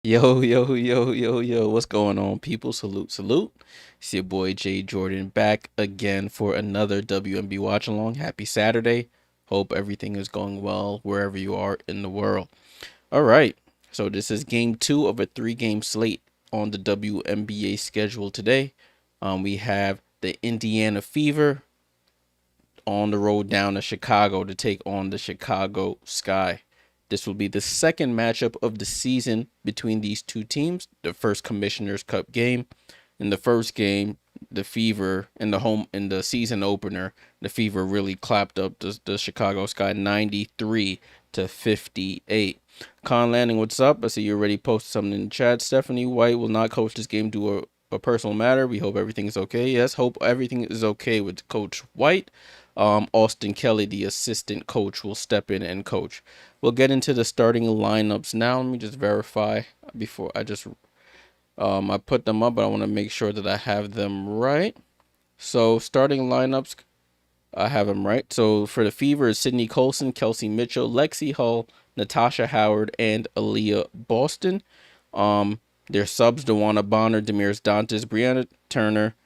Yo, what's going on, people? Salute. It's your boy Jay Jordan back again for another WNBA Watchalong. Happy Saturday. Hope everything is going well wherever you are in the world. All right, so this is game 2 of a 3-game slate on the WNBA schedule today. We have the Indiana Fever on the road down to Chicago to take on the Chicago Sky. This will be the second matchup of the season between these two teams. The first Commissioner's Cup game. In the first game, the Fever in the season opener, the Fever really clapped up the Chicago Sky 93-58. Con Landing, what's up? I see you already posted something in the chat. Stephanie White will not coach this game due to a personal matter. We hope everything is okay. Yes, hope everything is okay with Coach White. Austin Kelly, the assistant coach, will step in and coach. We'll get into the starting lineups now. Let me just verify before I put them up, but I want to make sure that I have them right. So starting lineups, I have them right. So for the Fever is Sydney Colson, Kelsey Mitchell, Lexi Hull, Natasha Howard, and Aaliyah Boston. Their subs: Dewana Bonner, Demirs Dantas, Brianna Turner,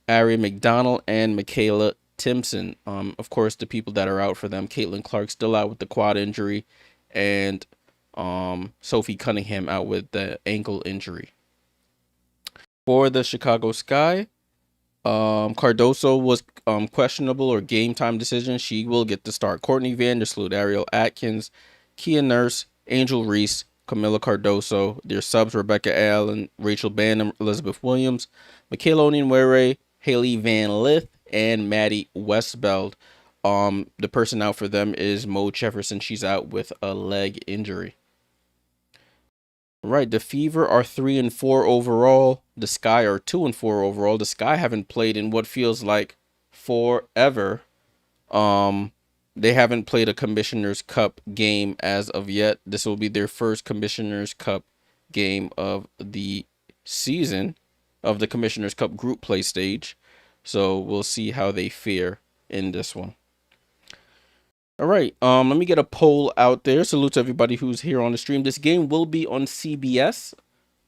Ari McDonald, and Michaela Timpson. Of course, the people that are out for them: Caitlin Clark still out with the quad injury, and Sophie Cunningham out with the ankle injury. For the Chicago Sky, Cardoso was questionable or game time decision. She will get the start. Courtney Vandersloot, Ariel Atkins, Kia Nurse, Angel Reese, Camila Cardoso. Their subs: Rebecca Allen, Rachel Banham, Elizabeth Williams, Michaela Onyenwere, Haley Van Lith, and Maddie Westbeld. The person out for them is Mo Jefferson. She's out with a leg injury. Right, the Fever are 3-4 overall. The Sky are 2-4 overall. The Sky haven't played in what feels like forever. They haven't played a Commissioner's Cup game as of yet. This will be their first Commissioner's Cup game of the season, of the Commissioner's Cup group play stage. So we'll see how they fare in this one. All right, let me get a poll out there. Salute to everybody who's here on the stream. This game will be on CBS.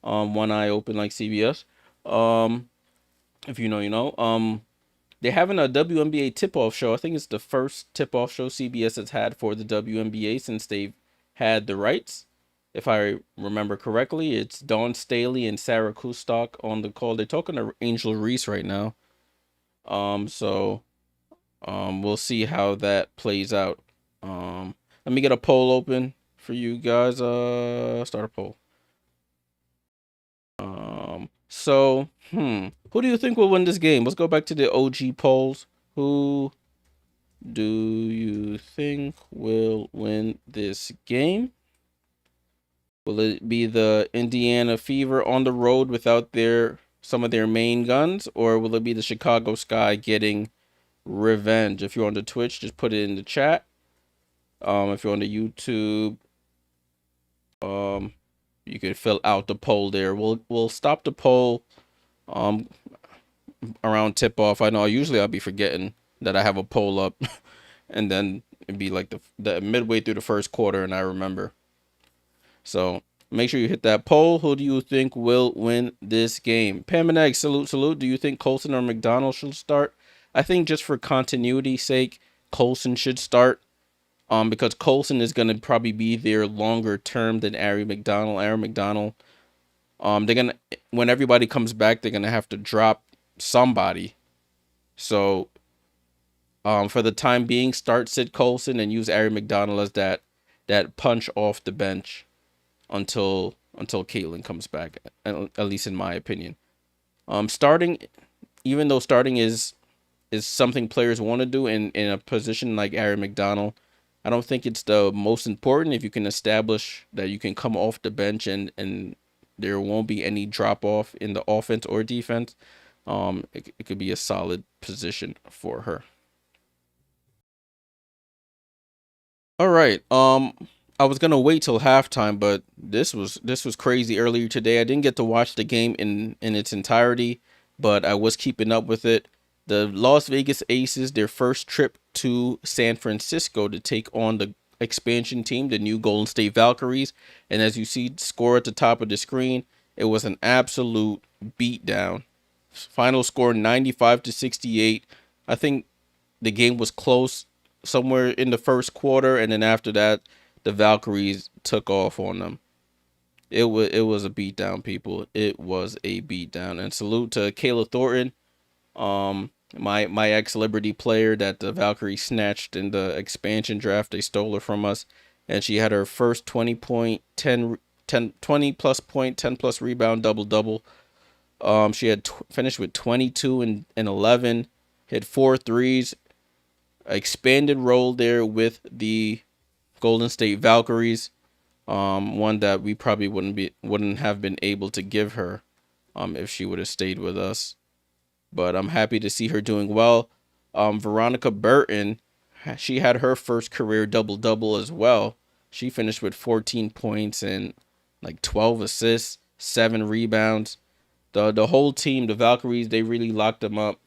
One eye open like CBS. If you know, you know. They're having a WNBA tip-off show. I think it's the first tip-off show CBS has had for the WNBA since they've had the rights. If I remember correctly, it's Dawn Staley and Sarah Kustok on the call. They're talking to Angel Reese right now. We'll see how that plays out. Let me get a poll open for you guys. Start a poll. Who do you think will win this game? Let's go back to the OG polls. Who do you think will win this game? Will it be the Indiana Fever on the road without some of their main guns, or will it be the Chicago Sky getting revenge? If you're on the Twitch, just put it in the chat. If you're on the YouTube, you can fill out the poll there. We'll stop the poll around tip off. I know usually I'll be forgetting that I have a poll up and then it'd be like the midway through the first quarter and I remember. So make sure you hit that poll. Who do you think will win this game? Pam and Egg, salute. Do you think Colson or McDonald should start? I think just for continuity's sake, Colson should start. Because Colson is going to probably be there longer term than Ari McDonald. Ari McDonald, when everybody comes back, they're going to have to drop somebody. So, for the time being, start Sid Colson and use Ari McDonald as that punch off the bench until Caitlin comes back, at least in my opinion. Starting, even though starting is something players want to do in a position like Ari McDonald, I don't think it's the most important. If you can establish that you can come off the bench and there won't be any drop off in the offense or defense, it could be a solid position for her. All right. I was gonna wait till halftime, but this was crazy earlier today. I didn't get to watch the game in its entirety, but I was keeping up with it. The Las Vegas Aces, their first trip to San Francisco to take on the expansion team, the new Golden State Valkyries, and as you see, score at the top of the screen, it was an absolute beatdown. Final score 95-68. I think the game was close somewhere in the first quarter, and then after that, the Valkyries took off on them. It was a beatdown, people. It was a beatdown. And salute to Kayla Thornton, my ex Liberty player that the Valkyries snatched in the expansion draft. They stole her from us, and she had her first 20 point, 20 plus point, 10 plus rebound double double. She had finished with 22 and 11, hit 4 threes, expanded role there with the Golden State Valkyries. One that we probably wouldn't have been able to give her if she would have stayed with us. But I'm happy to see her doing well. Veronica Burton, she had her first career double double as well. She finished with 14 points and like 12 assists, 7 rebounds. The whole team, the Valkyries, they really locked them up.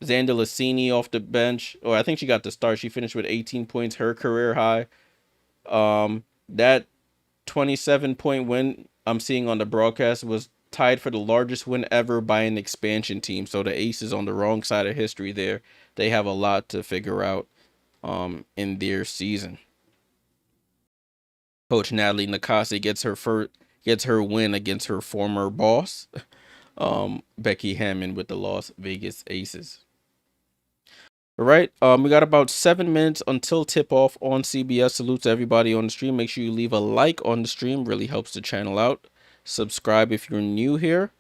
Xander Lassini off the bench, or I think she got the start. She finished with 18 points, her career high. That 27-point win I'm seeing on the broadcast was tied for the largest win ever by an expansion team. So the Aces on the wrong side of history there. They have a lot to figure out in their season. Coach Natalie Nakase gets her win against her former boss, Becky Hammond with the Las Vegas Aces. All right, we got about 7 minutes until tip off on CBS. Salute to everybody on the stream. Make sure you leave a like on the stream, really helps the channel out. Subscribe if you're new here.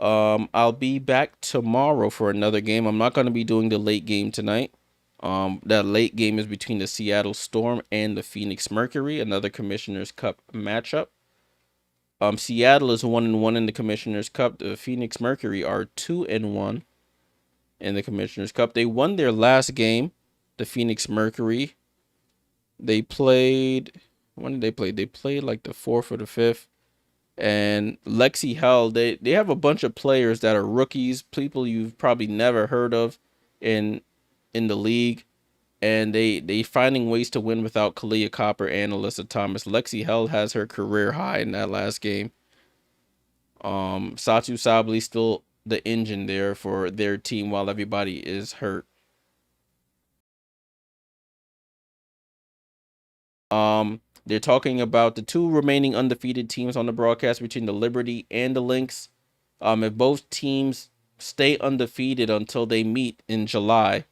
I'll be back tomorrow for another game. I'm not going to be doing the late game tonight. That late game is between the Seattle Storm and the Phoenix Mercury, another Commissioner's Cup matchup. Seattle is 1-1 in the Commissioner's Cup. The Phoenix Mercury are 2-1 in the Commissioner's Cup. They won their last game, the Phoenix Mercury. They played, when did they play? They played like the 4th or the 5th. And Lexi Hell, they have a bunch of players that are rookies, people you've probably never heard of in the league. And they finding ways to win without Kalia Copper and Alyssa Thomas. Lexi Hell has her career high in that last game. Satu Sabli still the engine there for their team while everybody is hurt. They're talking about the two remaining undefeated teams on the broadcast between the Liberty and the Lynx. If both teams stay undefeated until they meet in July,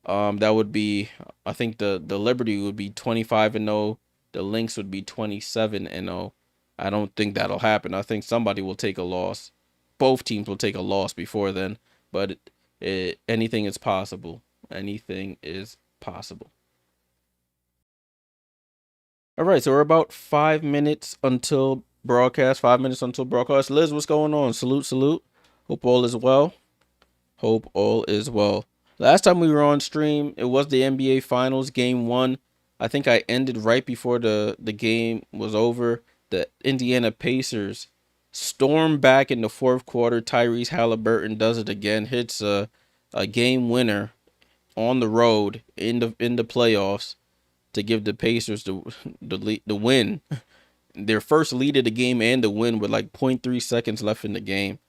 that would be, I think the Liberty would be 25-0, the Lynx would be 27-0. I don't think that'll happen. I think somebody will take a loss. Both teams will take a loss before then, but anything is possible. Anything is possible. All right, so we're about 5 minutes until broadcast. 5 minutes until broadcast. Liz, what's going on? Salute, salute. Hope all is well. Hope all is well. Last time we were on stream, it was the NBA Finals, Game 1. I think I ended right before the game was over. The Indiana Pacers storm back in the fourth quarter. Tyrese Halliburton does it again. Hits a game winner on the road in the playoffs to give the Pacers the win. Their first lead of the game and the win with like 0.3 seconds left in the game.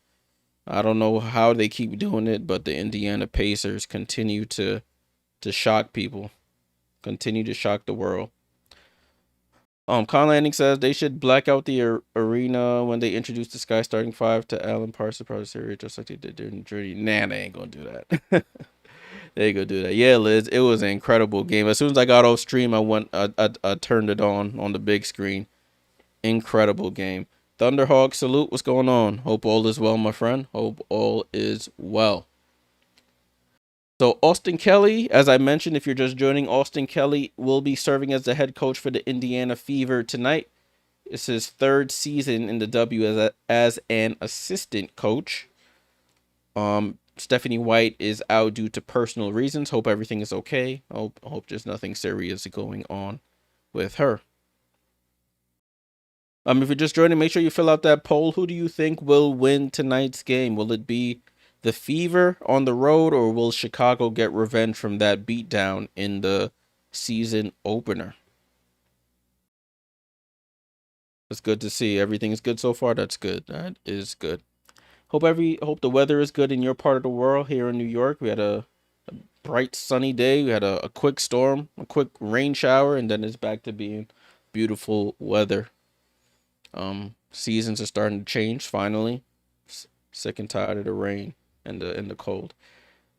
I don't know how they keep doing it, but the Indiana Pacers continue to shock people. Continue to shock the world. Con Landing says they should black out the arena when they introduce the Sky Starting 5 to Alan Parsons Project area, just like they did in Jersey. Nah, they ain't gonna do that. They ain't gonna do that. Yeah, Liz, it was an incredible game. As soon as I got off stream, I turned it on the big screen. Incredible game. Thunderhawk, salute. What's going on? Hope all is well, my friend. Hope all is well. So Austin Kelly, as I mentioned, if you're just joining, Austin Kelly will be serving as the head coach for the Indiana Fever tonight. It's his third season in the W as an assistant coach. Stephanie White is out due to personal reasons. Hope everything is okay. Hope there's nothing serious going on with her. If you're just joining, make sure you fill out that poll. Who do you think will win tonight's game? Will it be the Fever on the road, or will Chicago get revenge from that beatdown in the season opener? It's good to see. Everything is good so far. That's good. That is good. Hope the weather is good in your part of the world. Here in New York, we had a bright sunny day. We had a quick storm, a quick rain shower, and then it's back to being beautiful weather. Seasons are starting to change finally. Sick and tired of the rain and the cold.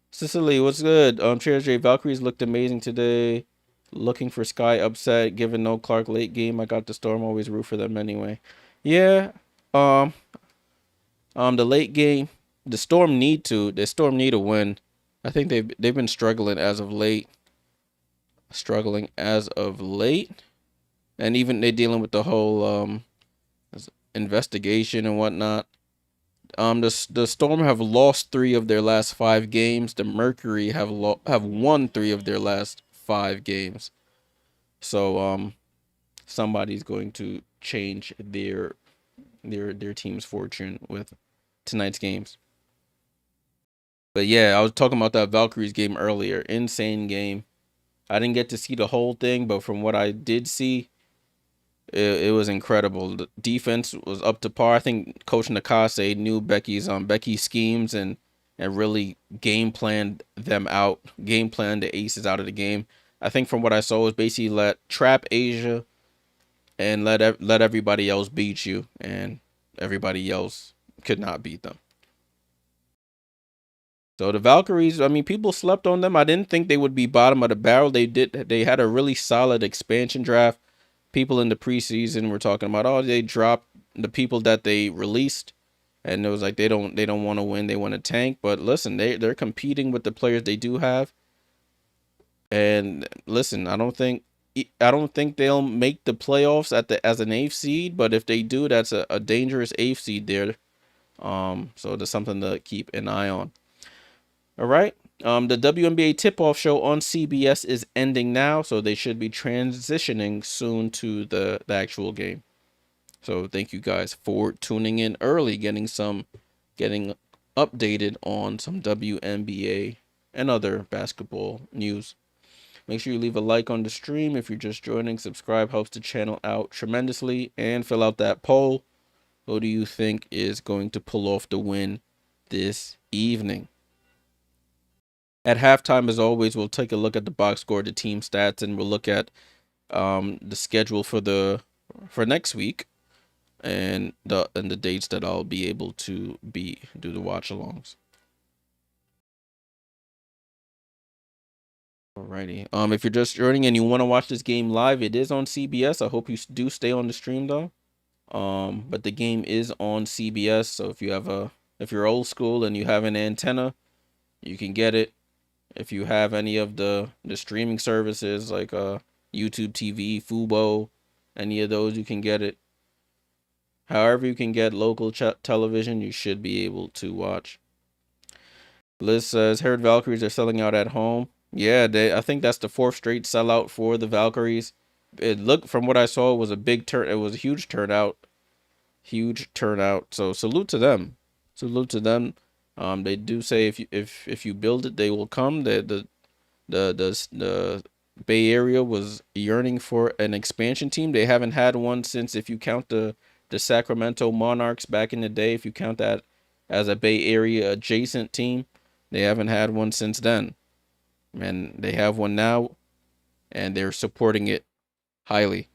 Sicily, what's good? Cheers, J. Valkyries looked amazing today. Looking for Sky upset. Given no Clark late game, I got the Storm. Always root for them anyway. Yeah. Um. The late game, the Storm need a win. I think they've been struggling as of late. And even they dealing with the whole investigation and whatnot. The Storm have lost 3 of their last 5 games. The Mercury have won 3 of their last 5 games. So somebody's going to change their team's fortune with tonight's games. But yeah, I was talking about that Valkyries game earlier. Insane game. I didn't get to see the whole thing, but from what I did see, it was incredible. The defense was up to par. I think Coach Nakase knew Becky's schemes and really game planned them out, game planned the aces out of the game. I think from what I saw was basically trap Asia and let everybody else beat you, and everybody else could not beat them. So the Valkyries, I mean, people slept on them. I didn't think they would be bottom of the barrel. They had a really solid expansion draft. People in the preseason were talking about, oh, they dropped the people that they released, and it was like they don't want to win, they want to tank. But listen, they're competing with the players they do have. And listen, I don't think they'll make the playoffs as an 8th seed, but if they do, that's a dangerous 8th seed there. So there's something to keep an eye on. All right. The WNBA tip-off show on CBS is ending now, so they should be transitioning soon to the actual game. So thank you guys for tuning in early, getting updated on some WNBA and other basketball news. Make sure you leave a like on the stream. If you're just joining, subscribe helps the channel out tremendously, and fill out that poll. Who do you think is going to pull off the win this evening? At halftime, as always, we'll take a look at the box score, the team stats, and we'll look at the schedule for next week and the dates that I'll be able to do the watch-alongs. Alrighty. If you're just joining and you want to watch this game live, it is on CBS. I hope you do stay on the stream though. But the game is on CBS, so if you're old school and you have an antenna, you can get it. If you have any of the streaming services like YouTube TV, Fubo, any of those, you can get it. However you can get local television, you should be able to watch. Liz says, heard Valkyries are selling out at home. Yeah, I think that's the 4th straight sellout for the Valkyries. It looked, from what I saw, it was a huge turnout. So salute to them. They do say if you build it, they will come. The Bay Area was yearning for an expansion team. They haven't had one since, if you count the Sacramento Monarchs back in the day, if you count that as a Bay Area adjacent team, they haven't had one since then. And they have one now, and they're supporting it highly.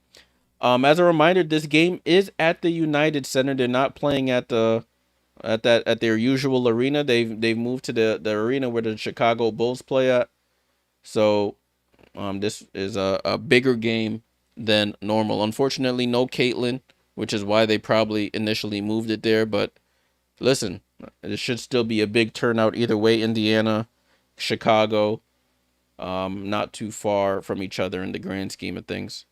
As a reminder, this game is at the United Center. They're not playing at their usual arena. They've moved to the arena where the Chicago Bulls play at. So this is a bigger game than normal. Unfortunately, no Caitlin, which is why they probably initially moved it there. But listen, it should still be a big turnout either way. Indiana, Chicago, not too far from each other in the grand scheme of things.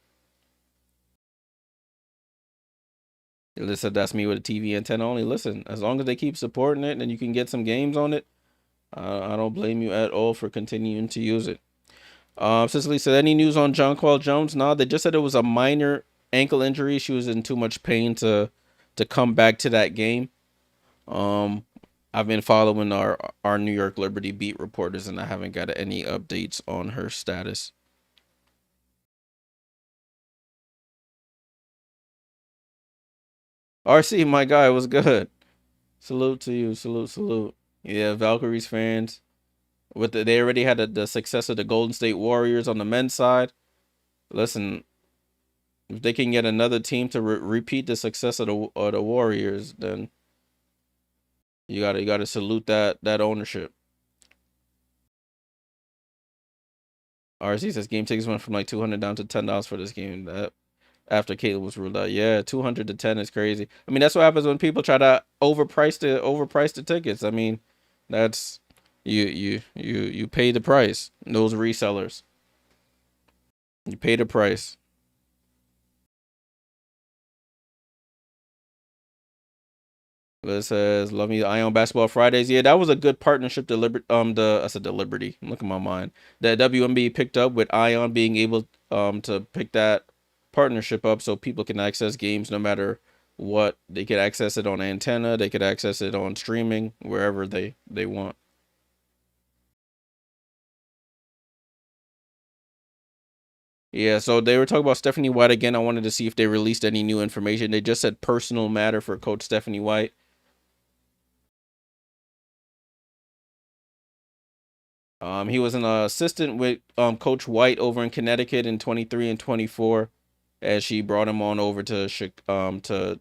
Listen, that's me with a TV antenna only. Listen, as long as they keep supporting it and you can get some games on it, I don't blame you at all for continuing to use it. Cicely said, any news on Jonquel Jones? No, they just said it was a minor ankle injury. She was in too much pain to come back to that game. Um, I've been following our New York Liberty beat reporters, and I haven't got any updates on her status. RC, my guy, was good. Salute to you. Salute, salute. Yeah, Valkyries fans. They already had the success of the Golden State Warriors on the men's side. Listen, if they can get another team to repeat the success of the Warriors, then you gotta salute that ownership. RC says game tickets went from like 200 down to $10 for this game. That after Caitlyn was ruled out. Yeah, 200 to 10 is crazy. I mean, that's what happens when people try to overprice the tickets. I mean, that's you pay the price. Those resellers, you pay the price. It says, "Love me, Ion Basketball Fridays." Yeah, that was a good partnership. I said the Liberty. Look at my mind. That WNBA picked up with Ion being able to pick that partnership up, so people can access games no matter what. They could access it on antenna. They could access it on streaming wherever they want. Yeah, so they were talking about Stephanie White again. I wanted to see if they released any new information. They just said personal matter for Coach Stephanie White. He was an assistant with Coach White over in Connecticut in 23 and 24, as she brought him on over to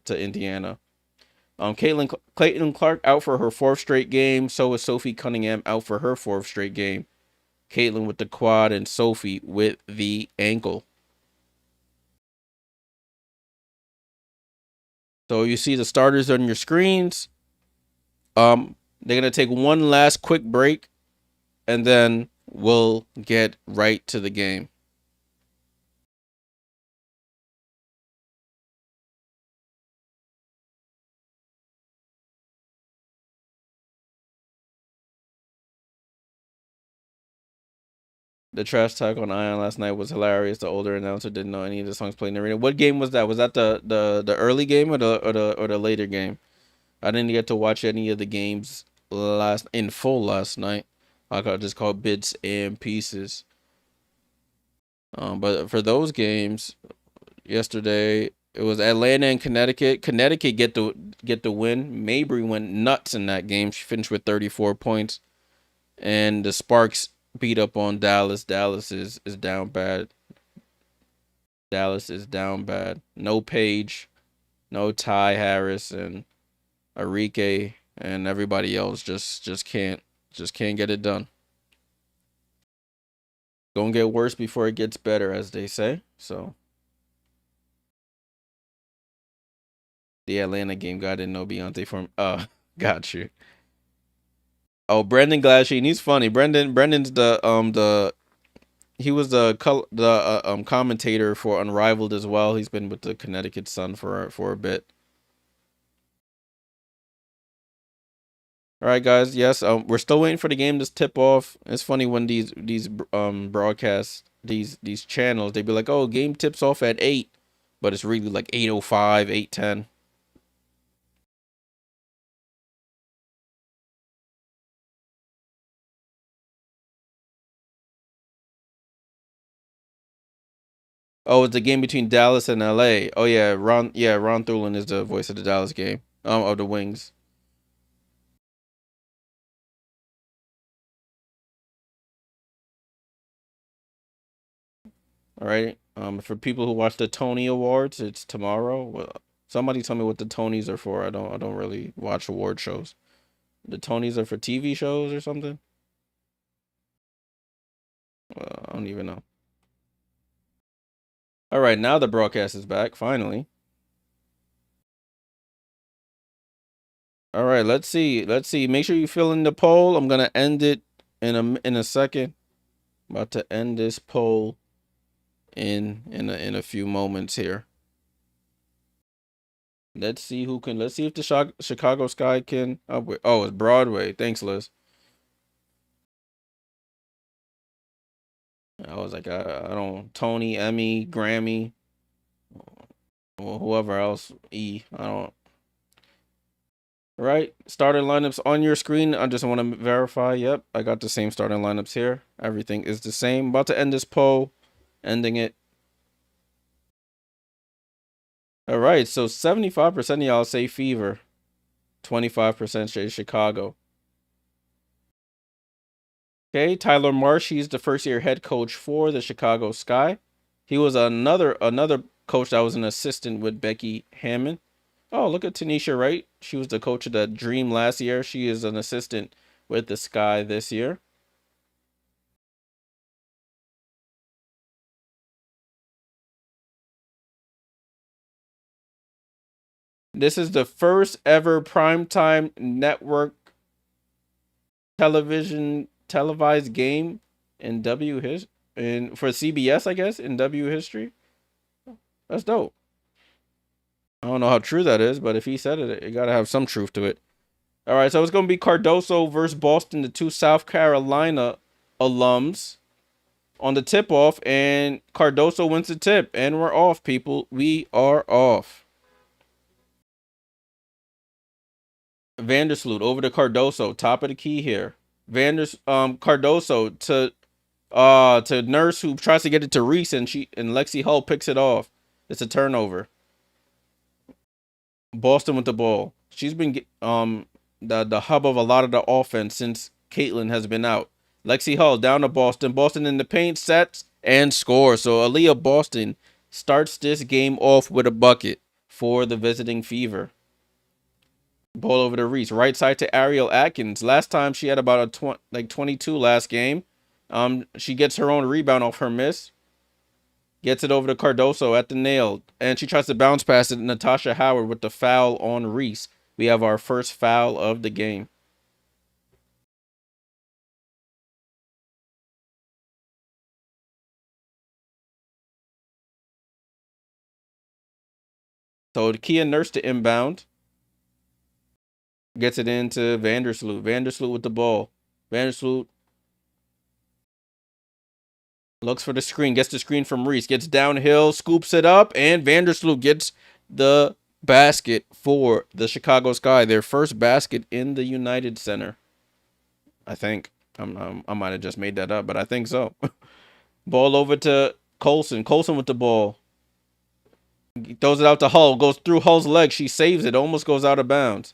Indiana. Clayton Clark out for her fourth straight game. So is Sophie Cunningham out for her fourth straight game. Caitlin with the quad and Sophie with the ankle. So you see the starters on your screens. They're gonna take one last quick break, and then we'll get right to the game. The trash talk on Ion last night was hilarious. The older announcer didn't know any of the songs played in the arena. What game was that? Was that the early game or the later game? I didn't get to watch any of the games in full last night. I got just called bits and pieces. But for those games yesterday, it was Atlanta and Connecticut. Connecticut get the win. Mabry went nuts in that game. She finished with 34 points, and the Sparks beat up on Dallas. Dallas is down bad. Dallas is down bad. No Page, no Ty Harris, and Arike, and everybody else just can't get it done. Gonna get worse before it gets better, as they say. So the Atlanta game, God didn't know Beyonce from. Got you. Oh, Brendan Glasheen, he's funny. Brendan's the he was the commentator for Unrivaled as well. He's been with the Connecticut Sun for a bit. All right, guys. Yes, we're still waiting for the game to tip off. It's funny when these broadcasts, these channels, they be like, "Oh, game tips off at 8," but it's really like 8:05, 8:10. Oh, it's the game between Dallas and LA. Oh Ron Thulin is the voice of the Dallas game. Of the Wings. All right. For people who watch the Tony Awards, it's tomorrow. Well, somebody tell me what the Tonys are for. I don't really watch award shows. The Tonys are for TV shows or something. I don't even know. All right, now the broadcast is back finally. All right, let's see. Let's see. Make sure you fill in the poll. I'm gonna end it in a second. About to end this poll in a few moments here. Let's see who can. Let's see if the Chicago Sky can. Oh, it's Broadway. Thanks, Liz. I was like, I don't Tony, Emmy, Grammy, or whoever else. I don't. Right, starting lineups on your screen. I just want to verify. Yep, I got the same starting lineups here. Everything is the same. About to end this poll. Ending it. All right, so 75% of y'all say Fever. 25% say Chicago. Okay, Tyler Marsh, he's the first-year head coach for the Chicago Sky. He was another coach that was an assistant with Becky Hammond. Oh, look at Tanisha Wright. She was the coach of the Dream last year. She is an assistant with the Sky this year. This is the first ever primetime network televised game in for CBS, I guess, in W history. That's dope. I don't know how true that is, but if he said it, it gotta have some truth to it. All right, so it's gonna be Cardoso versus Boston, the two South Carolina alums, on the tip off, and Cardoso wins the tip, and we're off, people. We are off. Vandersloot over to Cardoso, top of the key here. Cardoso to Nurse, who tries to get it to Reese, and Lexi Hull picks it off. It's a turnover. Boston with the ball. She's been the hub of a lot of the offense since Caitlin has been out. Lexi Hull down to Boston. Boston in the paint, sets and scores. So Aaliyah Boston starts this game off with a bucket for the visiting Fever. Ball over to Reese. Right side to Ariel Atkins. Last time she had about 22 last game. She gets her own rebound off her miss. Gets it over to Cardoso at the nail. And she tries to bounce past it. Natasha Howard with the foul on Reese. We have our first foul of the game. So Kia Nurse to inbound. Gets it into Vandersloot. Vandersloot with the ball. Vandersloot looks for the screen. Gets the screen from Reese. Gets downhill. Scoops it up. And Vandersloot gets the basket for the Chicago Sky. Their first basket in the United Center. I think. I might have just made that up, but I think so. Ball over to Colson. Colson with the ball. He throws it out to Hull. Goes through Hull's leg. She saves it. Almost goes out of bounds.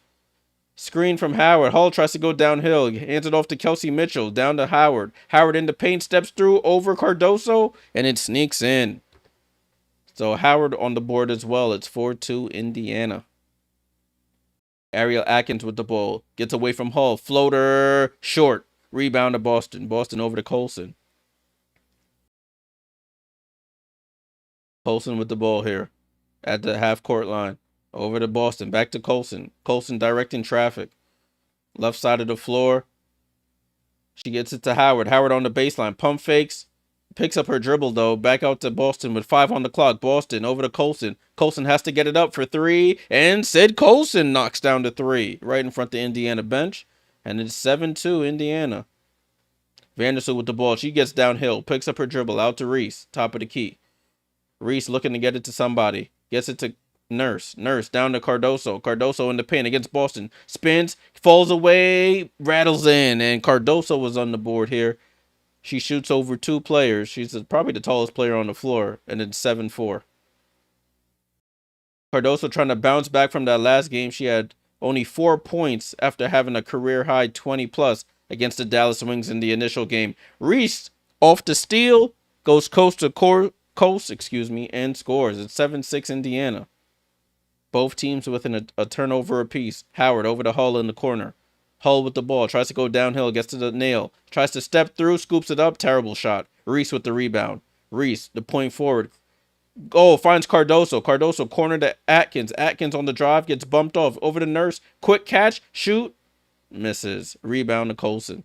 Screen from Howard. Hull tries to go downhill. Hands it off to Kelsey Mitchell. Down to Howard. Howard in the paint. Steps through over Cardoso. And it sneaks in. So Howard on the board as well. It's 4-2 Indiana. Ariel Atkins with the ball. Gets away from Hull. Floater. Short. Rebound to Boston. Boston over to Colson. Colson with the ball here. At the half court line. Over to Boston. Back to Colson. Colson directing traffic. Left side of the floor. She gets it to Howard. Howard on the baseline. Pump fakes. Picks up her dribble, though. Back out to Boston with 5 on the clock. Boston over to Colson. Colson has to get it up for 3. And Sid Colson knocks down to 3. Right in front of the Indiana bench. And it's 7-2 Indiana. Vandersloot with the ball. She gets downhill. Picks up her dribble. Out to Reese. Top of the key. Reese looking to get it to somebody. Gets it to Nurse. Nurse down to Cardoso. Cardoso in the paint against Boston. Spins. Falls away. Rattles in. And Cardoso was on the board here. She shoots over 2 players. She's probably the tallest player on the floor. And it's 7-4. Cardoso trying to bounce back from that last game. She had only 4 points after having a career high 20 plus against the Dallas Wings in the initial game. Reese off the steal. Goes coast to coast, and scores. It's 7-6 Indiana. Both teams within a turnover apiece. Howard over to Hull in the corner. Hull with the ball. Tries to go downhill. Gets to the nail. Tries to step through. Scoops it up. Terrible shot. Reese with the rebound. Reese, the point forward. Oh, finds Cardoso. Cardoso corner to Atkins. Atkins on the drive. Gets bumped off. Over to Nurse. Quick catch. Shoot. Misses. Rebound to Colson.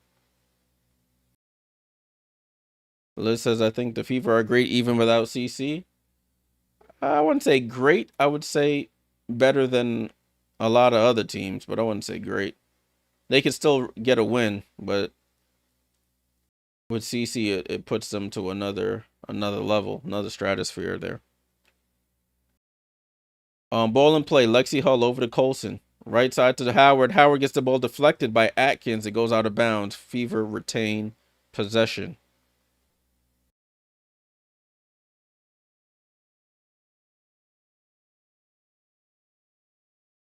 Liz says, I think the Fever are great even without CC. I wouldn't say great. I would say better than a lot of other teams, but I wouldn't say great. They could still get a win, but With CC, it puts them to another level, another stratosphere there. Ball in play. Lexi Hull over to Colson. Right side to the Howard. Howard gets the ball deflected by Atkins. It goes out of bounds. Fever retain possession.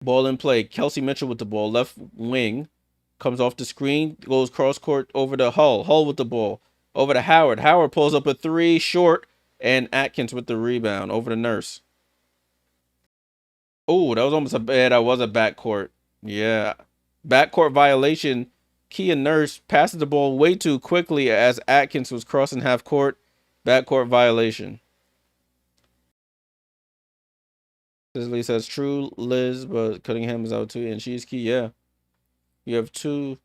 Ball in play. Kelsey Mitchell with the ball. Left wing. Comes off the screen. Goes cross court over to Hull. Hull with the ball. Over to Howard. Howard pulls up a three. Short. And Atkins with the rebound. Over to Nurse. Oh, that was almost a bad. That was a backcourt. Yeah. Backcourt violation. Kia Nurse passes the ball way too quickly as Atkins was crossing half court. Backcourt violation. Sisley says true, Liz, but Cunningham is out too, and she's key. Yeah. You have two.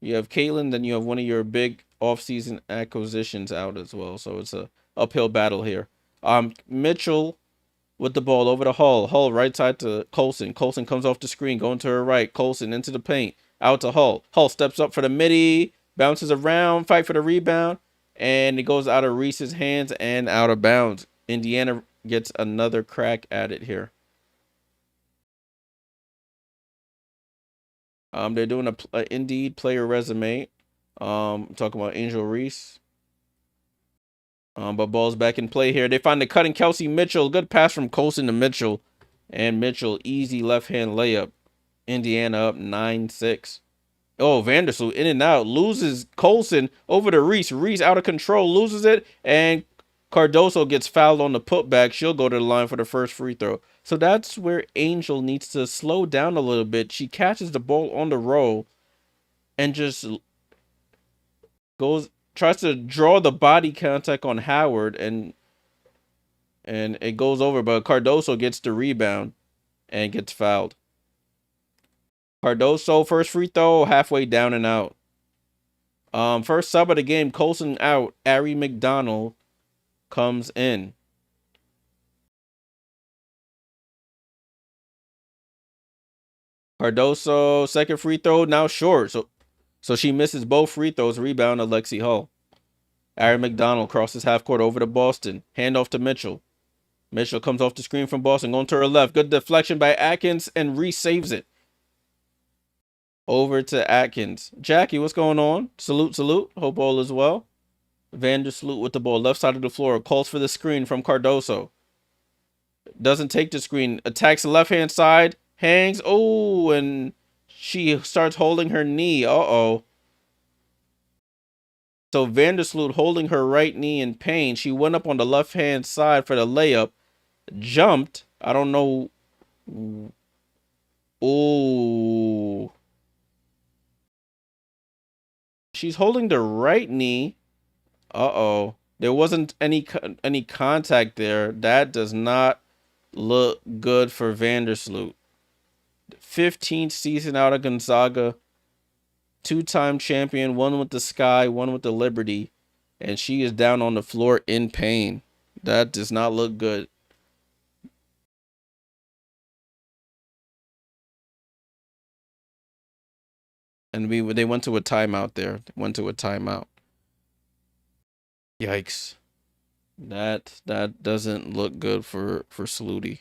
You have Caitlin, then you have one of your big offseason acquisitions out as well. So it's a uphill battle here. Mitchell with the ball over to Hull. Hull right side to Colson. Colson comes off the screen, going to her right. Colson into the paint. Out to Hull. Hull steps up for the midi. Bounces around. Fight for the rebound. And it goes out of Reese's hands and out of bounds. Indiana gets another crack at it here. They're doing a Indeed player resume. Talking about Angel Reese. But ball's back in play here. They find the cutting Kelsey Mitchell. Good pass from Colson to Mitchell. And Mitchell, easy left-hand layup. Indiana up 9-6. Oh, Vandersloot in and out. Loses Colson over to Reese. Reese out of control. Loses it. And Cardoso gets fouled on the putback. She'll go to the line for the first free throw. So that's where Angel needs to slow down a little bit. She catches the ball on the roll and just tries to draw the body contact on Howard, and it goes over, but Cardoso gets the rebound and gets fouled. Cardoso first free throw, halfway down and out. First sub of the game, Colson out. Ari McDonald comes in. Cardoso second free throw, now short. So she misses both free throws. Rebound Alexi Hull. Ari McDonald crosses half court over to Boston. Handoff to Mitchell. Mitchell comes off the screen from Boston, going to her left. Good deflection by Atkins, and Reese saves it. Over to Atkins. Jackie, what's going on? Salute, salute. Hope all is well. Vandersloot with the ball. Left side of the floor. Calls for the screen from Cardoso. Doesn't take the screen. Attacks the left-hand side. Hangs. Oh, and she starts holding her knee. Uh-oh. So Vandersloot holding her right knee in pain. She went up on the left-hand side for the layup. Jumped. I don't know. Oh. She's holding the right knee. Uh-oh. There wasn't any contact there. That does not look good for Vandersloot. 15th season out of Gonzaga. Two-time champion. One with the Sky, one with the Liberty. And she is down on the floor in pain. That does not look good. And they went to a timeout there. They went to a timeout. Yikes. That doesn't look good for Saluti.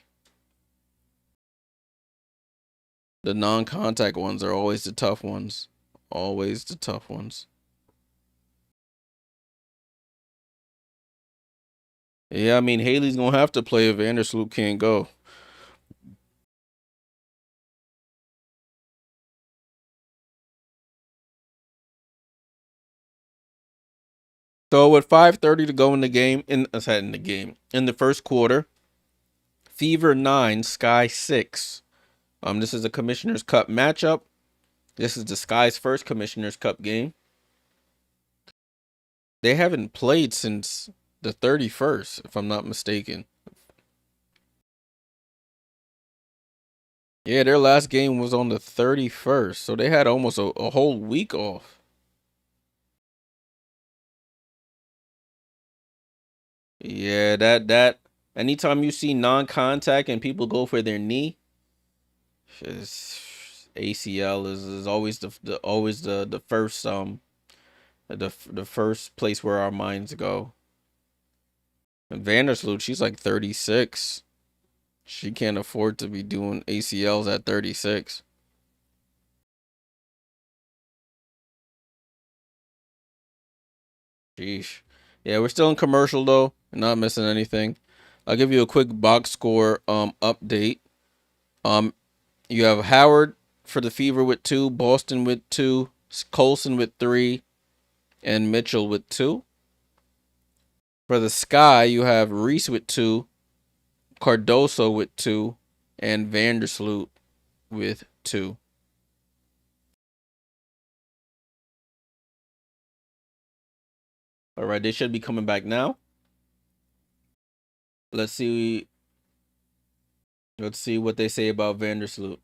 The non-contact ones are always the tough ones. Always the tough ones. Yeah, I mean, Haley's going to have to play if Vandersloot can't go. So with 5:30 to go in the game, in the first quarter, Fever 9, Sky 6. This is a Commissioner's Cup matchup. This is the Sky's first Commissioner's Cup game. They haven't played since the 31st, if I'm not mistaken. Yeah, their last game was on the 31st, so they had almost a whole week off. Yeah, that anytime you see non-contact and people go for their knee, ACL is always the first The first place where our minds go. And Vandersloot, she's like 36. She can't afford to be doing ACLs at 36. Sheesh. Yeah, we're still in commercial though. Not missing anything. I'll give you a quick box score update. Um you have Howard for the Fever with 2, Boston with 2, Colson with 3, and Mitchell with 2. For the Sky, you have Reese with 2, Cardoso with 2, and Vandersloot with 2. All right, they should be coming back now. Let's see. Let's see what they say about Vandersloot.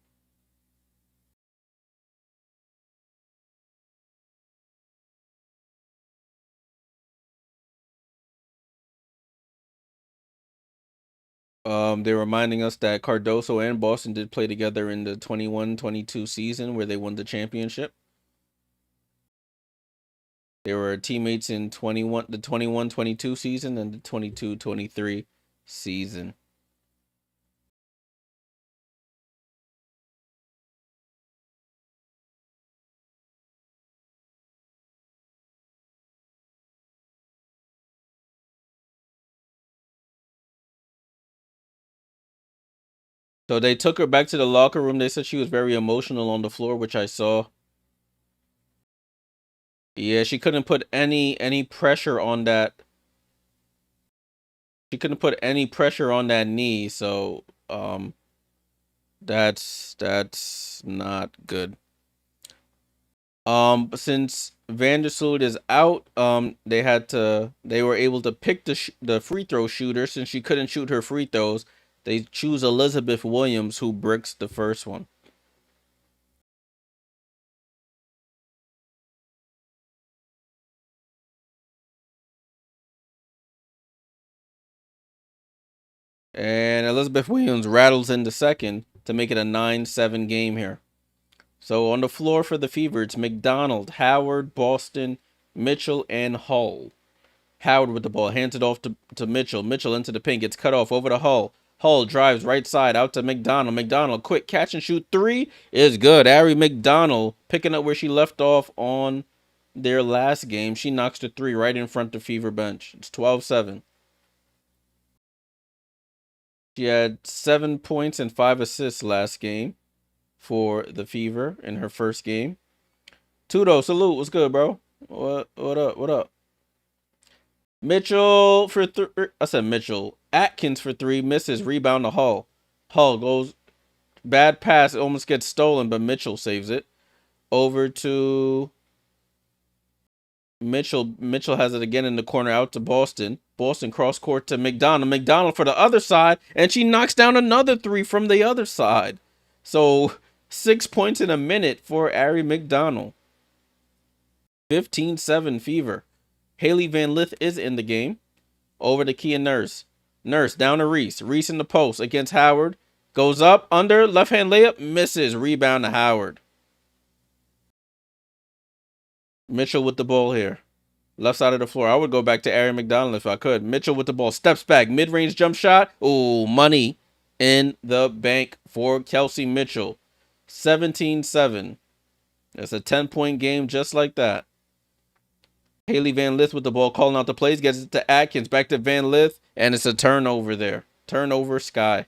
They're reminding us that Cardoso and Boston did play together in the 21-22 season where they won the championship. They were teammates in the 21-22 season and the 22-23 season. So they took her back to the locker room. They said she was very emotional on the floor, which I saw. Yeah, she couldn't put any pressure on that. She couldn't put any pressure on that knee, so that's not good. Since Vandersloot is out, they were able to pick the free throw shooter since she couldn't shoot her free throws. They choose Elizabeth Williams, who bricks the first one. And Elizabeth Williams rattles in the second to make it a 9-7 game here. So on the floor for the Fever, it's McDonald, Howard, Boston, Mitchell, and Hull. Howard with the ball, hands it off to Mitchell. Mitchell into the paint, gets cut off over to Hull. Hull drives right side out to McDonald. McDonald, quick catch and shoot three is good. Ari McDonald picking up where she left off on their last game. She knocks the three right in front of Fever bench. It's 12-7. She had 7 points and 5 assists last game for the Fever in her first game. Tudo, salute. What's good, bro? What up? What up? Mitchell for three. I said Mitchell. Atkins for 3 misses. Rebound to Hull. Hull goes bad pass. It almost gets stolen, but Mitchell saves it. Over to Mitchell. Mitchell has it again in the corner out to Boston. Boston cross court to McDonald. McDonald for the other side, and she knocks down another 3 from the other side. So 6 points in a minute for Ari McDonald. 15-7 Fever. Haley Van Lith is in the game. Over to Kia Nurse. Nurse down to Reese. Reese in the post against Howard. Goes up, under, left hand layup, misses. Rebound to Howard. Mitchell with the ball here. Left side of the floor. I would go back to Aaron McDonald if I could. Mitchell with the ball. Steps back. Mid-range jump shot. Ooh, money in the bank for Kelsey Mitchell. 17-7. It's a 10-point game just like that. Haley Van Lith with the ball, calling out the plays, gets it to Atkins, back to Van Lith, and it's a turnover there. Turnover, Sky.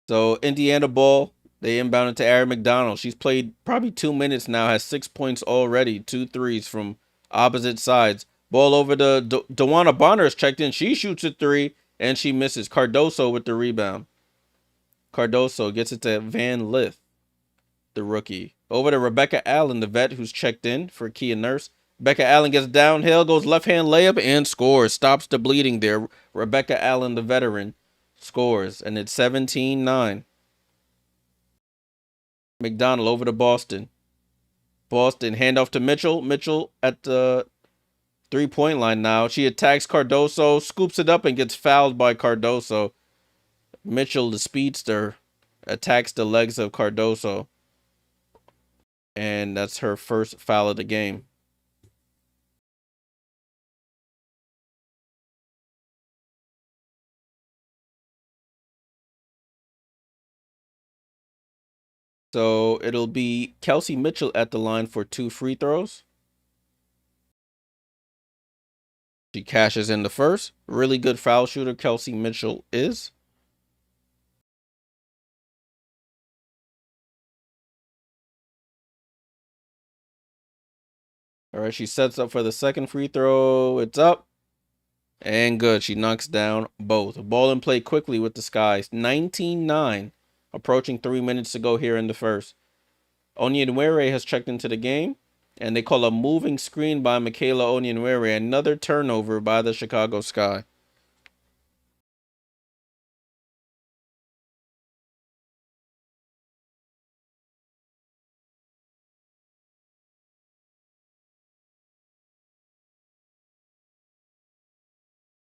So Indiana ball, they inbounded to Aaron McDonald. She's played probably 2 minutes now, has 6 points already, 2 threes from opposite sides. Ball over to Dewana Bonner is checked in. She shoots a 3, and she misses. Cardoso with the rebound. Cardoso gets it to Van Lith, the rookie. Over to Rebecca Allen, the vet who's checked in for Kia Nurse. Rebecca Allen gets downhill, goes left-hand layup, and scores. Stops the bleeding there. Rebecca Allen, the veteran, scores. And it's 17-9. McDonald over to Boston. Boston handoff to Mitchell. Mitchell at the 3-point line now. She attacks Cardoso, scoops it up, and gets fouled by Cardoso. Mitchell, the speedster, attacks the legs of Cardoso. And that's her first foul of the game. So it'll be Kelsey Mitchell at the line for 2 free throws. She cashes in the first. Really good foul shooter, Kelsey Mitchell is. All right, she sets up for the second free throw. It's up. And good. She knocks down both. Ball in play quickly with the Skies. 19-9. Approaching 3 minutes to go here in the first. Onyenwere has checked into the game. And they call a moving screen by Michaela Onyenwere. Another turnover by the Chicago Sky.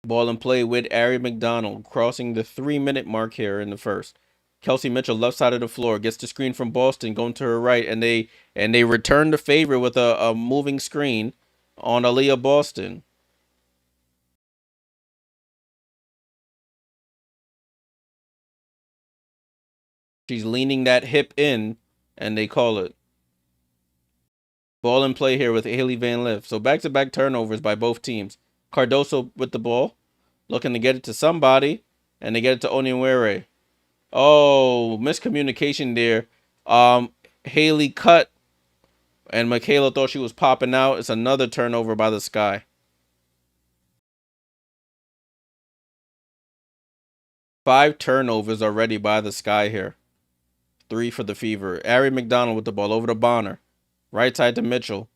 Ball in play with Ari McDonald, crossing the 3-minute mark here in the first. Kelsey Mitchell, left side of the floor, gets the screen from Boston, going to her right, and they return the favor with a moving screen on Aaliyah Boston. She's leaning that hip in, and they call it. Ball in play here with Haley Van Lith. So back-to-back turnovers by both teams. Cardoso with the ball, looking to get it to somebody, and they get it to Onyenwere. Oh, miscommunication there. Haley cut, and Michaela thought she was popping out. It's another turnover by the Sky. 5 turnovers already by the Sky here. 3 for the Fever. Ari McDonald with the ball over to Bonner. Right side to Mitchell.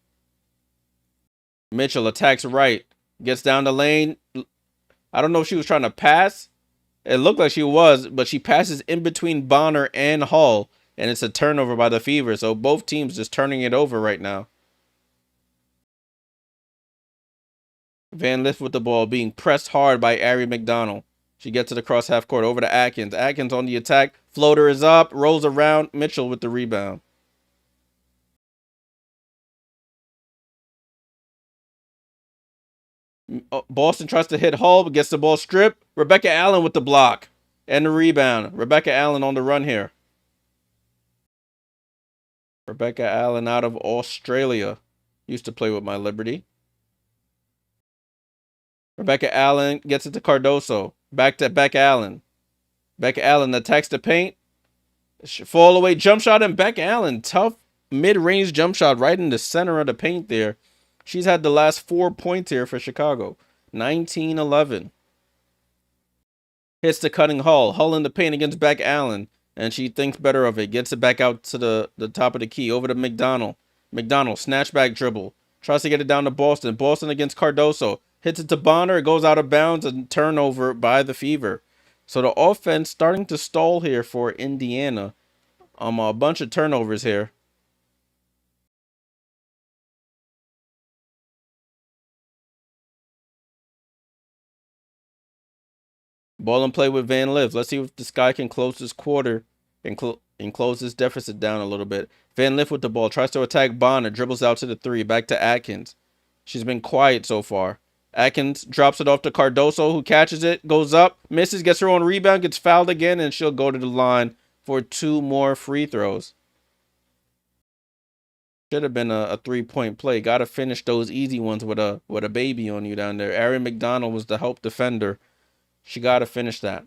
Mitchell attacks right. Gets down the lane. I don't know if she was trying to pass. It looked like she was, but she passes in between Bonner and Hall. And it's a turnover by the Fever. So both teams just turning it over right now. Van Lith with the ball, being pressed hard by Ari McDonald. She gets it across half court over to Atkins. Atkins on the attack. Floater is up. Rolls around. Mitchell with the rebound. Boston tries to hit Hall, but gets the ball stripped. Rebecca Allen with the block and the rebound. Rebecca Allen on the run here. Rebecca Allen out of Australia. Used to play with my Liberty. Rebecca Allen gets it to Cardoso. Back to Beck Allen. Beck Allen attacks the paint. Fall away jump shot, and Beck Allen, tough mid-range jump shot right in the center of the paint there. She's had the last 4 points here for Chicago. 19-11. Hits the cutting Hull. Hull in the paint against Beck Allen. And she thinks better of it. Gets it back out to the top of the key. Over to McDonald. McDonald, snatchback dribble. Tries to get it down to Boston. Boston against Cardoso. Hits it to Bonner. It goes out of bounds. And turnover by the Fever. So the offense starting to stall here for Indiana. A bunch of turnovers here. Ball and play with Van Lith. Let's see if this guy can close this quarter and close this deficit down a little bit. Van Lith with the ball. Tries to attack Bonner. Dribbles out to the 3. Back to Atkins. She's been quiet so far. Atkins drops it off to Cardoso, who catches it. Goes up. Misses. Gets her own rebound. Gets fouled again. And she'll go to the line for 2 more free throws. Should have been a 3-point play. Got to finish those easy ones with a baby on you down there. Ari McDonald was the help defender. She got to finish that.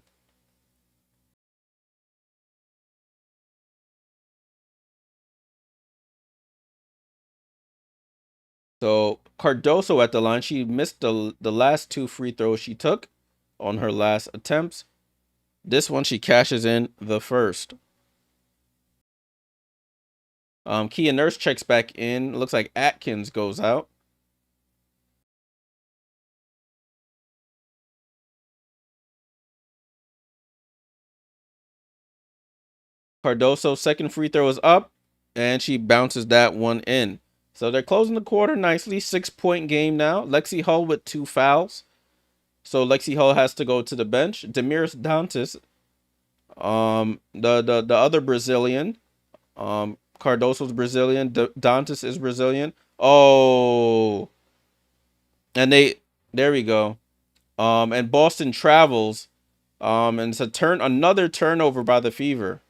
So Cardoso at the line. She missed the last 2 free throws she took on her last attempts. This one she cashes in the first. Kia Nurse checks back in. Looks like Atkins goes out. Cardoso's second free throw is up, and she bounces that one in. So they're closing the quarter nicely. 6-point game now. Lexi Hull with 2 fouls. So Lexi Hull has to go to the bench. Demiris Dantas, the other Brazilian, Cardoso's Brazilian. Dantas is Brazilian. Oh, and there we go. And Boston travels. And it's another turnover by the Fever.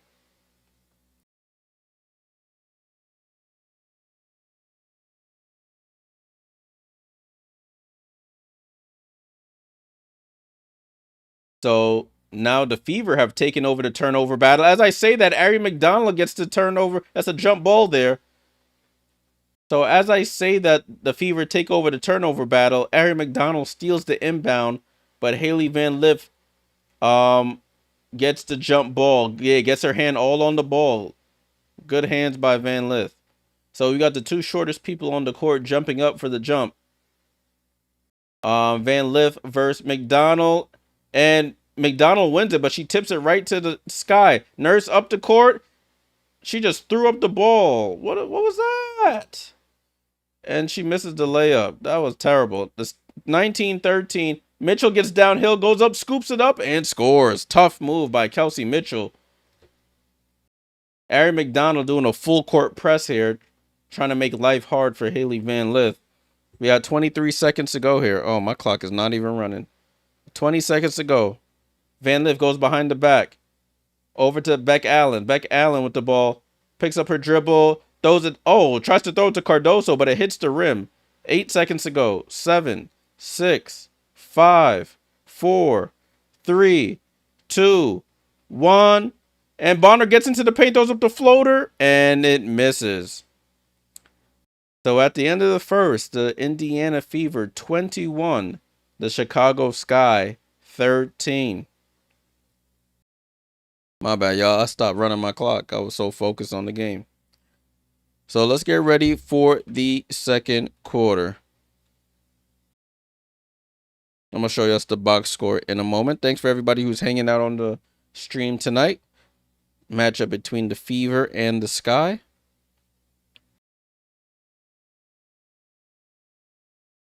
So now the Fever have taken over the turnover battle. As I say that, Ari McDonald gets the turnover. That's a jump ball there. So as I say that the Fever take over the turnover battle, Ari McDonald steals the inbound, but Haley Van Lith gets the jump ball. Yeah, gets her hand all on the ball. Good hands by Van Lith. So we got the two shortest people on the court jumping up for the jump. Van Lith versus McDonald, and McDonald wins it, but she tips it right to the sky. Nurse up the court. She just threw up the ball. What was that? And she misses the layup. That was terrible. This 19-13. Mitchell gets downhill, goes up, scoops it up, and scores. Tough move by Kelsey Mitchell. Ari McDonald doing a full court press here, trying to make life hard for Haley Van Lith. We got 23 seconds to go here. Oh, my clock is not even running. 20 seconds to go. Van Lith goes behind the back. Over to Beck Allen. Beck Allen with the ball. Picks up her dribble. Throws it. Oh, tries to throw it to Cardoso, but it hits the rim. 8 seconds to go. 7, 6, 5, 4, 3, 2, 1. And Bonner gets into the paint, throws up the floater, and it misses. So at the end of the first, the Indiana Fever 21, the Chicago Sky 13. My bad, y'all. I stopped running my clock. I was so focused on the game. So let's get ready for the second quarter. I'm going to show you us the box score in a moment. Thanks for everybody who's hanging out on the stream tonight. Matchup between the Fever and the Sky.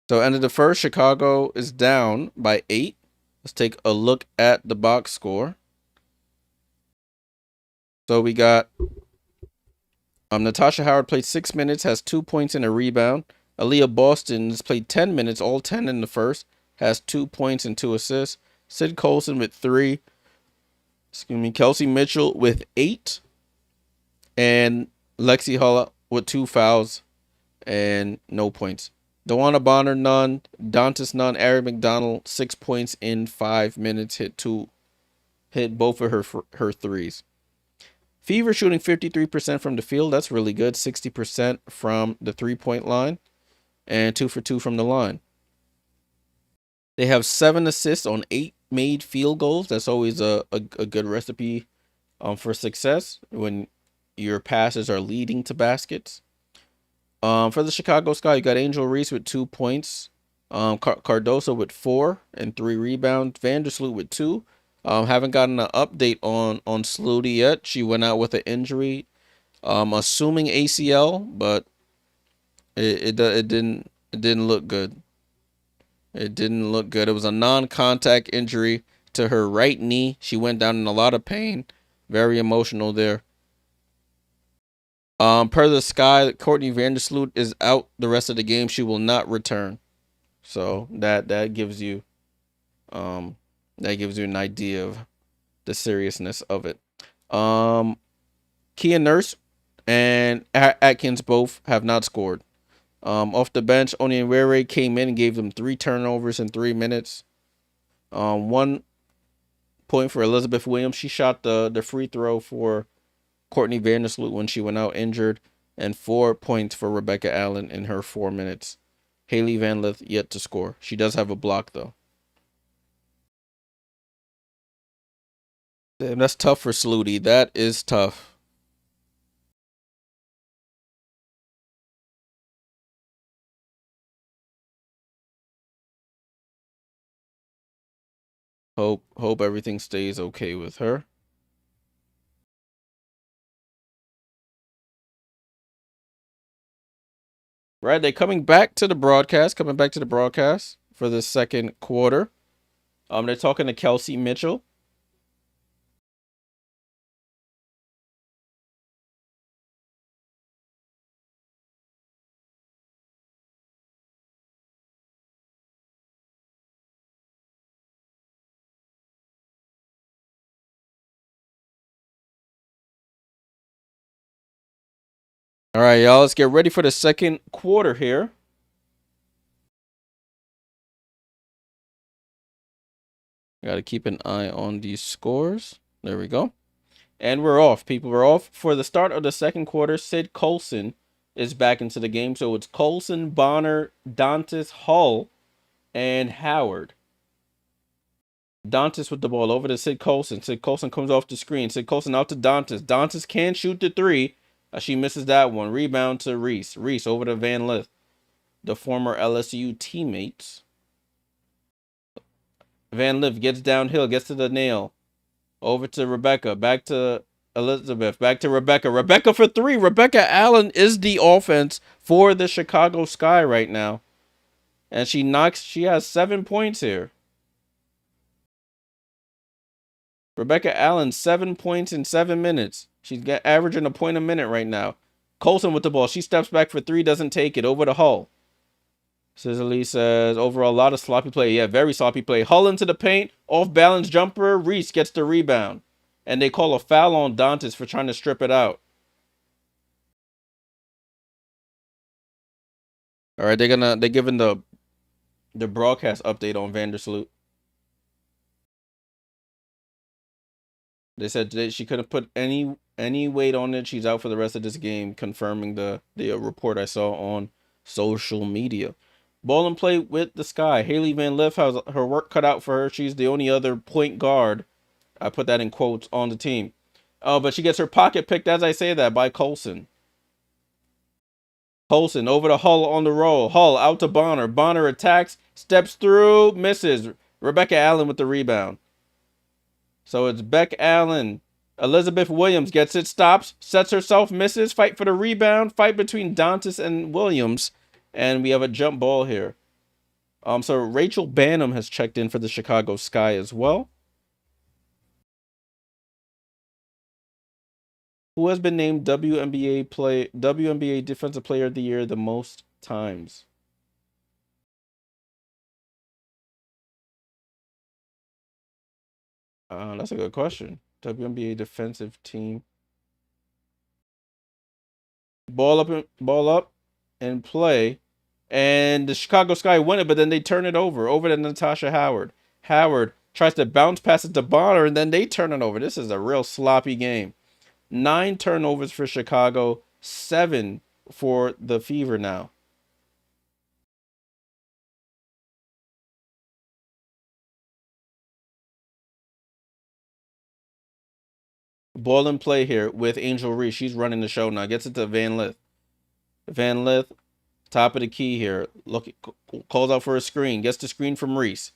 So end of the first, Chicago is down by 8. Let's take a look at the box score. So we got Natasha Howard played 6 minutes, has 2 points and a rebound. Aaliyah Boston has played 10 minutes, all 10 in the first, has 2 points and 2 assists. Sid Colson with 3. Kelsey Mitchell with 8. And Lexi Hull with 2 fouls and no points. Dewana Bonner, none. Dantas, none. Ari McDonald, 6 points in 5 minutes. Hit both of her threes. Fever shooting 53% from the field. That's really good. 60% from the 3-point line. And 2 for 2 from the line. They have 7 assists on 8 made field goals. That's always a good recipe for success when your passes are leading to baskets. For the Chicago Sky, you got Angel Reese with 2 points. Cardoso with 4 and 3 rebounds. Vandersloot with 2. Haven't gotten an update on Sluty yet. She went out with an injury. Assuming ACL, but it didn't look good. It didn't look good. It was a non-contact injury to her right knee. She went down in a lot of pain. Very emotional there. Per the Sky, Courtney Vandersloot is out the rest of the game. She will not return. So that gives you an idea of the seriousness of it. Kia Nurse and Atkins both have not scored. Off the bench, Onyewere came in and gave them 3 turnovers in 3 minutes. 1 point for Elizabeth Williams. She shot the free throw for Courtney Vandersloot when she went out injured. And 4 points for Rebecca Allen in her 4 minutes. Haley Van Lith yet to score. She does have a block, though. Damn, that's tough for Sluty. That is tough. Hope everything stays okay with her. Right, they're coming back to the broadcast. Coming back to the broadcast for the second quarter. They're talking to Kelsey Mitchell. All right, y'all. Let's get ready for the second quarter here. Got to keep an eye on these scores. There we go. And we're off, people. We're off for the start of the second quarter. Sid Colson is back into the game. So it's Colson, Bonner, Dantas, Hull, and Howard. Dantas with the ball over to Sid Colson. Sid Colson comes off the screen. Sid Colson out to Dantas. Dantas can shoot the three. She misses that one. Rebound to Reese. Reese over to Van Lith, the former LSU teammates. Van Lith gets downhill, gets to the nail. Over to Rebecca. Back to Elizabeth. Back to Rebecca. Rebecca for three. Rebecca Allen is the offense for the Chicago Sky right now. And she has 7 points here. Rebecca Allen, 7 points in 7 minutes. She's averaging a point a minute right now. Colson with the ball. She steps back for three, doesn't take it. Over to Hull. Cicely says, overall, a lot of sloppy play. Yeah, very sloppy play. Hull into the paint. Off balance jumper. Reese gets the rebound. And they call a foul on Dantas for trying to strip it out. All right, they're giving the broadcast update on Vandersloot. They said she couldn't put any weight on it. She's out for the rest of this game, confirming the report I saw on social media. Ball and play with the Sky. Haley Van Lith has her work cut out for her. She's the only other point guard. I put that in quotes on the team. But she gets her pocket picked as I say that by Colson. Colson over to Hull on the roll. Hull out to Bonner. Bonner attacks, steps through, misses. Rebecca Allen with the rebound. So it's Beck Allen. Elizabeth Williams gets it, stops, sets herself, misses. Fight for the rebound. Fight between Dantas and Williams. And we have a jump ball here. So Rachel Banham has checked in for the Chicago Sky as well. Who has been named WNBA Defensive Player of the Year the most times? That's a good question. WNBA defensive team. Ball up, and play. And the Chicago Sky win it, but then they turn it over to Natasha Howard. Howard tries to bounce pass it to Bonner, and then they turn it over. This is a real sloppy game. 9 turnovers for Chicago, 7 for the Fever now. Ball and play here with Angel Reese. She's running the show now. Gets it to Van Lith. Van Lith, top of the key here. Look, calls out for a screen. Gets the screen from Reese.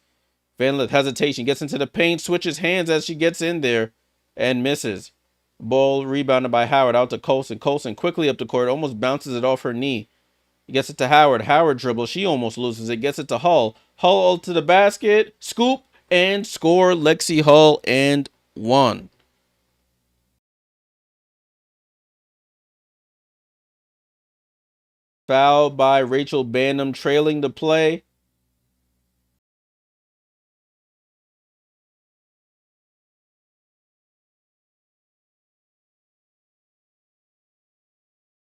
Van Lith, hesitation. Gets into the paint. Switches hands as she gets in there and misses. Ball rebounded by Howard out to Colson. Colson quickly up the court. Almost bounces it off her knee. He gets it to Howard. Howard dribbles. She almost loses it. Gets it to Hull. Hull to the basket. Scoop and score. Lexi Hull and 1. Foul by Rachel Banham, trailing the play.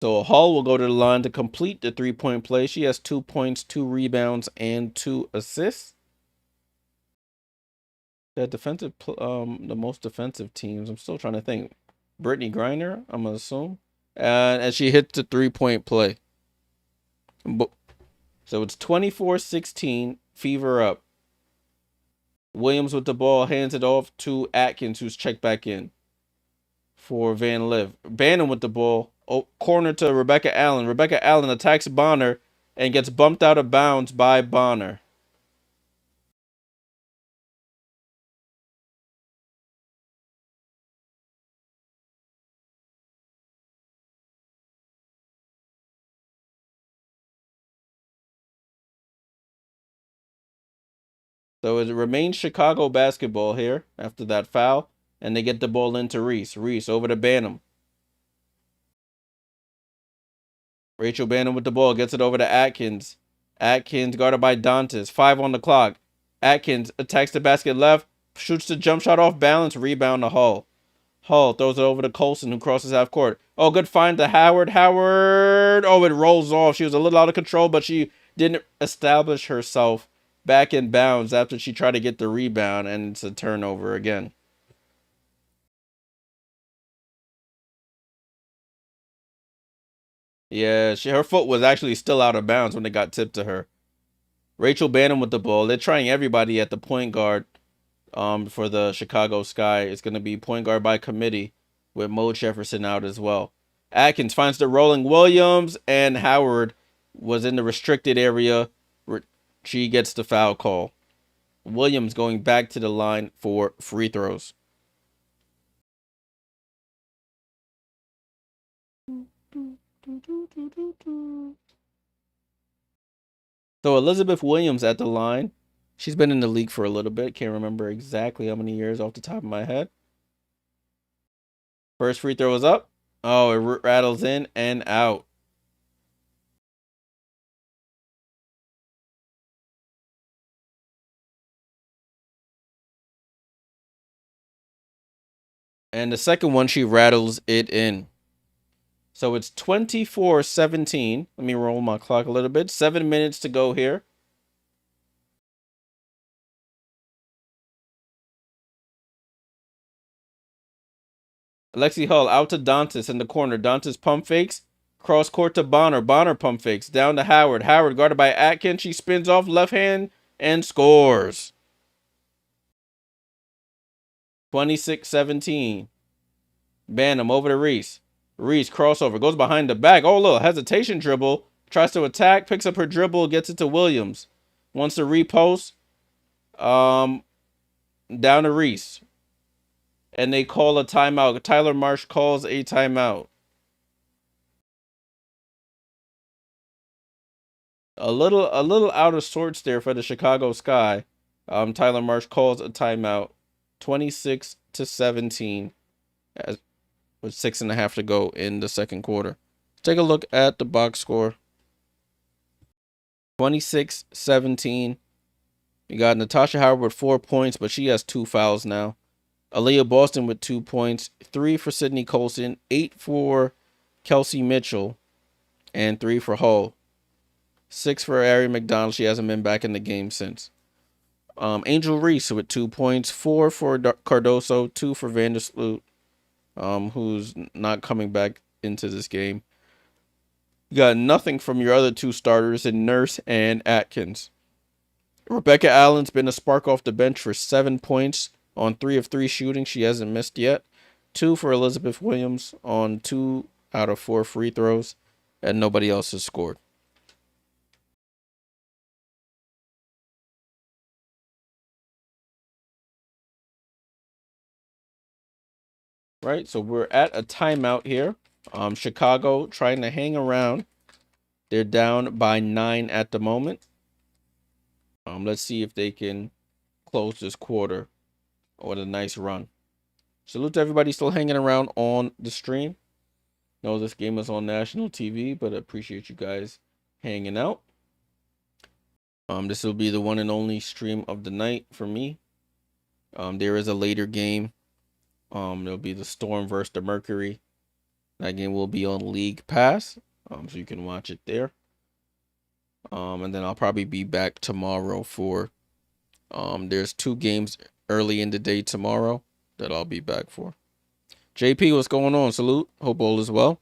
So Hull will go to the line to complete the 3-point play. She has 2 points, 2 rebounds, and 2 assists. The most defensive teams. I'm still trying to think. Brittany Griner, I'm gonna assume, and she hits the 3-point play. So it's 24-16. Fever up. Williams with the ball, hands it off to Atkins, who's checked back in for Van Lith. Bannon with the ball. Corner to Rebecca Allen. Rebecca Allen attacks Bonner and gets bumped out of bounds by Bonner. So it remains Chicago basketball here after that foul. And they get the ball into Reese. Reese over to Banham. Rachel Banham with the ball. Gets it over to Atkins. Atkins guarded by Dantas. 5 on the clock. Atkins attacks the basket left. Shoots the jump shot off balance. Rebound to Hull. Hull throws it over to Colson, who crosses half court. Oh, good find to Howard. Howard. Oh, it rolls off. She was a little out of control, but she didn't establish herself back in bounds after she tried to get the rebound, and it's a turnover again. Yeah, her foot was actually still out of bounds when it got tipped to her. Rachel Banham with the ball. They're trying everybody at the point guard for the Chicago Sky. It's going to be point guard by committee with Mo Jefferson out as well. Atkins finds the rolling Williams, and Howard was in the restricted area. She gets the foul call. Williams going back to the line for free throws. So Elizabeth Williams at the line. She's been in the league for a little bit. Can't remember exactly how many years off the top of my head. First free throw is up. Oh, it rattles in and out. And the second one, she rattles it in. So it's 24-17. Let me roll my clock a little bit. 7 minutes to go here. Alexi Hull out to Dantas in the corner. Dantas pump fakes. Cross court to Bonner. Bonner pump fakes. Down to Howard. Howard guarded by Atkins. She spins off left hand and scores. 26-17. Banham over to Reese. Reese crossover. Goes behind the back. Oh, look. Hesitation dribble. Tries to attack. Picks up her dribble. Gets it to Williams. Wants to repost. Down to Reese. And they call a timeout. Tyler Marsh calls a timeout. A little out of sorts there for the Chicago Sky. Tyler Marsh calls a timeout. 26-17 as with 6.5 to go in the second quarter. Take a look at the box score. 26-17. You got Natasha Howard with 4 points, but she has 2 fouls now. Aaliyah Boston with 2 points, 3 for Sydney Colson, 8 for Kelsey Mitchell, and 3 for Hull. 6 for Ari McDonald. She hasn't been back in the game since. Angel Reese with 2 points, 4 for Cardoso, 2 for Vandersloot, who's not coming back into this game. You got nothing from your other 2 starters in Nurse and Atkins. Rebecca Allen's been a spark off the bench for 7 points on 3 of 3 shooting. She hasn't missed yet. 2 for Elizabeth Williams on 2 out of 4 free throws, and nobody else has scored. Right, so we're at a timeout here. Chicago trying to hang around. They're down by 9 at the moment. Let's see if they can close this quarter with a nice run. Salute to everybody still hanging around on the stream. Know this game is on national TV, but I appreciate you guys hanging out. This will be the one and only stream of the night for me. There is a later game. There'll be the Storm versus the Mercury. That game will be on League Pass, so you can watch it there. And then I'll probably be back tomorrow for there's 2 games early in the day tomorrow that I'll be back for. JP, what's going on? Salute. Hope all is well.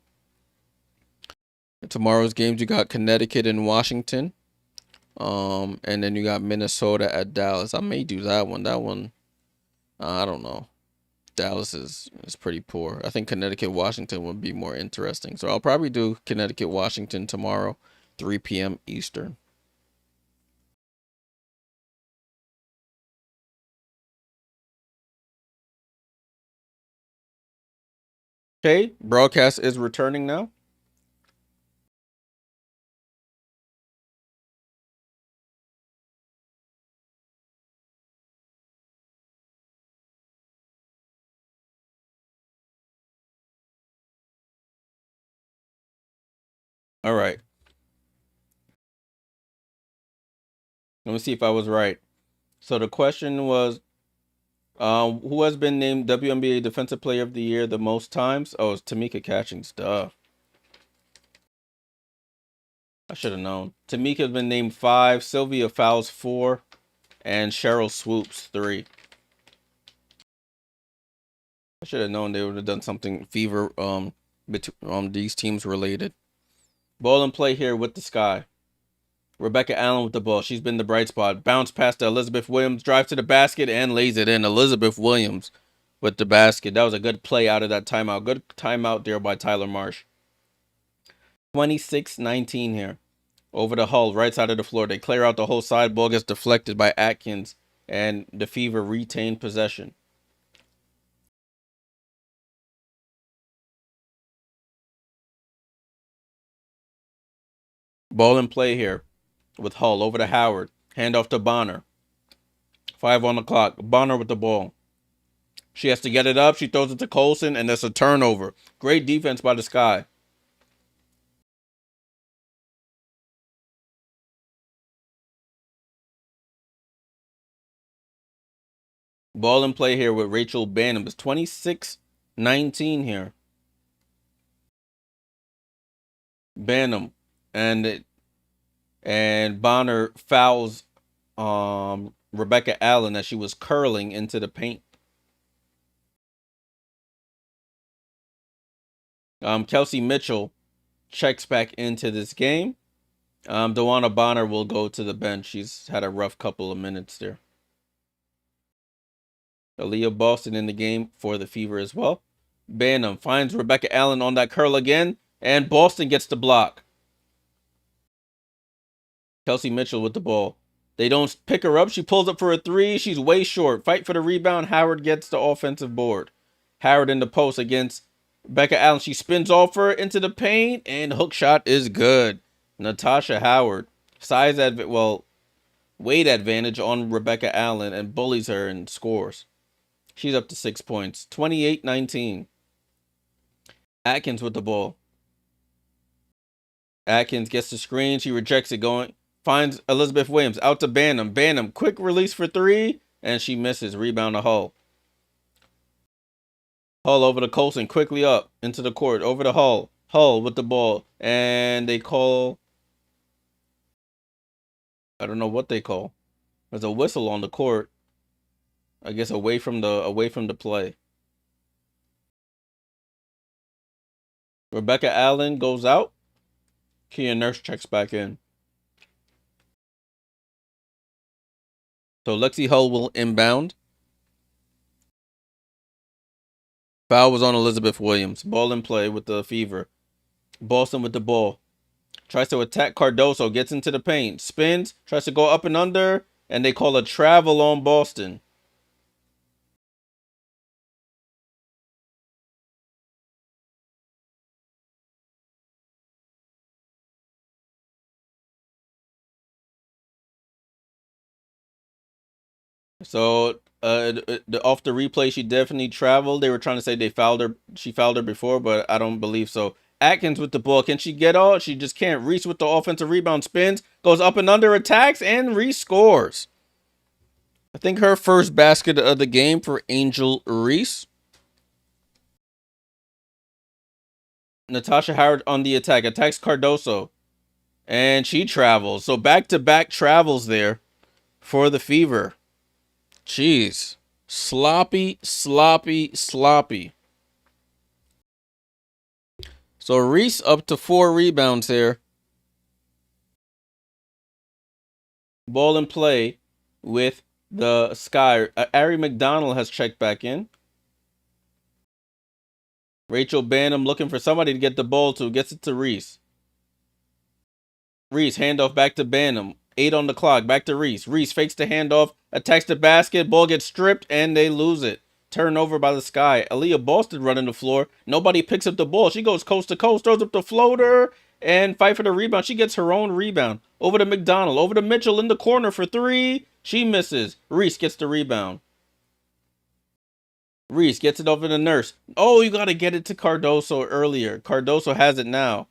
Tomorrow's games, you got Connecticut and Washington. And then you got Minnesota at Dallas. I may do that one. That one, I don't know. Dallas is pretty poor. I think Connecticut Washington would be more interesting. So I'll probably do Connecticut Washington tomorrow, 3 p.m. Eastern. Okay, broadcast is returning now. All right. Let me see if I was right. So the question was, who has been named WNBA Defensive Player of the Year the most times? Oh, it's Tamika catching stuff. I should have known. Tamika has been named 5, Sylvia Fowles 4, and Cheryl Swoops 3. I should have known they would have done something fever between these teams related. Ball and play here with the Sky. Rebecca Allen with the ball. She's been the bright spot. Bounce past to Elizabeth Williams, drive to the basket, and lays it in. Elizabeth Williams with the basket. That was a good play out of that timeout. Good timeout there by Tyler Marsh. 26-19 here. Over the Hull, right side of the floor. They clear out the whole side. Ball gets deflected by Atkins, and the Fever retain possession. Ball in play here with Hull over to Howard. Hand off to Bonner. 5 on the clock. Bonner with the ball. She has to get it up. She throws it to Colson, and that's a turnover. Great defense by the Sky. Ball in play here with Rachel Banham. It's 26-19 here. Banham and Bonner fouls Rebecca Allen as she was curling into the paint. Kelsey Mitchell checks back into this game. Dewana Bonner will go to the bench. She's had a rough couple of minutes there. Aaliyah Boston in the game for the Fever as well. Banham finds Rebecca Allen on that curl again, and Boston gets the block. Kelsey Mitchell with the ball. They don't pick her up. She pulls up for a 3. She's way short. Fight for the rebound. Howard gets the offensive board. Howard in the post against Rebecca Allen. She spins off her into the paint, and hook shot is good. Natasha Howard. Weight advantage on Rebecca Allen and bullies her and scores. She's up to 6 points. 28-19. Atkins with the ball. Atkins gets the screen. She rejects it going. Finds Elizabeth Williams out to Banham. Banham, quick release for 3, and she misses. Rebound to Hull. Hull over to Colson, quickly up into the court. Over to Hull. Hull with the ball, and they call. I don't know what they call. There's a whistle on the court. I guess away from the play. Rebecca Allen goes out. Kia Nurse checks back in. So Lexi Hull will inbound. Foul was on Elizabeth Williams. Ball in play with the Fever. Boston with the ball. Tries to attack Cardoso. Gets into the paint. Spins. Tries to go up and under. And they call a travel on Boston. So off the replay, she definitely traveled. They were trying to say they fouled her. She fouled her before, but I don't believe so. Atkins with the ball. Can she get all? She just can't. Reese with the offensive rebound. Spins. Goes up and under. Attacks. And Reese scores. I think her first basket of the game for Angel Reese. Natasha Howard on the attack. Attacks Cardoso. And she travels. So back-to-back travels there for the Fever. Jeez. Sloppy. So Reese up to 4 rebounds here. Ball in play with the Sky. Ari McDonald has checked back in. Rachel Banham looking for somebody to get the ball to. Gets it to Reese. Reese, handoff back to Banham. 8 on the clock. Back to Reese. Reese fakes the handoff. Attacks the basket. Ball gets stripped, and they lose it. Turnover by the Sky. Aaliyah Boston running the floor. Nobody picks up the ball. She goes coast to coast. Throws up the floater. And fight for the rebound. She gets her own rebound. Over to McDonald. Over to Mitchell in the corner for 3. She misses. Reese gets the rebound. Reese gets it over to Nurse. Oh, you got to get it to Cardoso earlier. Cardoso has it now.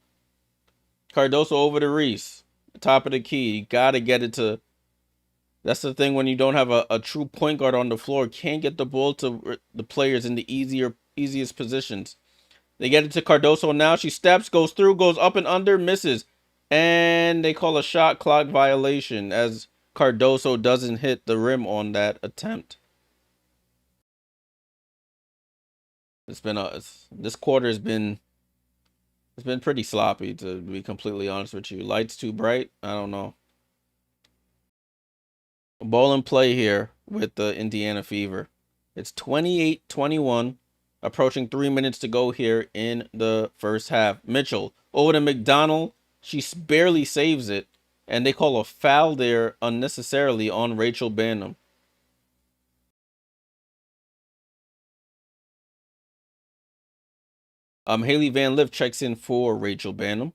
Cardoso over to Reese. Top of the key. You gotta get it to. That's the thing when you don't have a true point guard on the floor. Can't get the ball to the players in the easiest positions. They get it to Cardoso now. She steps, goes through, goes up and under, misses. And they call a shot clock violation as Cardoso doesn't hit the rim on that attempt. This quarter has been it's been pretty sloppy, to be completely honest with you. Lights too bright. I don't know. Ball in play here with the Indiana Fever. It's 28-21, approaching 3 minutes to go here in the first half. Mitchell over to McDonald. She barely saves it, and they call a foul there unnecessarily on Rachel Banham. Haley Van Lift checks in for Rachel Banham.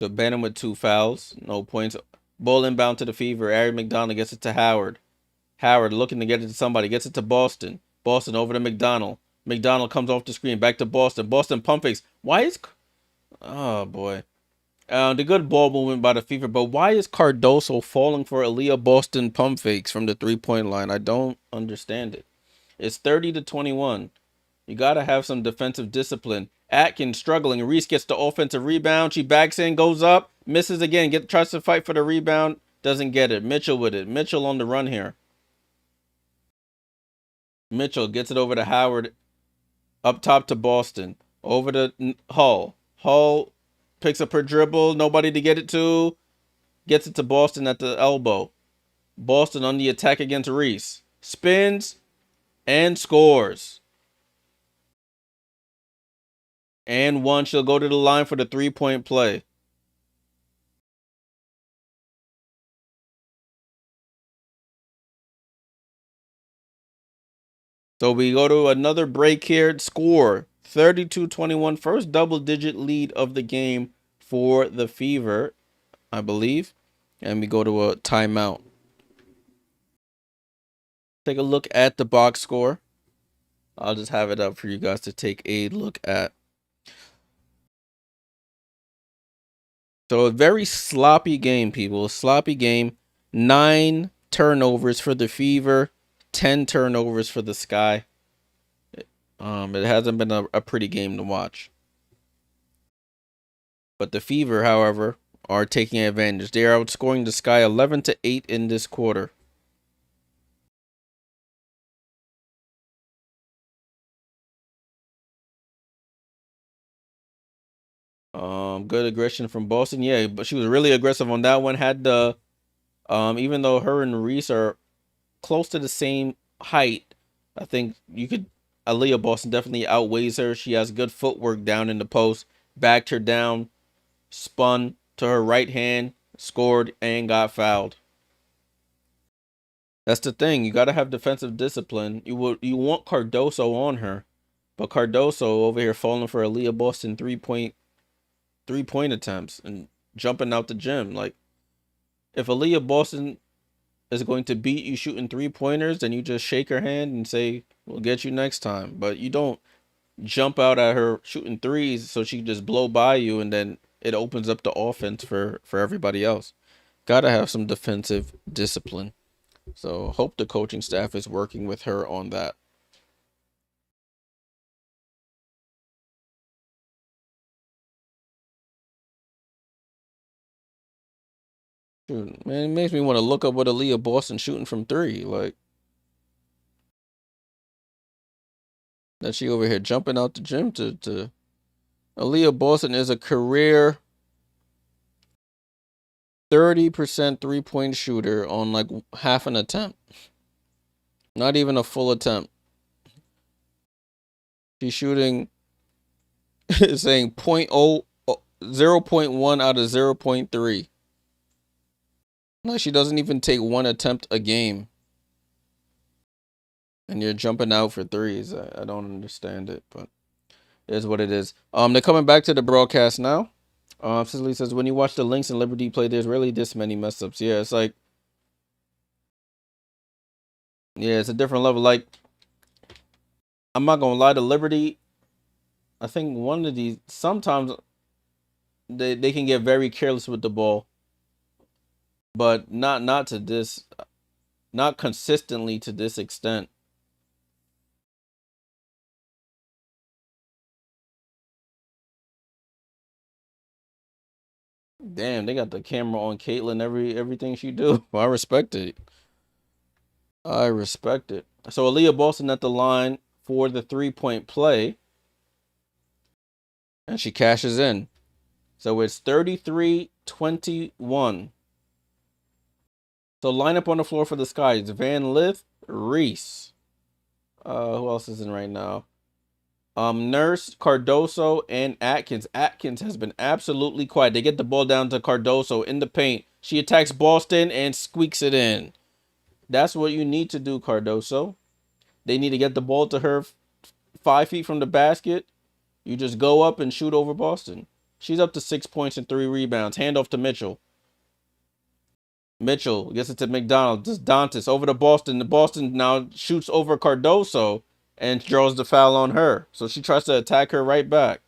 So Banham with 2 fouls, no points. Ball inbound to the Fever. Ari McDonald gets it to Howard. Howard looking to get it to somebody. Gets it to Boston. Boston over to McDonald. McDonald comes off the screen. Back to Boston. Boston pump fakes. Why is... Oh, boy. The good ball movement by the Fever. But why is Cardoso falling for Aaliyah Boston pump fakes from the three-point line? I don't understand it. It's 30-21. You got to have some defensive discipline. Atkins struggling. Reese gets the offensive rebound. She backs in, goes up, misses again. Tries to fight for the rebound. Doesn't get it. Mitchell with it. Mitchell on the run here. Mitchell gets it over to Howard. Up top to Boston. Over to Hull. Hull picks up her dribble. Nobody to get it to. Gets it to Boston at the elbow. Boston on the attack against Reese. Spins and scores. And one. She'll go to the line for the three-point play. So we go to another break here. Score 32-21. First double-digit lead of the game for the Fever, I believe. And we go to a timeout. Take a look at the box score. I'll just have it up for you guys to take a look at. So a very sloppy game, people. A sloppy game. 9 turnovers for the Fever. 10 turnovers for the Sky. It hasn't been a pretty game to watch. But the Fever, however, are taking advantage. They are outscoring the Sky 11-8 in this quarter. Good aggression from Boston. Yeah, but she was really aggressive on that one. Had the even though her and Reese are close to the same height, I think you could Aaliyah Boston definitely outweighs her. She has good footwork down in the post, backed her down, spun to her right hand, scored, and got fouled. That's the thing. You got to have defensive discipline. You want Cardoso on her, but Cardoso over here falling for Aaliyah Boston three-point attempts and jumping out the gym. Like, if Aaliyah Boston is going to beat you shooting 3-pointers, then you just shake her hand and say, "We'll get you next time." But you don't jump out at her shooting threes so she can just blow by you, and then it opens up the offense for everybody else. Gotta have some defensive discipline. So hope the coaching staff is working with her on that. Dude, man, it makes me want to look up what Aaliyah Boston shooting from three. Like, that she over here jumping out the gym to Aaliyah Boston is a career 30% three-point shooter on like half an attempt. Not even a full attempt. She's shooting saying 0.1 out of 0.3. Like, she doesn't even take one attempt a game. And you're jumping out for threes. I don't understand it, but it is what it is. They're coming back to the broadcast now. Cicely says, when you watch the Lynx and Liberty play, there's really this many mess ups. Yeah, it's like, yeah, it's a different level. Like, I'm not gonna lie to Liberty. I think one of these sometimes they can get very careless with the ball, but not to this, not consistently to this extent. Damn, they got the camera on Caitlyn everything she do. I respect it. I respect it. So Aaliyah Boston at the line for the 3-point play, and she cashes in. So it's 33-21. So lineup on the floor for the Skies: Van Lith, Reese. Who else is in right now? Nurse, Cardoso, and Atkins. Atkins has been absolutely quiet. They get the ball down to Cardoso in the paint. She attacks Boston and squeaks it in. That's what you need to do, Cardoso. They need to get the ball to her 5 feet from the basket. You just go up and shoot over Boston. She's up to 6 points and 3 rebounds. Handoff to Mitchell. Mitchell gets it to McDonald. Just Dantas over to Boston. The Boston now shoots over Cardoso and draws the foul on her. So she tries to attack her right back.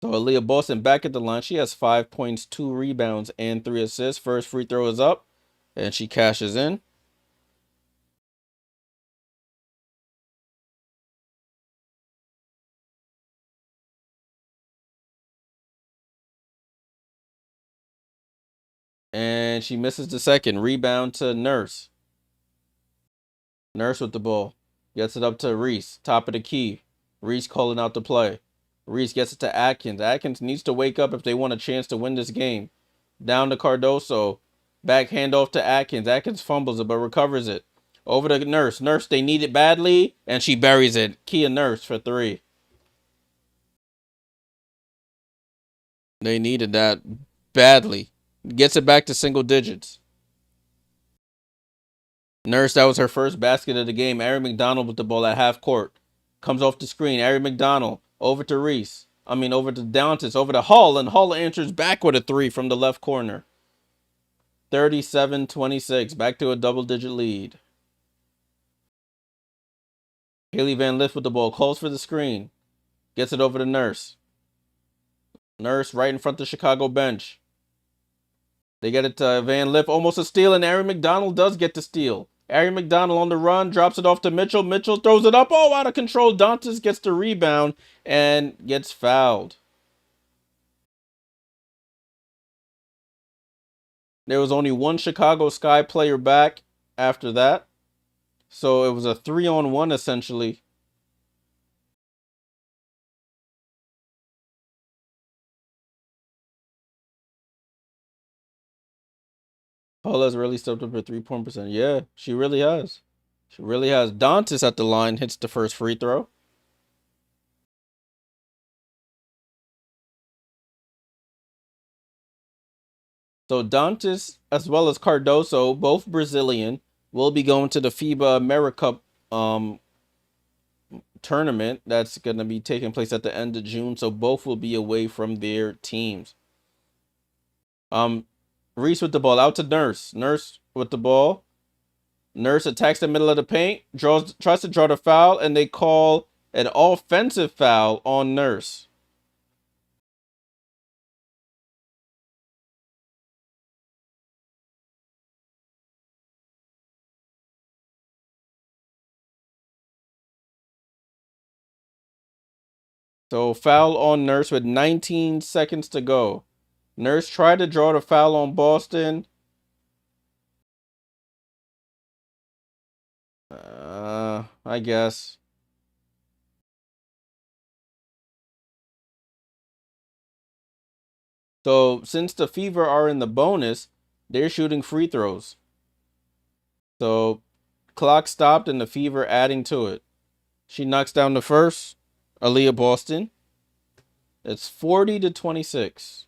So Aaliyah Boston back at the line. She has 5 points, 2 rebounds, and 3 assists. First free throw is up, and she cashes in. And she misses the second. Rebound to Nurse. Nurse with the ball. Gets it up to Reese. Top of the key. Reese calling out the play. Reese gets it to Atkins. Atkins needs to wake up if they want a chance to win this game. Down to Cardoso. Back handoff to Atkins. Atkins fumbles it but recovers it. Over to Nurse. Nurse, they need it badly. And she buries it. Kia Nurse for 3. They needed that badly. Gets it back to single digits. Nurse, that was her first basket of the game. Ari McDonald with the ball at half court. Comes off the screen. Ari McDonald over to Reese. Over to Dantas, over to Hall, and Hall answers back with a 3 from the left corner. 37-26. Back to a double-digit lead. Haley Van Lith with the ball. Calls for the screen. Gets it over to Nurse. Nurse right in front of the Chicago bench. They get it to Van Lith. Almost a steal, and Ari McDonald does get the steal. Ari McDonald on the run, drops it off to Mitchell. Mitchell throws it up. Oh, out of control. Dantas gets the rebound and gets fouled. There was only one Chicago Sky player back after that. So it was a 3-on-1 essentially. Paula's really stepped up her 3-point percent. Yeah, she really has. She really has. Dantas at the line hits the first free throw. So Dantas as well as Cardoso, both Brazilian, will be going to the FIBA AmeriCup tournament that's going to be taking place at the end of June. So both will be away from their teams. Reese with the ball out to Nurse. Nurse with the ball. Nurse attacks the middle of the paint, tries to draw the foul, and they call an offensive foul on Nurse. So foul on Nurse with 19 seconds to go. Nurse tried to draw the foul on Boston. I guess. So since the Fever are in the bonus, they're shooting free throws. So clock stopped and the Fever adding to it. She knocks down the first. Aaliyah Boston. It's 40-26.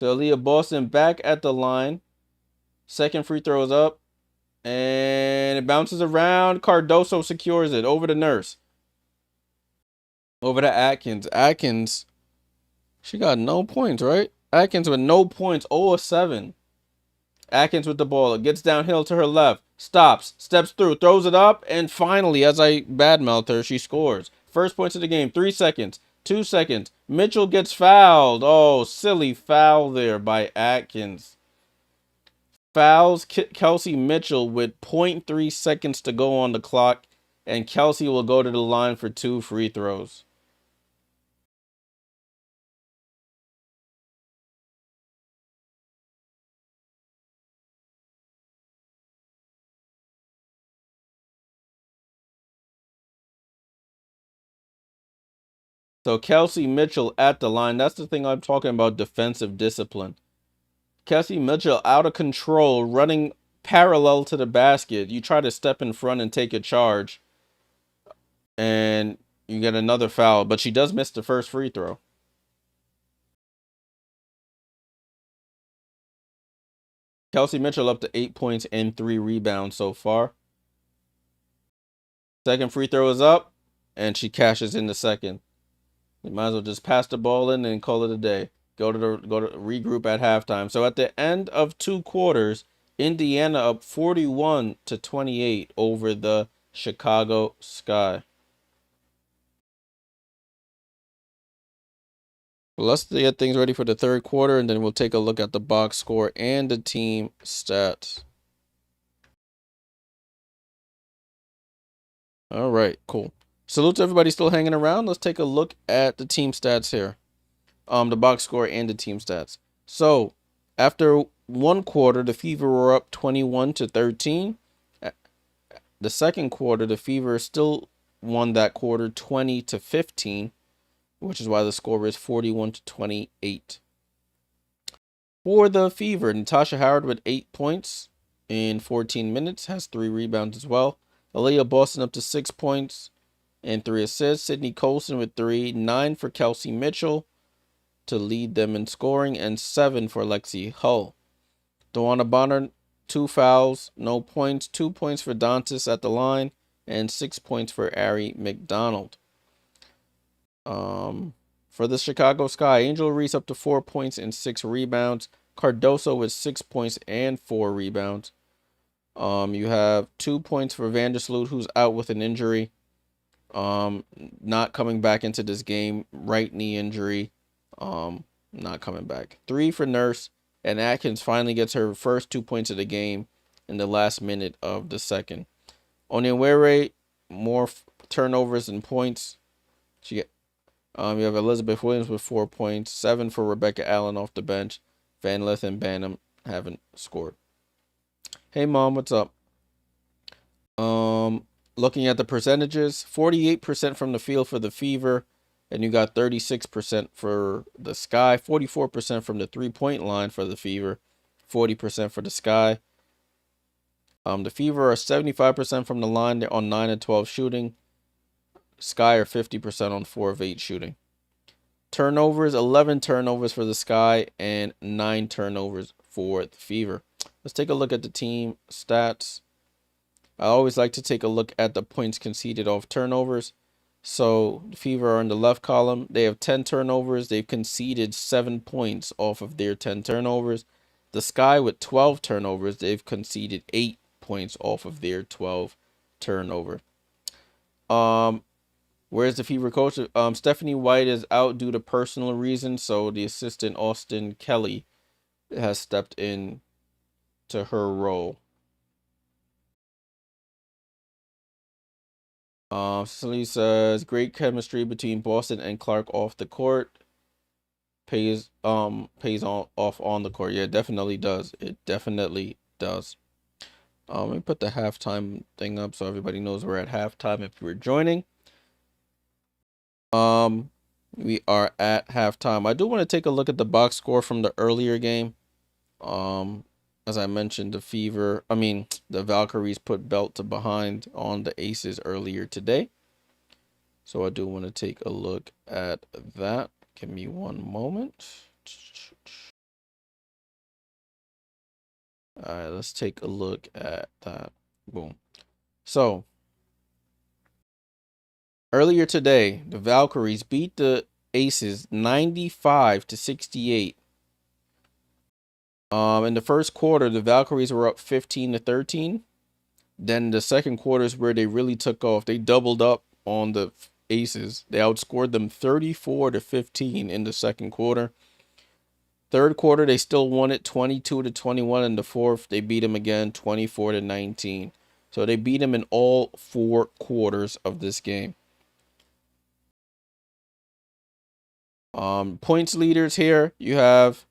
So Aaliyah Boston back at the line. Second free throw is up. And it bounces around. Cardoso secures it. Over to Nurse. Over to Atkins. Atkins, she got no points, right? Atkins with no points. 0 of 7. Atkins with the ball. It gets downhill to her left. Stops. Steps through. Throws it up. And finally, as I badmouth her, she scores. First points of the game. 3 seconds. 2 seconds. Mitchell gets fouled. Oh, silly foul there by Atkins. Fouls Kelsey Mitchell with zero point 0.3 seconds to go on the clock. And Kelsey will go to the line for 2 free throws. So Kelsey Mitchell at the line. That's the thing I'm talking about, defensive discipline. Kelsey Mitchell out of control, running parallel to the basket. You try to step in front and take a charge, and you get another foul. But she does miss the first free throw. Kelsey Mitchell up to 8 points and 3 rebounds so far. Second free throw is up, and she cashes in the second. You might as well just pass the ball in and call it a day. Go to regroup at halftime. So at the end of 2 quarters, Indiana up 41-28 over the Chicago Sky. Well, let's get things ready for the third quarter, and then we'll take a look at the box score and the team stats. All right, cool. Salute to everybody still hanging around. Let's take a look at the team stats here. The box score and the team stats. So, after 1 quarter, the Fever were up 21-13. The second quarter, the Fever still won that quarter 20-15, which is why the score is 41-28. For the Fever, Natasha Howard with 8 points in 14 minutes, has 3 rebounds as well. Aaliyah Boston up to 6 points and 3 assists. Sydney Colson with 3, 9 for Kelsey Mitchell to lead them in scoring, and 7 for Lexi Hull. Dewana Bonner, 2 fouls, no points. 2 points for Dantas at the line, and 6 points for Ari McDonald. For the Chicago Sky, Angel Reese up to 4 points and 6 rebounds. Cardoso with 6 points and 4 rebounds. You have 2 points for Vandersloot, who's out with an injury. Not coming back into this game. Right knee injury. Not coming back. 3 for Nurse, and Atkins finally gets her first 2 points of the game in the last minute of the second. Onyewere, more turnovers and points. You have Elizabeth Williams with 4 points, 7 for Rebecca Allen off the bench. Van Lith and Banham haven't scored. Hey mom, what's up? Looking at the percentages, 48% from the field for the Fever, and you got 36% for the Sky, 44% from the 3-point line for the Fever, 40% for the Sky. The Fever are 75% from the line. They're on 9 and 12 shooting. Sky are 50% on 4 of 8 shooting. Turnovers, 11 turnovers for the Sky and 9 turnovers for the Fever. Let's take a look at the team stats. I always like to take a look at the points conceded off turnovers. So the Fever are in the left column. They have 10 turnovers. They've conceded 7 points off of their 10 turnovers. The Sky with 12 turnovers. They've conceded 8 points off of their 12 turnover. Where's the Fever coach? Stephanie White is out due to personal reasons. So the assistant Austin Kelly has stepped in to her role. Cecily says great chemistry between Boston and Clark off the court. Pays off on the court. Yeah, it definitely does. It definitely does. Let me put the halftime thing up so everybody knows we're at halftime if you're joining. We are at halftime. I do want to take a look at the box score from the earlier game. As I mentioned, the Valkyries put belt to behind on the Aces earlier today. So I do want to take a look at that. Give me one moment. All right, let's take a look at that. Boom. So earlier today, the Valkyries beat the Aces 95-68. In the first quarter, the Valkyries were up 15-13. Then the second quarter is where they really took off. They doubled up on the Aces. They outscored them 34-15 in the second quarter. Third quarter, they still won it 22-21. In the fourth, they beat them again 24-19. So they beat them in all four quarters of this game. Points leaders here, you have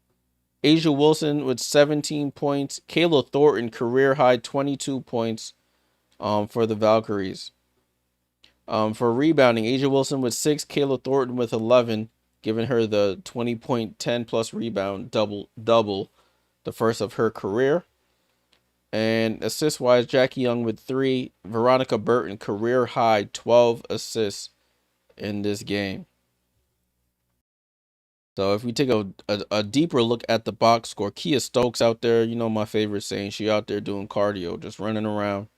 Asia Wilson with 17 points. Kayla Thornton, career high 22 points for the Valkyries. For rebounding, Asia Wilson with 6, Kayla Thornton with 11, giving her the 20-point, 10-plus rebound double, the first of her career. And assist-wise, Jackie Young with 3, Veronica Burton, career high 12 assists in this game. So if we take a deeper look at the box score, Kia Stokes out there, you know my favorite saying, she out there doing cardio, just running around,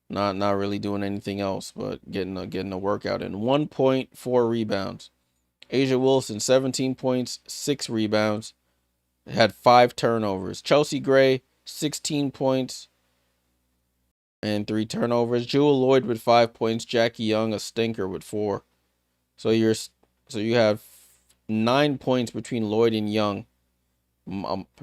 not really doing anything else, but getting a workout in. 1.4 rebounds. Asia Wilson, 17 points, 6 rebounds, had 5 turnovers. Chelsea Gray, 16 points and 3 turnovers. Jewel Lloyd with 5 points. Jackie Young, a stinker, with 4. So you have 9 points between Lloyd and Young.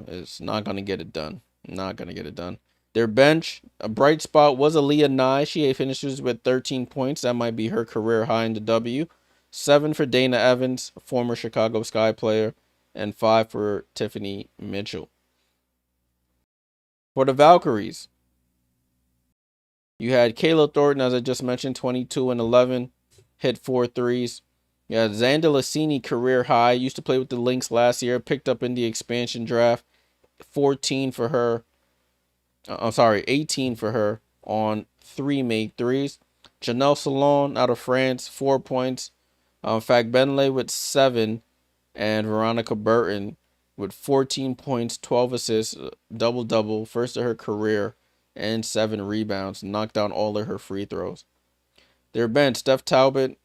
It's not gonna get it done. Not gonna get it done. Their bench, a bright spot was Aaliyah Nye. She finishes with 13 points. That might be her career high in the W. 7 for Dana Evans, former Chicago Sky player, and 5 for Tiffany Mitchell. For the Valkyries, you had Kayla Thornton, as I just mentioned, 22 and 11, hit 4 threes. You had Xander Lassini, career high, used to play with the Lynx last year, picked up in the expansion draft, 14 for her. 18 for her on 3 made threes. Janelle Salon out of France, 4 points. Fag Benley with 7, and Veronica Burton with 14 points, 12 assists, double, first of her career, and 7 rebounds. Knocked down all of her free throws. Their bench, Steph Talbot,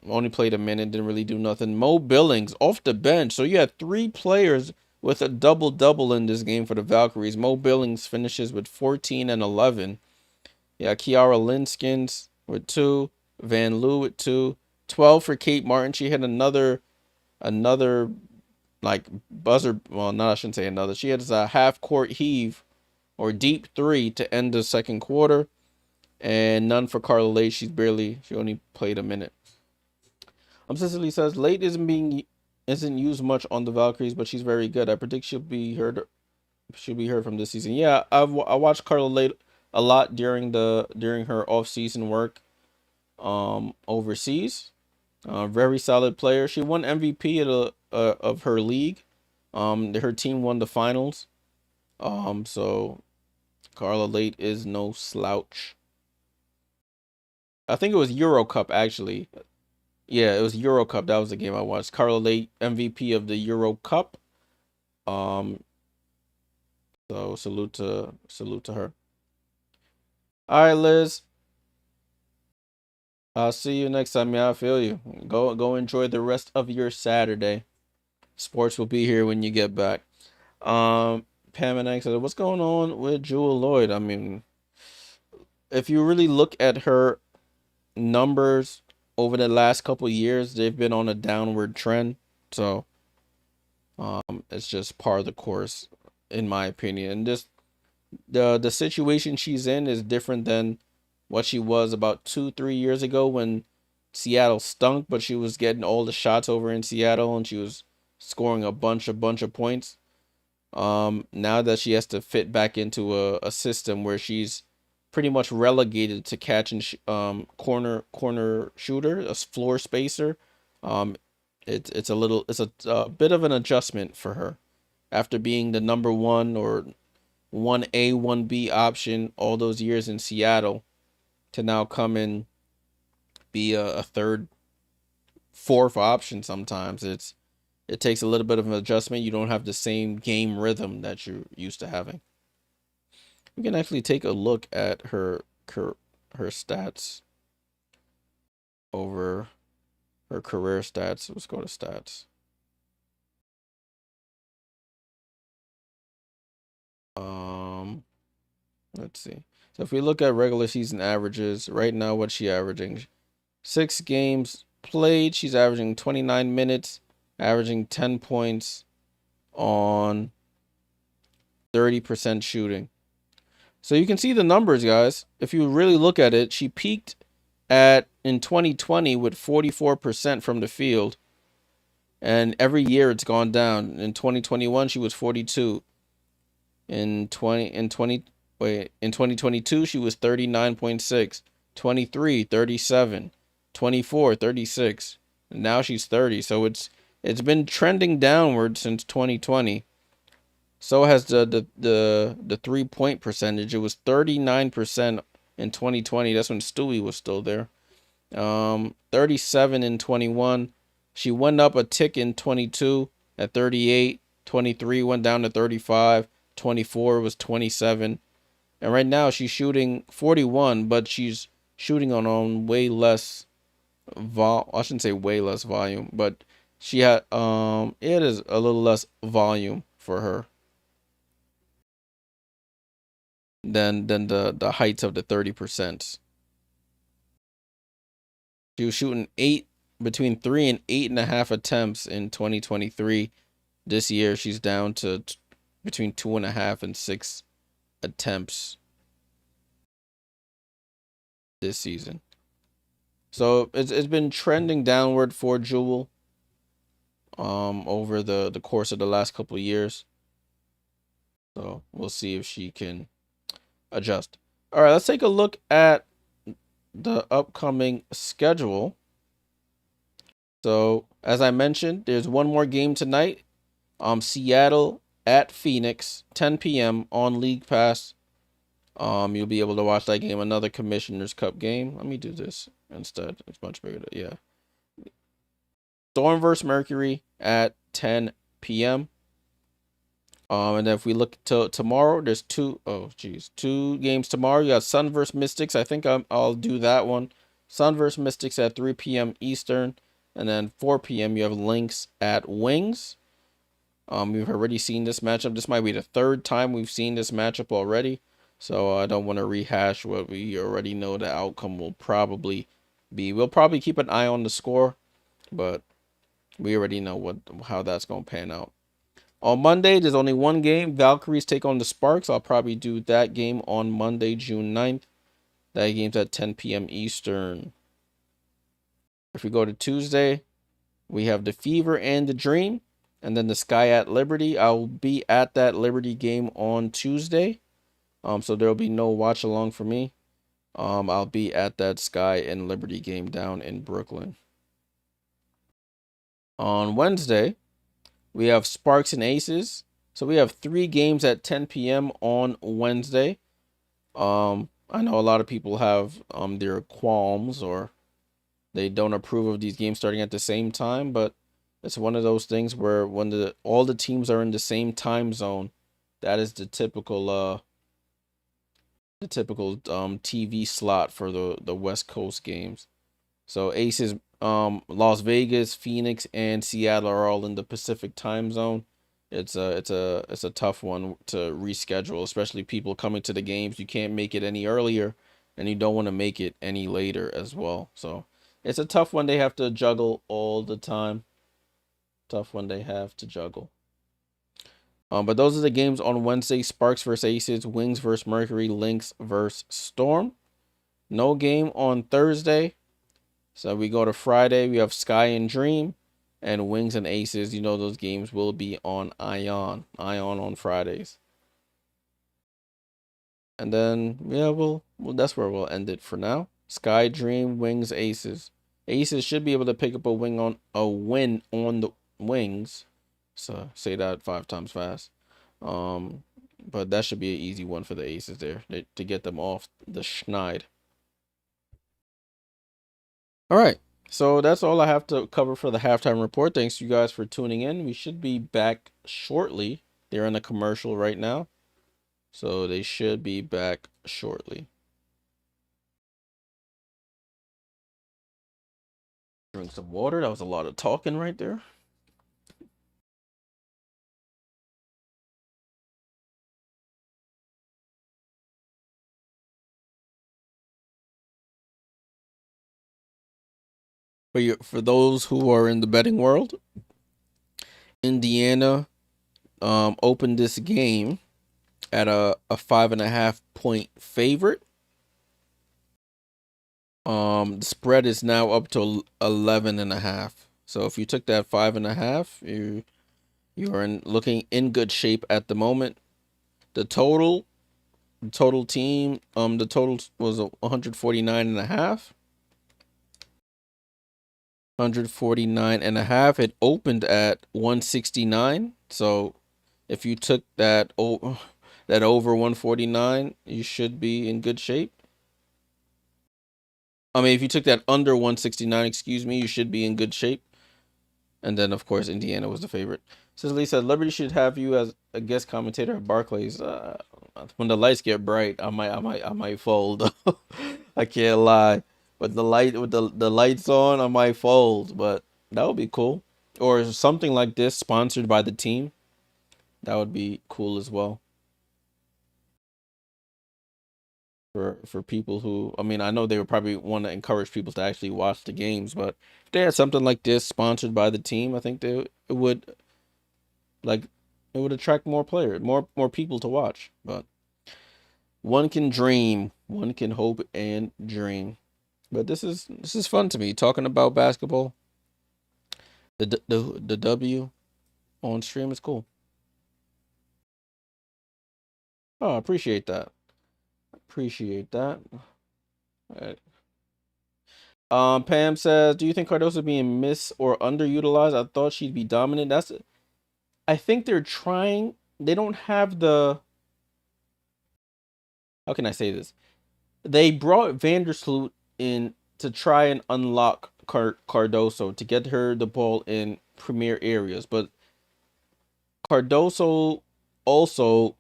only played a minute, didn't really do nothing. Mo Billings off the bench. So you had 3 players with a double in this game for the Valkyries. Mo Billings finishes with 14 and 11. Yeah, Kiara Linskins with 2. Van Loo with 2. 12 for Kate Martin. She had another like buzzer. Well, no, I shouldn't say another. She had a half court heave or deep 3 to end the second quarter. And none for Carla Late. She only played a minute. Cicely says Late isn't used much on the Valkyries, but she's very good. I predict she'll be heard from this season. Yeah, I watched Carla Late a lot during her off-season work overseas. Very solid player. She won MVP of her league. Her team won the finals. So Carla Late is no slouch. I think it was Euro Cup actually. Yeah, it was Euro Cup. That was the game I watched. Carla Late, MVP of the Euro Cup. So salute to her. All right, Liz. I'll see you next time. Yeah, I feel you. Go enjoy the rest of your Saturday. Sports will be here when you get back. Pam and I said, what's going on with Jewel Lloyd? I mean, if you really look at her numbers over the last couple years, they've been on a downward trend. So it's just par of the course, in my opinion. And just the situation she's in is different than what she was about 2-3 years ago when Seattle stunk, but she was getting all the shots over in Seattle and she was scoring a bunch of points. Now that she has to fit back into a system where she's pretty much relegated to catch and corner shooter, a floor spacer. It's a bit of an adjustment for her after being the number 1 or 1A 1B option all those years in Seattle to now come and be a third, fourth option. Sometimes it takes a little bit of an adjustment. You don't have the same game rhythm that you're used to having. We can actually take a look at her stats over her career stats. Let's go to stats. Um, let's see. So if we look at regular season averages, right now, what's she averaging? 6 games played, she's averaging 29 minutes, averaging 10 points on 30% shooting. So you can see the numbers, guys. If you really look at it, she peaked in 2020 with 44% from the field. And every year it's gone down. In 2021, she was 42. In 2022, she was 39.6. 23, 37. 24, 36. And now she's 30. So it's been trending downward since 2020. So has the 3-point percentage. It was 39% in 2020. That's when Stewie was still there. 37 in 21. She went up a tick in 22 at 38. 23 went down to 35. 24 was 27. And right now she's shooting 41, but she's shooting on way less I shouldn't say way less volume, but she had it is a little less volume for her than the heights of the 30%. She was shooting between 3 and 8.5 attempts in 2023. This year she's down to between 2.5 and 6 attempts this season. So it's been trending downward for Jewel over the course of the last couple of years. So we'll see if she can adjust. All right, let's take a look at the upcoming schedule. So as I mentioned, there's one more game tonight. Seattle at Phoenix, 10 p.m. on League Pass. You'll be able to watch that game, another Commissioner's Cup game. Let me do this instead. It's much bigger. Yeah. Storm versus Mercury at 10 p.m. And then if we look to tomorrow, there's two games tomorrow. You got Sun versus Mystics. I think I'll do that one. Sun versus Mystics at 3 p.m. Eastern. And then 4 p.m. you have Lynx at Wings. We've already seen this matchup. This might be the third time we've seen this matchup already. So I don't want to rehash what we already know the outcome will probably be. We'll probably keep an eye on the score, but we already know how that's going to pan out. On Monday, there's only one game. Valkyries take on the Sparks. I'll probably do that game on Monday, June 9th. That game's at 10 p.m. Eastern. If we go to Tuesday, we have the Fever and the Dream. And then the Sky at Liberty. I'll be at that Liberty game on Tuesday. So there'll be no watch along for me. I'll be at that Sky and Liberty game down in Brooklyn. On Wednesday, we have Sparks and Aces. So we have 3 games at 10 p.m. on Wednesday. I know a lot of people have their qualms or they don't approve of these games starting at the same time, but it's one of those things where when all the teams are in the same time zone, that is the typical TV slot for the West Coast games. So Aces, Las Vegas, Phoenix, and Seattle are all in the Pacific time zone. It's a tough one to reschedule, especially people coming to the games. You can't make it any earlier, and you don't want to make it any later as well. So it's a tough one they have to juggle all the time. Tough one they have to juggle. But those are the games on Wednesday: Sparks versus Aces, Wings versus Mercury, Lynx versus Storm. No game on Thursday. So we go to Friday. We have Sky and Dream and Wings and Aces. You know those games will be on Ion on Fridays. And then yeah, well that's where we'll end it for now. Sky, Dream, Wings, Aces. Aces should be able to pick up a win on the Wings. So say that 5 times fast. But that should be an easy one for the Aces there to get them off the schneid. All right. So that's all I have to cover for the halftime report. Thanks you guys for tuning in. We should be back shortly. They're in a commercial right now. So they should be back shortly. Drink some water. That was a lot of talking right there. For those who are in the betting world, Indiana opened this game at a 5.5 point favorite. The spread is now up to 11.5. So if you took that 5.5, you are looking in good shape at the moment. The total team, the total was 149.5. 149.5. It opened at 169. So if you took that over 149, you should be in good shape. I mean, if you took that under 169, excuse me, you should be in good shape. And then, of course, Indiana was the favorite. Cicely said, Liberty should have you as a guest commentator at Barclays. When the lights get bright, I might fold. I can't lie. With the lights on, I might fold. But that would be cool. Or something like this, sponsored by the team. That would be cool as well. For people who, I mean, I know they would probably want to encourage people to actually watch the games, but if they had something like this sponsored by the team, I think it would, like, it would attract more players, more people to watch. But one can dream, one can hope and dream. But this is fun to me, talking about basketball. The W on stream is cool. Oh, I appreciate that. Appreciate that. All right. Pam says, "Do you think Cardoso being or underutilized? I thought she'd be dominant." I think they're trying. They don't have the. How can I say this? They brought Vandersloot in to try and unlock Cardoso to get her the ball in premier areas, but Cardoso also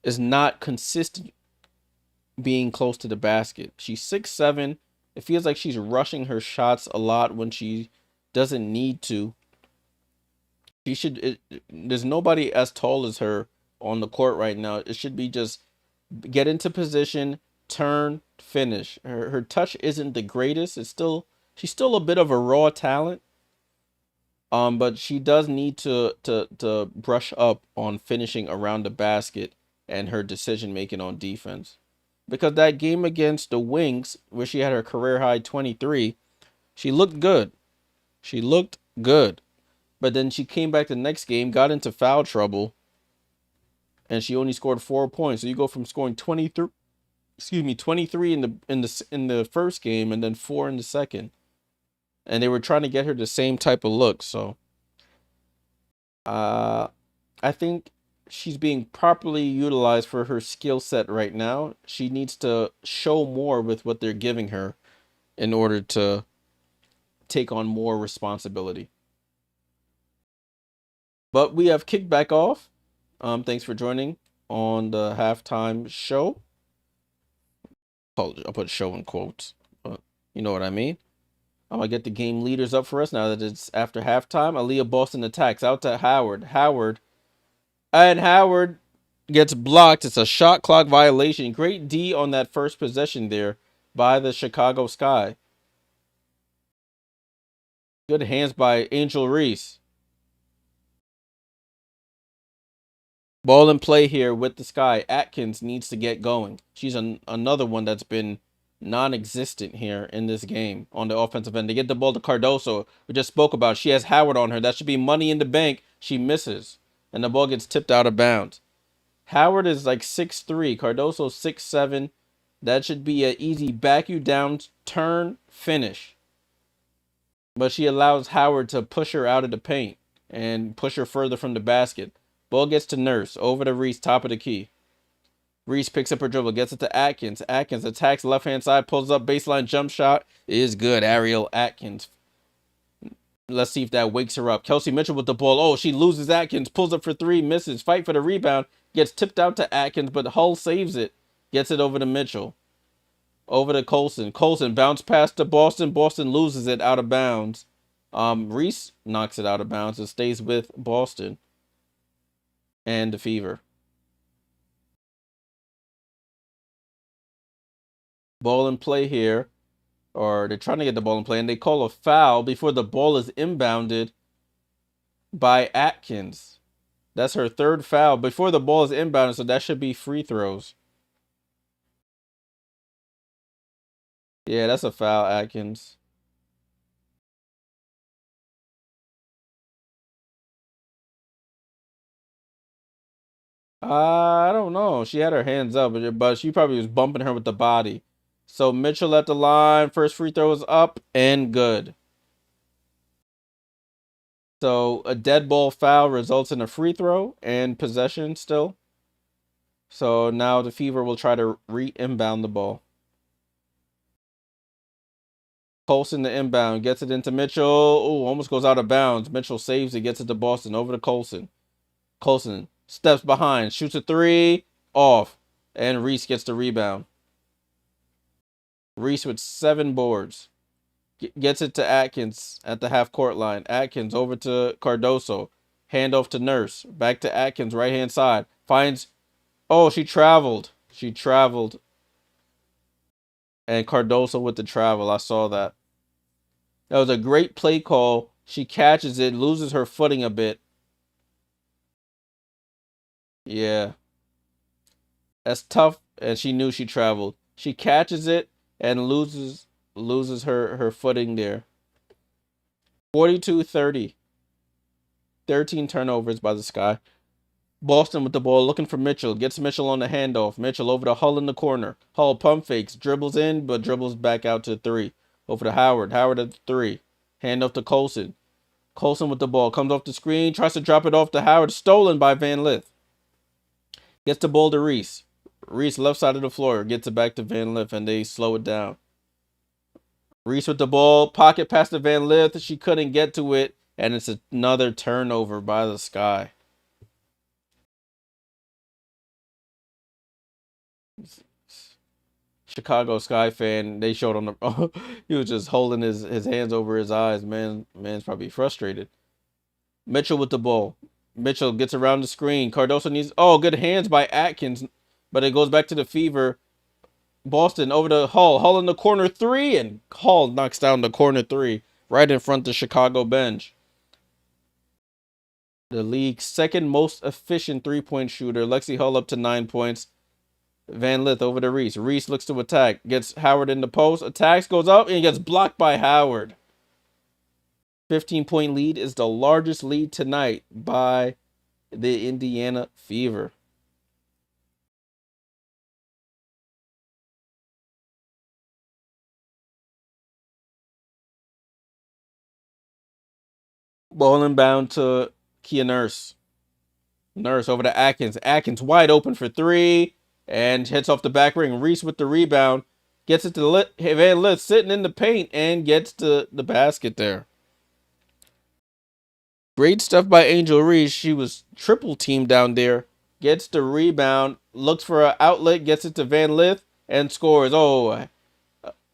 is not consistent being close to the basket. She's 6'7". It feels like she's rushing her shots a lot when she doesn't need to. There's nobody as tall as her on the court right now. It should be just get into position, turn, finish. Her touch isn't the greatest. She's still a bit of a raw talent. But she does need to brush up on finishing around the basket and her decision making on defense. Because that game against the Wings, where she had her career high 23, she looked good. She looked good. But then she came back the next game, got into foul trouble, and she only scored 4 points. So you go from scoring 23 in the first game and then 4 in the second. And they were trying to get her the same type of look. So I think she's being properly utilized for her skill set right now. She needs to show more with what they're giving her in order to take on more responsibility. But we have kicked back off. Thanks for joining on the halftime show. I'll put show in quotes, but you know what I mean. I'm gonna get the game leaders up for us now that it's after halftime. Aaliyah Boston attacks out to Howard. Howard gets blocked. It's a shot clock violation. Great D on that first possession there by the Chicago Sky. Good hands by Angel Reese. Ball in play here with the Sky. Atkins needs to get going. She's another one that's been non-existent here in this game on the offensive end. They get the ball to Cardoso. We just spoke about. She has Howard on her. That should be money in the bank. She misses. And the ball gets tipped out of bounds. Howard is like 6'3". Cardoso 6'7". That should be an easy back you down, turn, finish. But she allows Howard to push her out of the paint and push her further from the basket. Ball gets to Nurse. Over to Reese, top of the key. Reese picks up her dribble, gets it to Atkins. Atkins attacks left-hand side, pulls up, baseline jump shot. It is good. Ariel Atkins. Let's see if that wakes her up. Kelsey Mitchell with the ball. Oh, she loses Atkins, pulls up for three, misses. Fight for the rebound. Gets tipped out to Atkins, but Hull saves it. Gets it over to Mitchell. Over to Colson. Colson bounce pass to Boston. Boston loses it out of bounds. Reese knocks it out of bounds and stays with Boston and the Fever. Ball in play here, or they're trying to get the ball in play, and they call a foul before the ball is inbounded by Atkins. That's her third foul before the ball is inbounded, so that should be free throws. Yeah, that's a foul, Atkins. I don't know. She had her hands up, but she probably was bumping her with the body. So Mitchell at the line. First free throw is up and good. So a dead ball foul results in a free throw and possession still. So now the Fever will try to re-inbound the ball. Colson the inbound, gets it into Mitchell. Oh, almost goes out of bounds. Mitchell saves it, gets it to Boston, over to Colson. Colson steps behind, shoots a three, off. And Reese gets the rebound. Reese with 7 boards. Gets it to Atkins at the half court line. Atkins over to Cardoso. Handoff to Nurse. Back to Atkins, right hand side. Finds, oh, she traveled. She traveled. And Cardoso with the travel. I saw that. That was a great play call. She catches it, loses her footing a bit. Yeah. That's tough. And she knew she traveled. She catches it and loses her footing there. 42-30. 13 turnovers by the Sky. Boston with the ball, looking for Mitchell. Gets Mitchell on the handoff. Mitchell over to Hull in the corner. Hull pump fakes, dribbles in, but dribbles back out to 3. Over to Howard. Howard at 3. Handoff to Colson. Colson with the ball. Comes off the screen. Tries to drop it off to Howard. Stolen by Van Lith. Gets the ball to Reese. Reese left side of the floor. Gets it back to Van Lith, and they slow it down. Reese with the ball. Pocket pass to Van Lith. She couldn't get to it, and it's another turnover by the Sky. Chicago Sky fan, they showed on the he was just holding his hands over his eyes. Man's probably frustrated. Mitchell with the ball. Mitchell gets around the screen. Cardoso needs, oh, good hands by Atkins, but it goes back to the Fever. Boston over to Hull. Hull in the corner 3, and Hull knocks down the corner 3 right in front of the Chicago bench. The league's second most efficient 3-point shooter. Lexi Hull up to 9 points. Van Lith over to Reese. Reese looks to attack. Gets Howard in the post. Attacks, goes up, and gets blocked by Howard. 15-point lead is the largest lead tonight by the Indiana Fever. Ball inbound to Kia Nurse. Nurse over to Atkins. Atkins wide open for 3 and hits off the back ring. Reese with the rebound. Gets it to Van Lith sitting in the paint and gets to the basket there. Great stuff by Angel Reese. She was triple teamed down there. Gets the rebound. Looks for an outlet. Gets it to Van Lith and scores. Oh,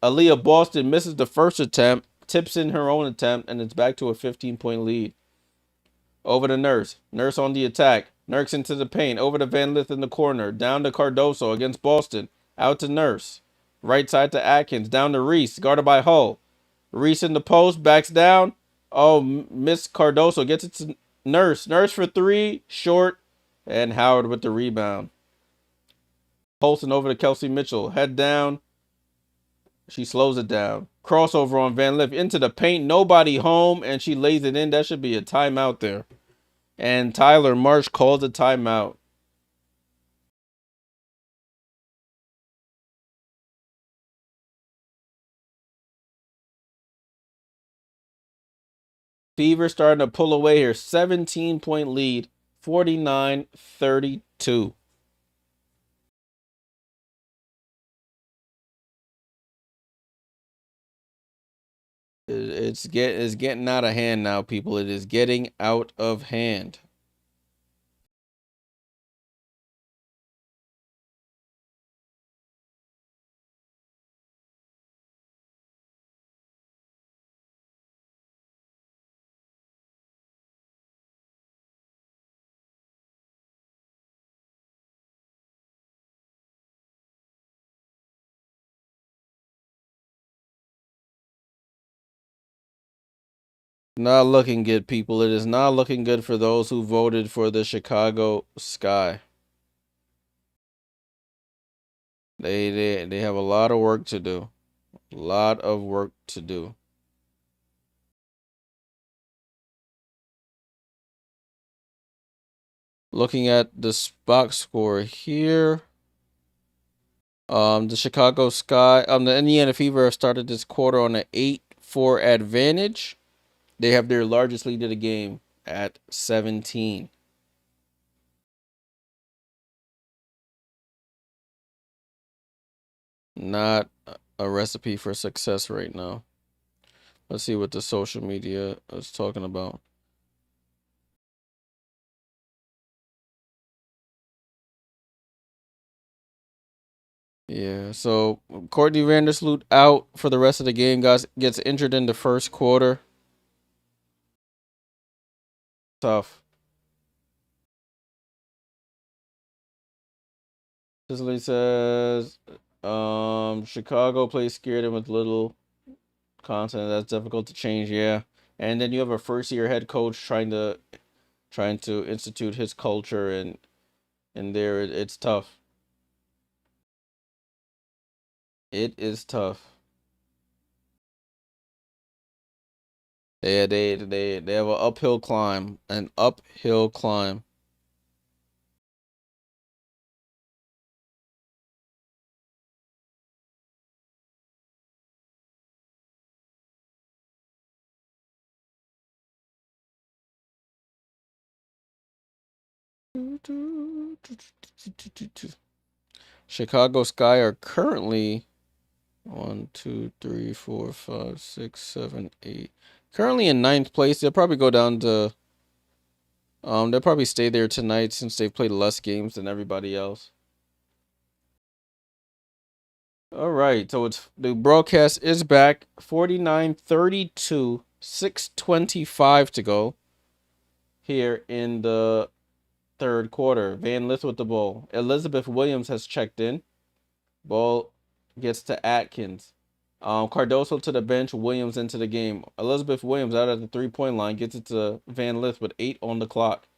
Aaliyah Boston misses the first attempt. Tips in her own attempt. And it's back to a 15-point lead. Over to Nurse. Nurse on the attack. Nurse into the paint. Over to Van Lith in the corner. Down to Cardoso against Boston. Out to Nurse. Right side to Atkins. Down to Reese. Guarded by Hull. Reese in the post. Backs down. Oh, Miss Cardoso gets it to Nurse. Nurse for 3. Short. And Howard with the rebound. Colson over to Kelsey Mitchell. Head down. She slows it down. Crossover on Van Lith. Into the paint. Nobody home. And she lays it in. That should be a timeout there. And Tyler Marsh calls a timeout. Fever starting to pull away here. 17-point lead. 49-32. It's getting out of hand now, people. It is getting out of hand. Not looking good, people. It is not looking good for those who voted for the Chicago Sky. They have a lot of work to do. A lot of work to do. Looking at the box score here, the Chicago Sky, the Indiana Fever have started this quarter on an 8-4 advantage. They have their largest lead of the game at 17. Not a recipe for success right now. Let's see what the social media is talking about. Yeah, so Courtney Vandersloot out for the rest of the game. Guys gets injured in the first quarter. Tough. Cicely says, Chicago plays scared and with little content. That's difficult to change. Yeah, and then you have a first-year head coach trying to institute his culture, and there it's tough. It is tough. They have an uphill climb. Chicago Sky are currently 1, 2, 3, 4, 5, 6, 7, 8. Currently in ninth place. They'll probably go down to they'll probably stay there tonight since they've played less games than everybody else. All right, so it's the broadcast is back. 49-32, 6:25 to go here in the third quarter. Van Lith with the ball. Elizabeth Williams has checked in. Ball gets to Atkins. Cardoso to the bench. Williams into the game. Elizabeth Williams out at the 3-point line. Gets it to Van Lith with 8 on the clock.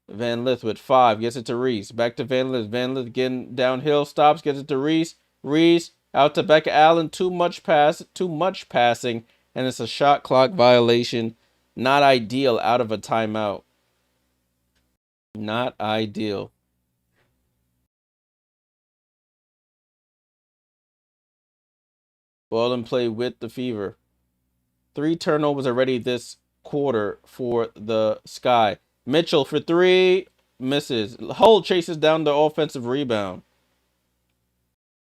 Van Lith with 5. Gets it to Reese. Back to Van Lith. Van Lith getting downhill. Stops. Gets it to Reese. Reese out to Becca Allen. Too much passing. And it's a shot clock violation. Not ideal out of a timeout. Not ideal. Ball and play with the Fever. 3 turnovers already this quarter for the Sky. Mitchell for 3, misses. Hull chases down the offensive rebound.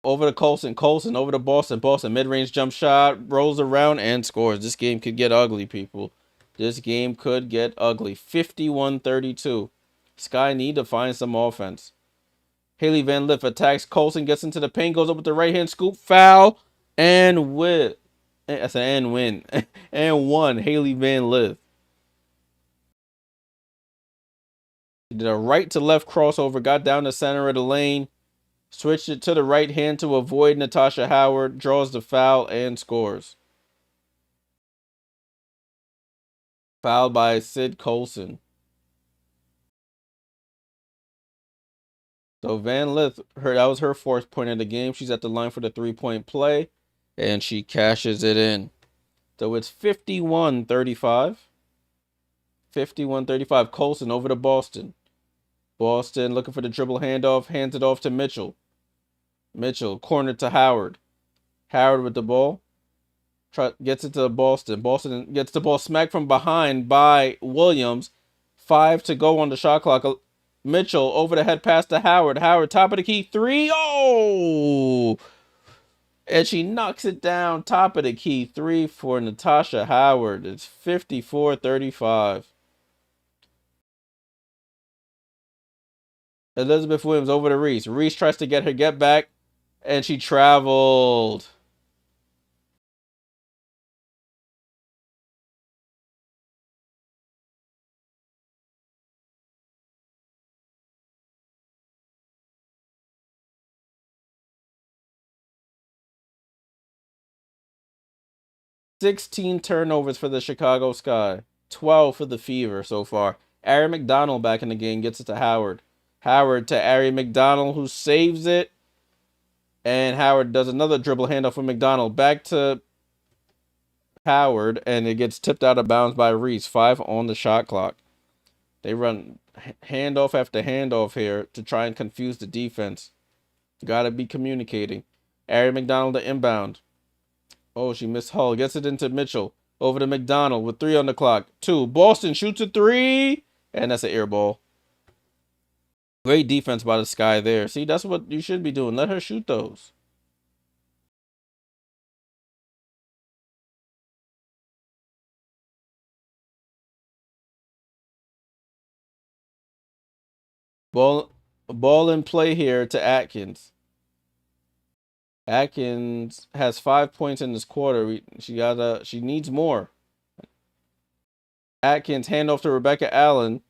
Over to Colson. Colson over to Boston. Boston mid-range jump shot, rolls around and scores. This game could get ugly, people. This game could get ugly. 51-32. Sky need to find some offense. Haley Van Lith attacks Colson, gets into the paint, goes up with the right hand scoop, foul, and with that's an and win. And one, Haley Van Lith. He did a right to left crossover, got down the center of the lane, switched it to the right hand to avoid Natasha Howard, draws the foul, and scores. Fouled by Sid Colson. So Van Lith, that was her fourth point of the game. She's at the line for the 3-point play, and she cashes it in. So it's 51-35. 51-35. Colson over to Boston. Boston looking for the dribble handoff, hands it off to Mitchell. Mitchell, corner to Howard. Howard with the ball. Gets it to Boston. Boston gets the ball smacked from behind by Williams. 5 to go on the shot clock. Mitchell over the head pass to Howard. Howard, top of the key, 3. Oh! And she knocks it down. Top of the key, 3 for Natasha Howard. It's 54-35. Elizabeth Williams over to Reese. Reese tries to get her get back, and she traveled. 16 turnovers for the Chicago Sky. 12 for the Fever so far. Ari McDonald back in the game, gets it to Howard. Howard to Ari McDonald, who saves it. And Howard does another dribble handoff for McDonald. Back to Howard, and it gets tipped out of bounds by Reese. 5 on the shot clock. They run handoff after handoff here to try and confuse the defense. Gotta be communicating. Ari McDonald to inbound. Oh, she missed Hull. Gets it into Mitchell. Over to McDonald with 3 on the clock. 2. Boston shoots a 3. And that's an air ball. Great defense by the Sky there. See, that's what you should be doing. Let her shoot those. Ball in play here to Atkins. Atkins has 5 points in this quarter. She needs more. Atkins handoff to Rebecca Allen.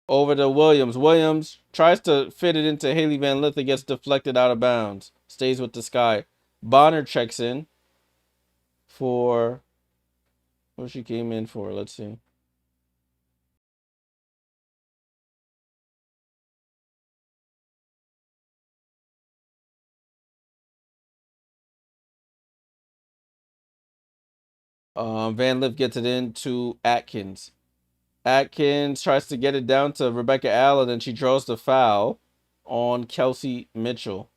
Over to Williams. Williams tries to fit it into Haley Van Lith. It gets deflected out of bounds. Stays with the Sky. Bonner checks in for what she came in for. Let's see. Van Lith gets it into Atkins. Atkins tries to get it down to Rebecca Allen, and she draws the foul on Kelsey Mitchell.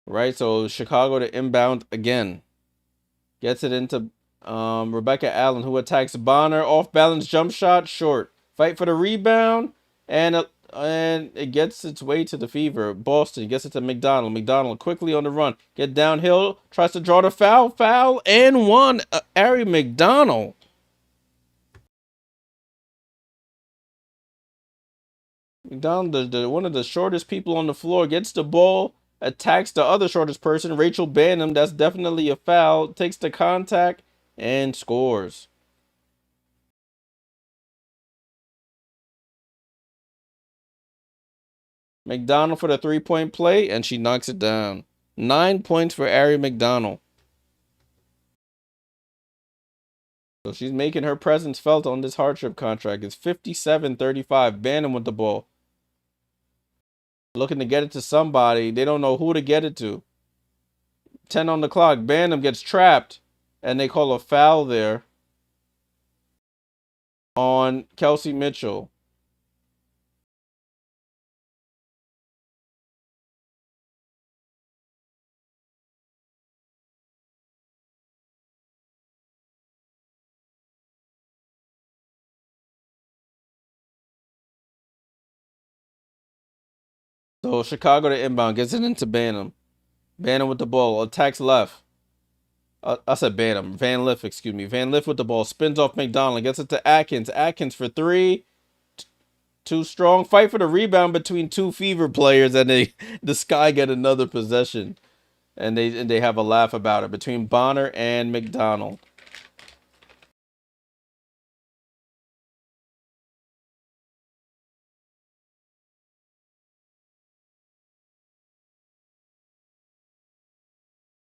Right, so Chicago to inbound again. Gets it into Rebecca Allen, who attacks Bonner. Off balance jump shot, short. Fight for the rebound, and it gets its way to the Fever. Boston gets it to McDonald. McDonald quickly on the run. Get downhill, tries to draw the foul. Foul and one. Ari McDonald. McDonald, one of the shortest people on the floor, gets the ball, attacks the other shortest person, Rachel Banham. That's definitely a foul. Takes the contact and scores. McDonald for the 3-point play, and she knocks it down. 9 points for Ari McDonald. So she's making her presence felt on this hardship contract. It's 57-35. Banham with the ball. Looking to get it to somebody. They don't know who to get it to. 10 on the clock. Banham gets trapped, and they call a foul there on Kelsey Mitchell. So Chicago to inbound. Gets it into Banham. Banham with the ball. Attacks left. I said Banham. Van Lith, excuse me. Van Lith with the ball. Spins off McDonald. Gets it to Atkins. Atkins for 3. Too strong. Fight for the rebound between 2 Fever players, and the Sky get another possession. And they have a laugh about it between Bonner and McDonald.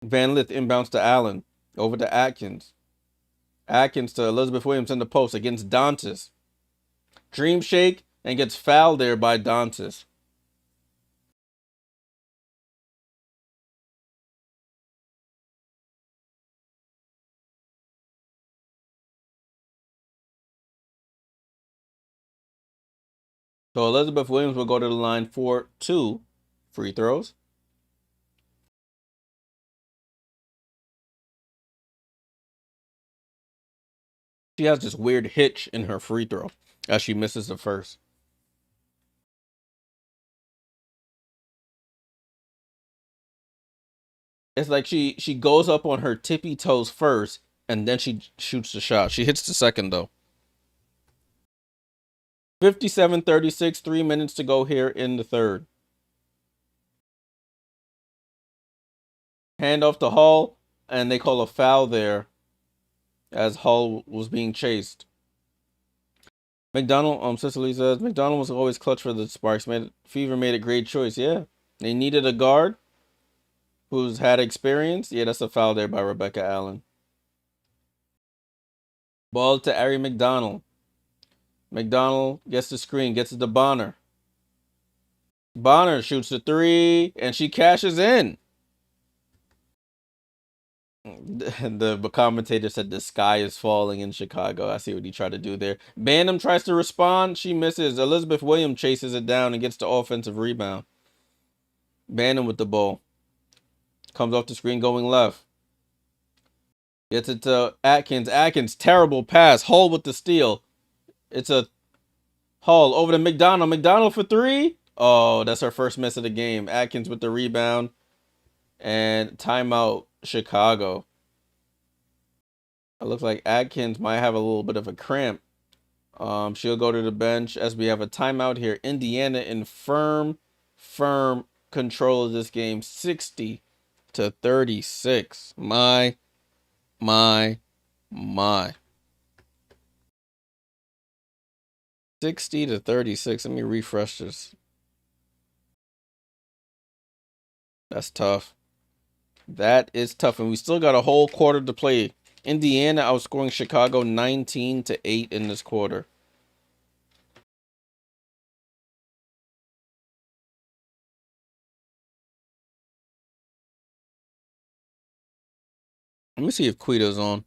Van Lith inbounds to Allen. Over to Atkins. Atkins to Elizabeth Williams in the post against Dantas. Dream shake and gets fouled there by Dantas. So Elizabeth Williams will go to the line for 2 free throws. She has this weird hitch in her free throw as she misses the first. It's like she goes up on her tippy toes first, and then she shoots the shot. She hits the second, though. 57-36, 3 minutes to go here in the third. Hand off to Hall, and they call a foul there as Hall was being chased. McDonald, Cicely says, McDonald was always clutch for the Sparks. Fever made a great choice. Yeah. They needed a guard who's had experience. Yeah, that's a foul there by Rebecca Allen. Ball to Ari McDonald. McDonald gets the screen, gets it to Bonner. Bonner shoots the three, and she cashes in. The commentator said the sky is falling in Chicago. I see what he tried to do there. Banham tries to respond. She misses. Elizabeth Williams chases it down and gets the offensive rebound. Banham with the ball. Comes off the screen going left. Gets it to Atkins. Atkins, terrible pass. Hull with the steal. It's a Hull over to McDonald. McDonald for three. Oh, that's her first miss of the game. Atkins with the rebound. And timeout, Chicago. It looks like Atkins might have a little bit of a cramp. She'll go to the bench as we have a timeout here. Indiana in firm control of this game. 60-36. My. 60-36. Let me refresh this. That's tough. That is tough. And we still got a whole quarter to play. Indiana outscoring Chicago 19-8 in this quarter. Let me see if Quita's on.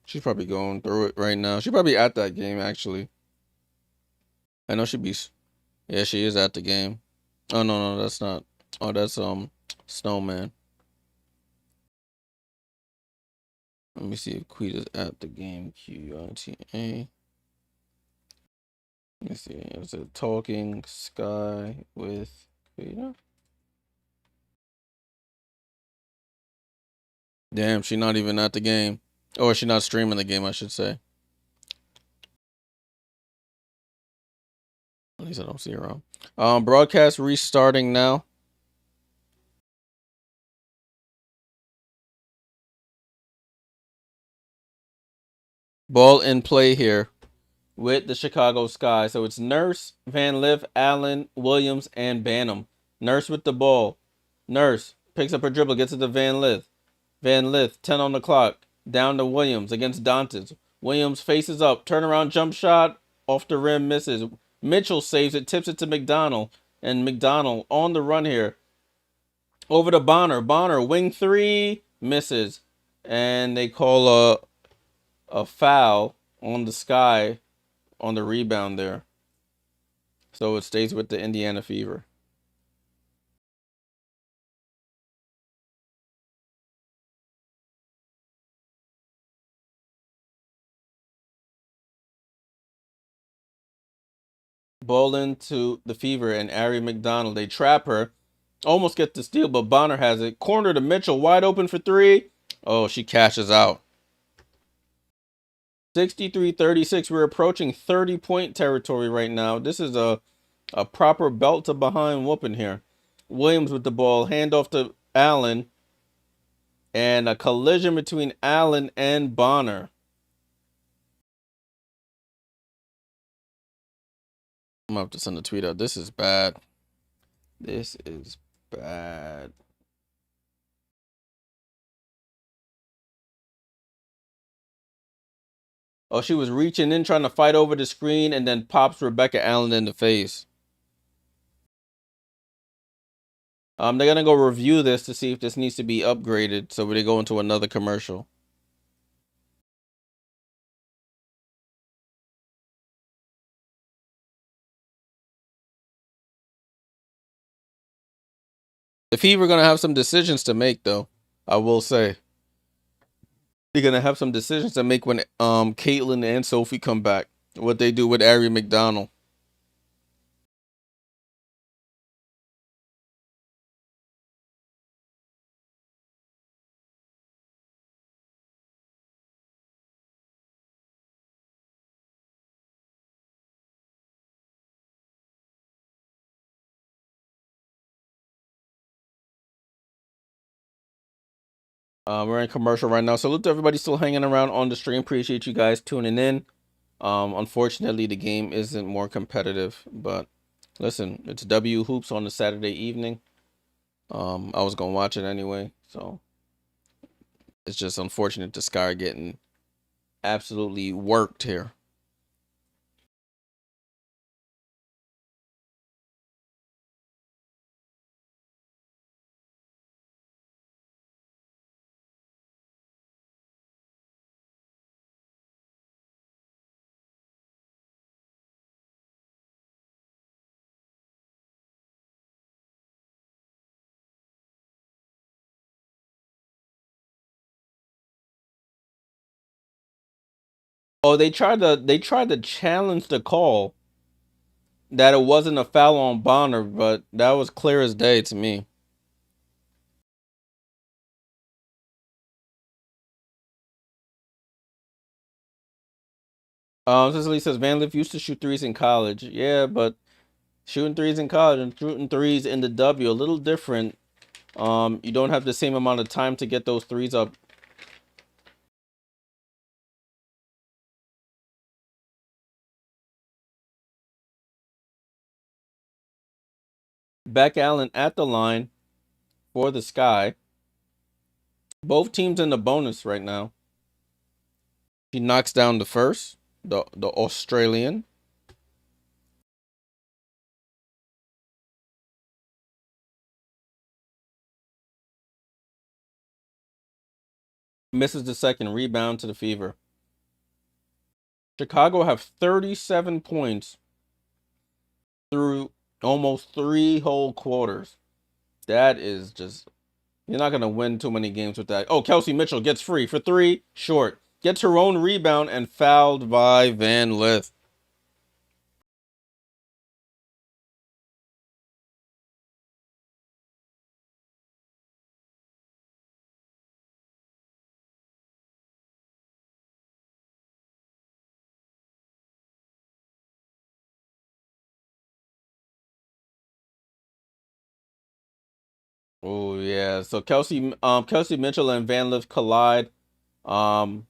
She's probably going through it right now. She's probably at that game, actually. I know she'd be... Yeah, she is at the game. Oh, no, that's not. Oh, that's, Snowman. Let me see if Quita's at the game. QITA. Let me see. Is it Talking Sky with Quita? Damn, she's not even at the game. Or she's not streaming the game, I should say. At least I don't see her on. Broadcast restarting now. Ball in play here with the Chicago Sky. So it's Nurse, Van Lith, Allen, Williams, and Banham. Nurse with the ball. Nurse picks up her dribble, gets it to Van Lith. Van Lith, 10 on the clock. Down to Williams against Dantes. Williams faces up. Turnaround jump shot. Off the rim, misses. Mitchell saves it, tips it to McDonald. And McDonald on the run here. Over to Bonner. Bonner, wing three, misses. And they call a foul on the Sky on the rebound there. So it stays with the Indiana Fever. Ball into the Fever and Ari McDonald. They trap her. Almost get the steal, but Bonner has it. Corner to Mitchell, wide open for three. Oh, she cashes out. 63-36. We're approaching 30-point territory right now. This is a proper belt to behind whooping here. Williams with the ball. Handoff to Allen. And a collision between Allen and Bonner. I'm going to have to send a tweet out. This is bad. This is bad. Oh, she was reaching in, trying to fight over the screen, and then pops Rebecca Allen in the face. They're going to go review this to see if this needs to be upgraded. So they go into another commercial. The Fever going to have some decisions to make, though. I will say. They're going to have some decisions to make when Caitlin and Sophie come back. What they do with Ari McDonald. We're in commercial right now. Salute to everybody still hanging around on the stream. Appreciate you guys tuning in. Unfortunately, the game isn't more competitive, but listen, it's W Hoops on the Saturday evening. I was gonna watch it anyway, so it's just unfortunate the Sky are getting absolutely worked here. Oh, they tried to challenge the call that it wasn't a foul on Bonner, but that was clear as day to me. Cicely says Van Liff used to shoot threes in college. Yeah, but shooting threes in college and shooting threes in the W a little different. You don't have the same amount of time to get those threes up. Beck Allen at the line for the Sky. Both teams in the bonus right now. He knocks down the first, the Australian. Misses the second, rebound to the Fever. Chicago have 37 points through almost 3 whole quarters. That is just, you're not going to win too many games with that. Oh, Kelsey Mitchell gets free for 3, short. Gets her own rebound and fouled by Van Lith. Oh yeah. So Kelsey Mitchell and Van Lith collide. Um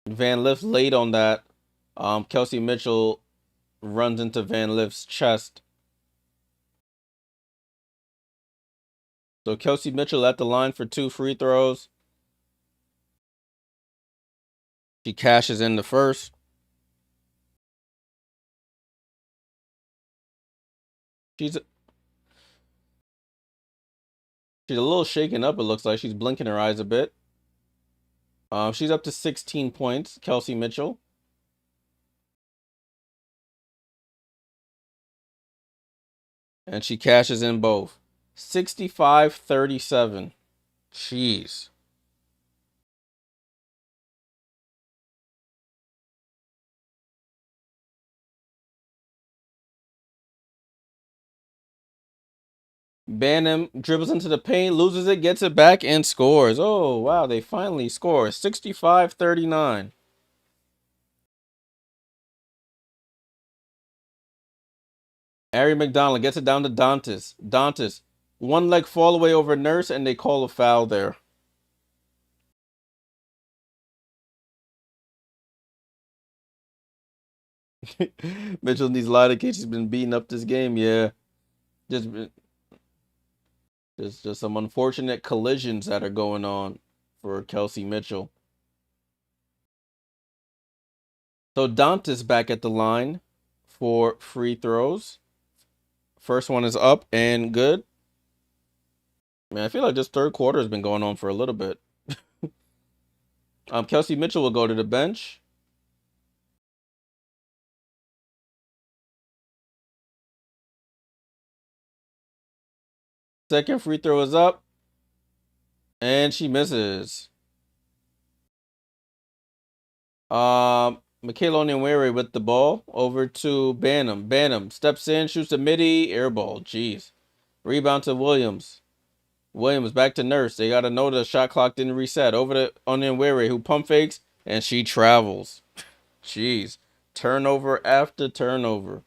Van Lith late on that. Kelsey Mitchell runs into Van Lith's chest. So Kelsey Mitchell at the line for 2 free throws. She cashes in the first. She's she's a little shaken up, it looks like. She's blinking her eyes a bit. She's up to 16 points, Kelsey Mitchell. And she cashes in both. 65-37. Jeez. Banham dribbles into the paint, loses it, gets it back, and scores. Oh, wow. They finally score. 65-39. Ari McDonald gets it down to Dantas. Dantas, one leg fall away over Nurse, and they call a foul there. Mitchell needs a lot of kids. He's been beating up this game. Yeah. Just, just some unfortunate collisions that are going on for Kelsey Mitchell. So Dantas back at the line for free throws. First one is up and good. Man, I feel like this third quarter has been going on for a little bit. Kelsey Mitchell will go to the bench. Second free throw is up. And she misses. Michaela Onyenwere with the ball over to Banham. Banham steps in, shoots a midi, air ball. Jeez. Rebound to Williams. Williams back to Nurse. They got to know the shot clock didn't reset. Over to Onyenwere, who pump fakes, and she travels. Jeez. Turnover after turnover.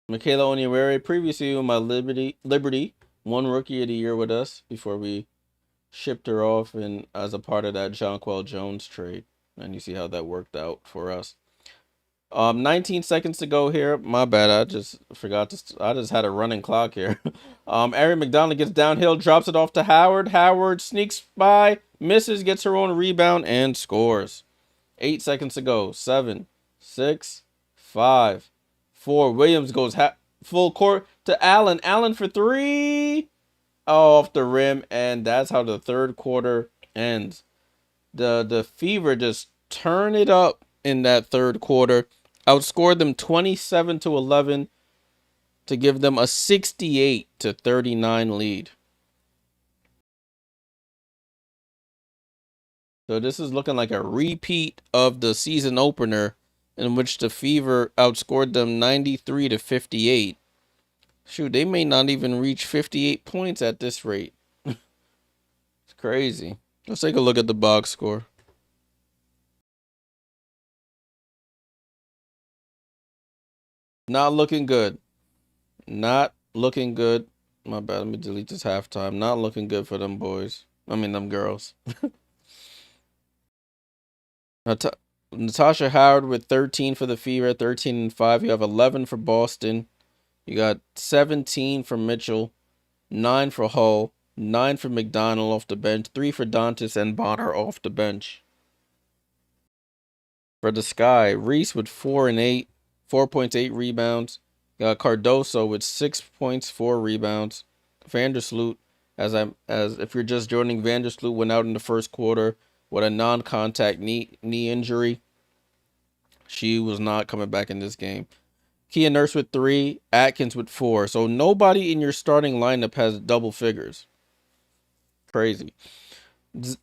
Michaela Onyenwere, previously with my Liberty, one rookie of the year with us before we shipped her off and as a part of that Jonquel Jones trade. And you see how that worked out for us. 19 seconds to go here. My bad. I just forgot to. I just had a running clock here. Ari McDonald gets downhill, drops it off to Howard. Howard sneaks by, misses, gets her own rebound, and scores. 8 seconds to go. 7, 6, 5, 4. Williams goes full court to Allen. Allen for 3. Oh, off the rim, and that's how the third quarter ends. The Fever just turn it up in that third quarter. Outscored them 27-11 to give them a 68-39 lead. So this is looking like a repeat of the season opener in which the Fever outscored them 93-58. Shoot, they may not even reach 58 points at this rate. It's crazy. Let's take a look at the box score. Not looking good. Not looking good. My bad. Let me delete this halftime. Not looking good for them boys. I mean, them girls. Natasha Howard with 13 for the Fever, 13-5. You have 11 for Boston. You got 17 for Mitchell, 9 for Hull, 9 for McDonald off the bench, 3 for Dantas and Bonner off the bench. For the Sky, Reese with 4 and 8, 4 points, 8 rebounds. You got Cardoso with 6 points, 4 rebounds. Vandersloot, as if you're just joining, Vandersloot went out in the first quarter with a non-contact knee injury. She was not coming back in this game. Kia Nurse with 3, Atkins with 4. So nobody in your starting lineup has double figures. Crazy.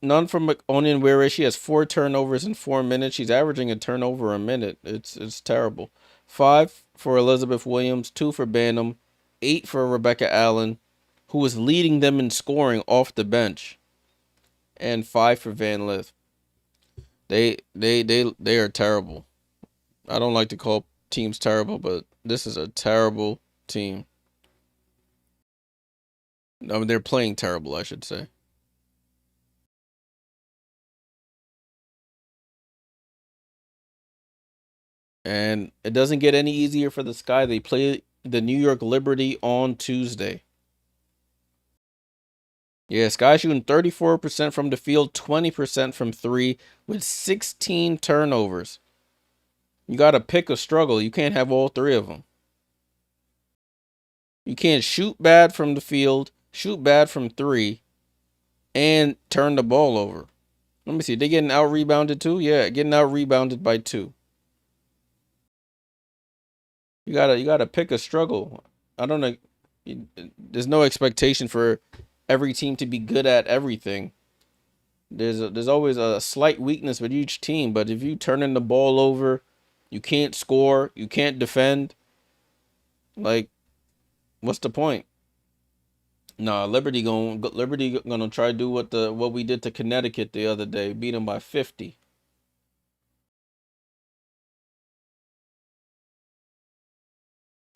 None from Onyenwere. She has 4 turnovers in 4 minutes. She's averaging a turnover a minute. It's terrible. 5 for Elizabeth Williams, 2 for Banham, 8 for Rebecca Allen, who was leading them in scoring off the bench, and 5 for Van Lith. They are terrible. I don't like to call teams terrible, but this is a terrible team. I mean, they're playing terrible, I should say. And it doesn't get any easier for the Sky. They play the New York Liberty on Tuesday. Yeah, Sky shooting 34% from the field, 20% from 3 with 16 turnovers. You got to pick a struggle. You can't have all 3 of them. You can't shoot bad from the field, shoot bad from 3, and turn the ball over. Let me see. They getting out rebounded too? Yeah, getting out rebounded by 2. You gotta pick a struggle. I don't know. There's no expectation for every team to be good at everything. There's always a slight weakness with each team, but if you turning the ball over, you can't score, you can't defend. Like, what's the point? Nah, Liberty gonna try to do what we did to Connecticut the other day, beat them by 50.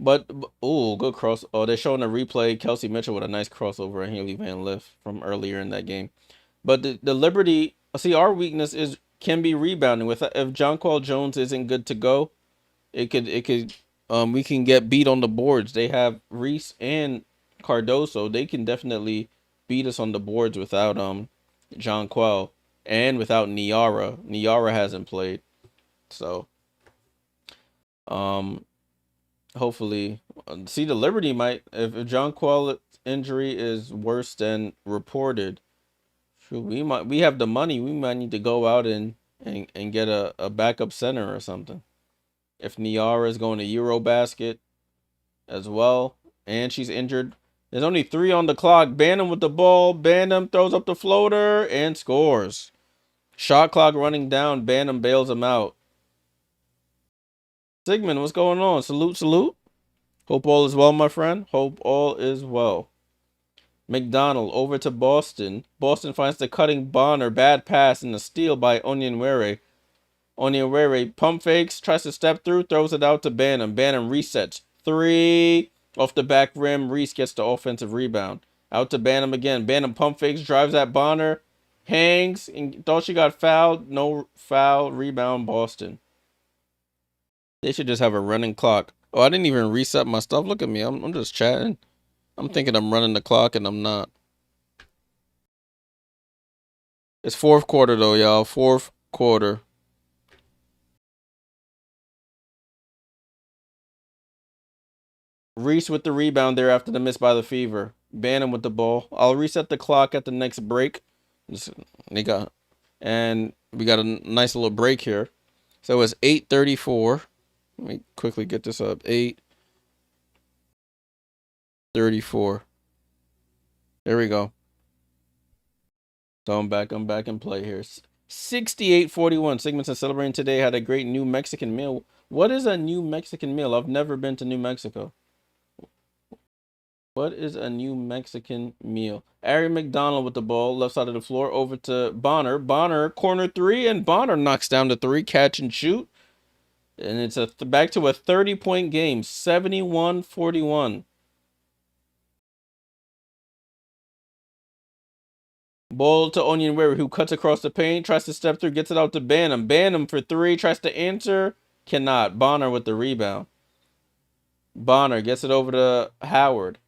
But oh, good cross. Oh, they're showing a replay. Kelsey Mitchell with a nice crossover and Haley Van Lith from earlier in that game. But the Liberty, see, our weakness can be rebounding. With if Jonquel Jones isn't good to go, it could we can get beat on the boards. They have Reese and Cardoso. They can definitely beat us on the boards without Jonquel and without Niara. Niara hasn't played, so hopefully, see, the Liberty might, if Jonquel's injury is worse than reported, shoot, we have the money. We might need to go out and get a backup center or something. If Niara is going to Eurobasket as well, and she's injured, there's only 3 on the clock. Banham with the ball. Banham throws up the floater and scores. Shot clock running down. Banham bails him out. Sigmund, what's going on? Salute, salute. Hope all is well, my friend. Hope all is well. McDonald over to Boston. Boston finds the cutting Bonner. Bad pass and a steal by Onyenwere. Onyenwere pump fakes, tries to step through, throws it out to Banham. Banham resets. Three. Off the back rim. Reese gets the offensive rebound. Out to Banham again. Banham pump fakes. Drives at Bonner. Hangs. And thought she got fouled. No foul. Rebound Boston. They should just have a running clock. Oh, I didn't even reset my stuff. Look at me. I'm just chatting. I'm thinking I'm running the clock and I'm not. It's fourth quarter though, y'all. Fourth quarter. Reese with the rebound there after the miss by the Fever. Banham with the ball. I'll reset the clock at the next break. And we got a nice little break here. So it's 8:34. Let me quickly get this up. 8:34. There we go. So I'm back in play here. 68-41. Segments are celebrating today. Had a great New Mexican meal. What is a New Mexican meal? I've never been to New Mexico. What is a New Mexican meal? Ari McDonald with the ball, left side of the floor, over to Bonner. Bonner, corner three, and Bonner knocks down the three, catch and shoot. And it's back to a 30-point game, 71-41. Ball to Onyenwere, who cuts across the paint, tries to step through, gets it out to Banham. Banham for three, tries to answer, cannot. Bonner with the rebound. Bonner gets it over to Howard.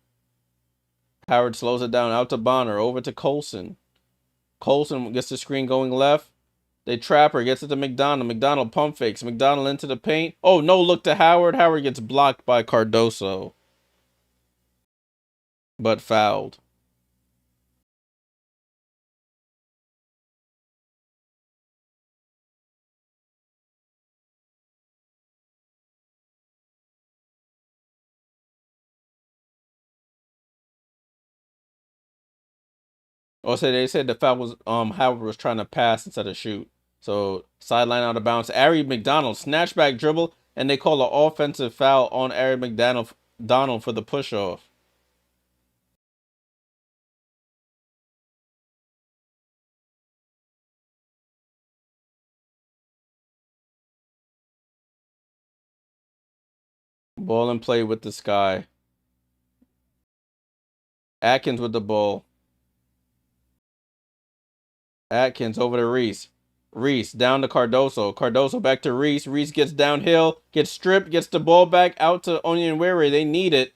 Howard slows it down, out to Bonner, over to Colson. Colson gets the screen going left. They trap her, gets it to McDonald. McDonald pump fakes. McDonald into the paint. Oh, no look to Howard. Howard gets blocked by Cardoso, but fouled. Also, they said the foul was Howard was trying to pass instead of shoot. So sideline out of bounds. Ari McDonald snatchback dribble, and they call an offensive foul on Ari McDonald for the push off. Ball and play with the Sky. Atkins with the ball. Atkins over to Reese. Reese down to Cardoso. Cardoso back to Reese. Reese gets downhill, gets stripped, gets the ball back out to Onyenwere. They need it,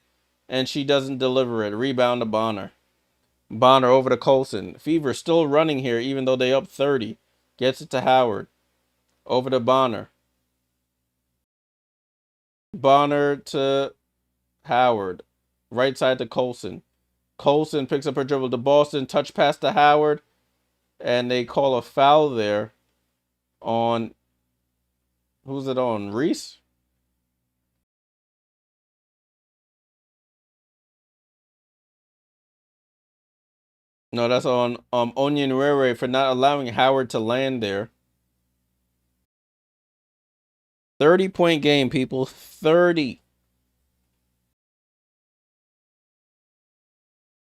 and she doesn't deliver it. Rebound to Bonner. Bonner over to Colson. Fever still running here, even though they up 30. Gets it to Howard. Over to Bonner. Bonner to Howard. Right side to Colson. Colson picks up her dribble to Boston. Touch pass to Howard. And they call a foul there on, who's it on? Reese? No, that's on Onyenwere for not allowing Howard to land there. 30-point game, people. 30.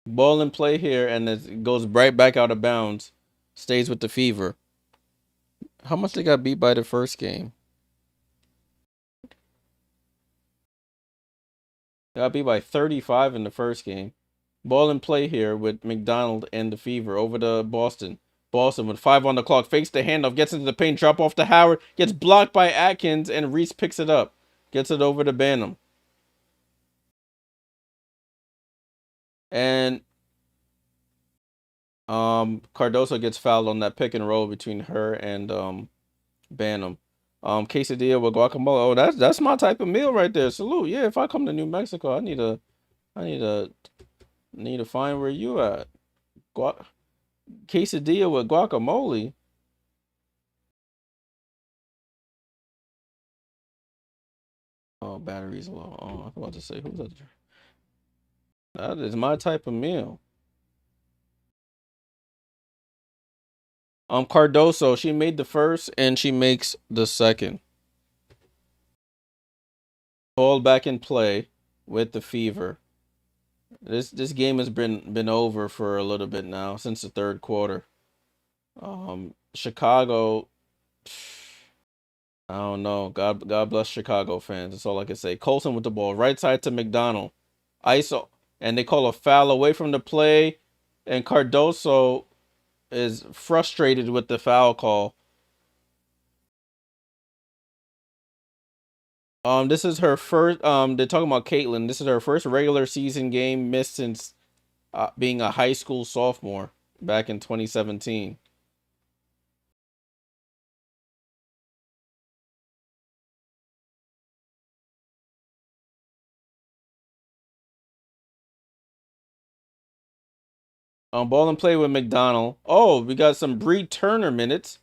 Ball in play here, and it goes right back out of bounds. Stays with the Fever. How much they got beat by the first game? They got beat by 35 in the first game. Ball in play here with McDonald and the Fever over to Boston. Boston with 5 on the clock. Fakes the handoff. Gets into the paint. Drop off to Howard. Gets blocked by Atkins. And Reese picks it up. Gets it over to Banham. And Cardoso gets fouled on that pick and roll between her and Banham. Quesadilla with guacamole. Oh, that's my type of meal right there. Salute. Yeah, if I come to New Mexico, I need to find where you at. Quesadilla with guacamole. Oh, battery's low. Oh, I was about to say, who's that? That is my type of meal. Cardoso, she made the first and she makes the second. Ball back in play with the Fever. This game has been over for a little bit now, since the third quarter. Chicago, I don't know. God bless Chicago fans. That's all I can say. Colson with the ball, right side to McDonald. ISO, and they call a foul away from the play, and Cardoso is frustrated with the foul call. This is her first. They're talking about Caitlin. This is her first regular season game missed since being a high school sophomore back in 2017. Ball and play with McDonald. Oh, we got some Bree Turner minutes.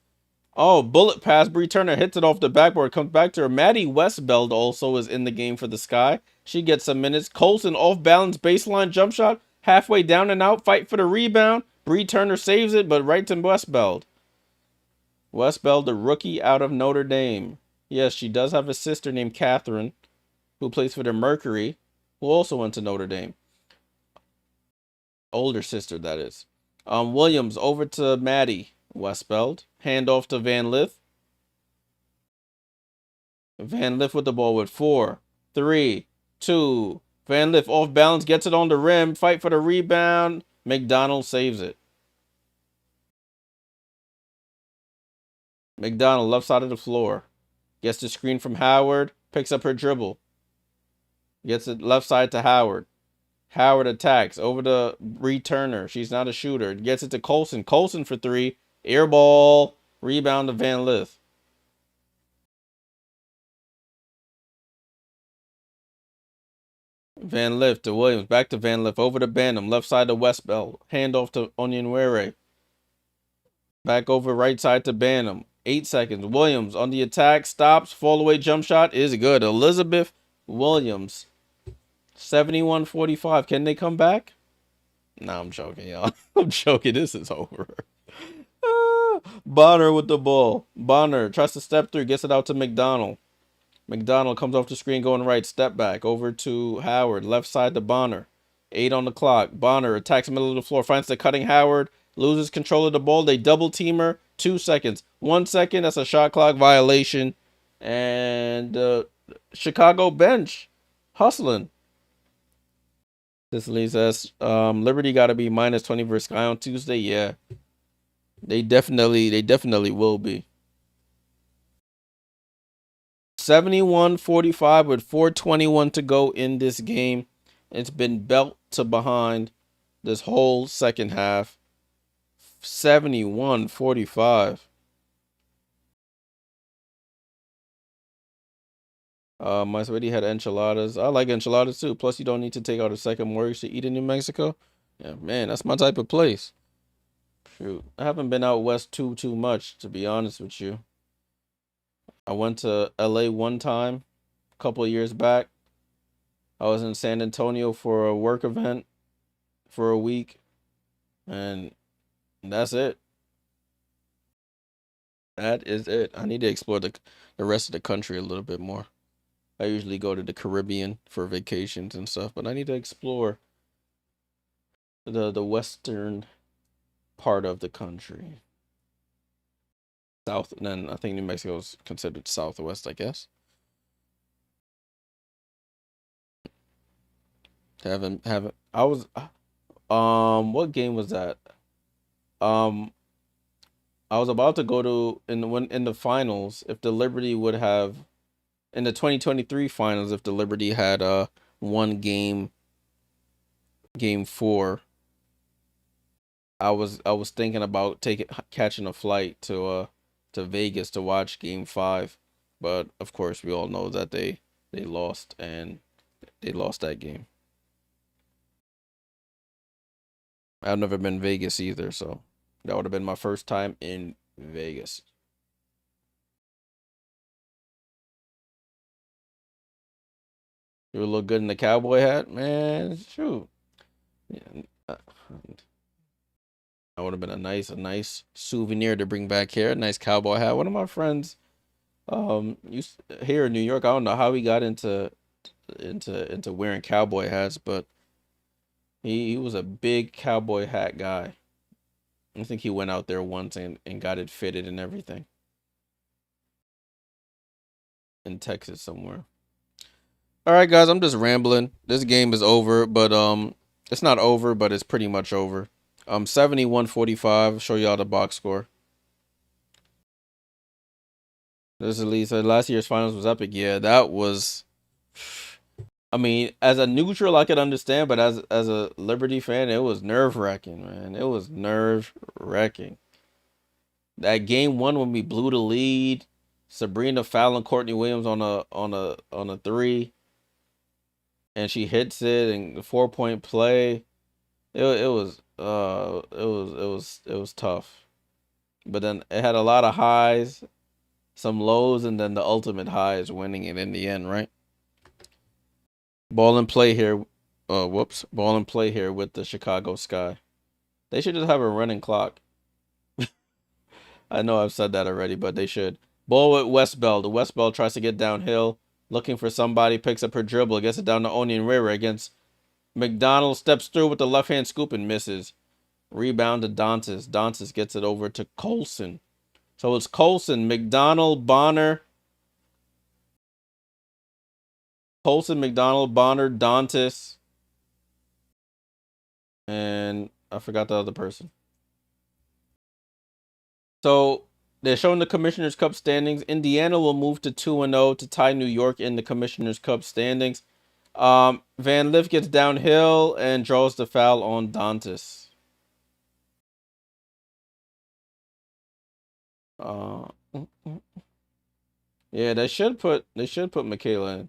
Oh, bullet pass. Bree Turner hits it off the backboard. Comes back to her. Maddie Westbeld also is in the game for the Sky. She gets some minutes. Colson off balance baseline jump shot. Halfway down and out. Fight for the rebound. Bree Turner saves it, but right to Westbeld. Westbeld, the rookie out of Notre Dame. Yes, she does have a sister named Catherine, who plays for the Mercury, who also went to Notre Dame. Older sister, that is. Williams over to Maddie Westbeld. Hand off to Van Lith. Van Lith with the ball with 4, 3, 2. Van Lith off balance, gets it on the rim. Fight for the rebound. McDonald saves it. McDonald, left side of the floor. Gets the screen from Howard. Picks up her dribble. Gets it left side to Howard. Howard attacks over to Bree Turner. She's not a shooter. Gets it to Colson. Colson for 3. Air ball. Rebound to Van Lith. Van Lith to Williams. Back to Van Lith. Over to Bantam. Left side to Westbell. Handoff to Onyenwere. Back over right side to Bantam. 8 seconds. Williams on the attack. Stops. Fall away jump shot is good. Elizabeth Williams. 71-45. Can they come back? Nah, I'm joking, y'all. I'm joking. This is over. Bonner with the ball. Bonner tries to step through. Gets it out to McDonald. McDonald comes off the screen going right. Step back over to Howard. Left side to Bonner. 8 on the clock. Bonner attacks the middle of the floor. Finds the cutting Howard. Loses control of the ball. They double team her. 2 seconds. 1 second. That's a shot clock violation. And Chicago bench hustling. Cicely says, Liberty got to be -20 versus Sky on Tuesday. Yeah, they definitely will be. 71-45 with 4:21 to go in this game. It's been belt to behind this whole second half. 71-45. I already had enchiladas. I like enchiladas too. Plus, you don't need to take out a second mortgage to eat in New Mexico. Yeah, man, that's my type of place. Shoot, I haven't been out west too much, to be honest with you. I went to LA one time, a couple of years back. I was in San Antonio for a work event for a week, and that's it. That is it. I need to explore the rest of the country a little bit more. I usually go to the Caribbean for vacations and stuff, but I need to explore the western part of the country. South, and then I think New Mexico is considered southwest, I guess. Haven't. I was what game was that? Um, I was about to go to in the finals if the Liberty would have in the 2023 finals if the Liberty had one game 4. I was thinking about catching a flight to Vegas to watch game 5, but of course we all know that they lost, and they lost that game. I've never been Vegas either, so that would have been my first time in Vegas. You would look good in the cowboy hat, man. Shoot, yeah, that would have been a nice souvenir to bring back here. A nice cowboy hat. One of my friends, used here in New York. I don't know how he got into wearing cowboy hats, but he was a big cowboy hat guy. I think he went out there once and got it fitted and everything. in Texas somewhere. All right, guys, I'm just rambling. This game is over, but it's not over, but it's pretty much over. 71-45. Show y'all the box score. This is Lisa. Last year's finals was epic. Yeah, that was. I mean, as a neutral, I could understand, but as a Liberty fan, it was nerve wracking, man. It was nerve wracking. That game one when we blew the lead, Sabrina fouling Courtney Williams on a three, and she hits it, and the 4 point play. It was tough, but then it had a lot of highs, some lows, and then the ultimate high is winning it in the end, right? Ball and play here. Whoops. Ball and play here with the Chicago Sky. They should just have a running clock. I know I've said that already, but they should. Ball with Westbell. The Westbell tries to get downhill, looking for somebody, picks up her dribble, gets it down to Onion River against McDonald, steps through with the left hand scoop and misses. Rebound to Dantas. Dantas gets it over to Colson. So it's Colson, McDonald, Bonner. Colson, McDonald, Bonner, Dantas. And I forgot the other person. So they're showing the Commissioner's Cup standings. Indiana will move to 2-0 to tie New York in the Commissioner's Cup standings. Van Lift gets downhill and draws the foul on Dantas. Uh, yeah, they should put Michaela in.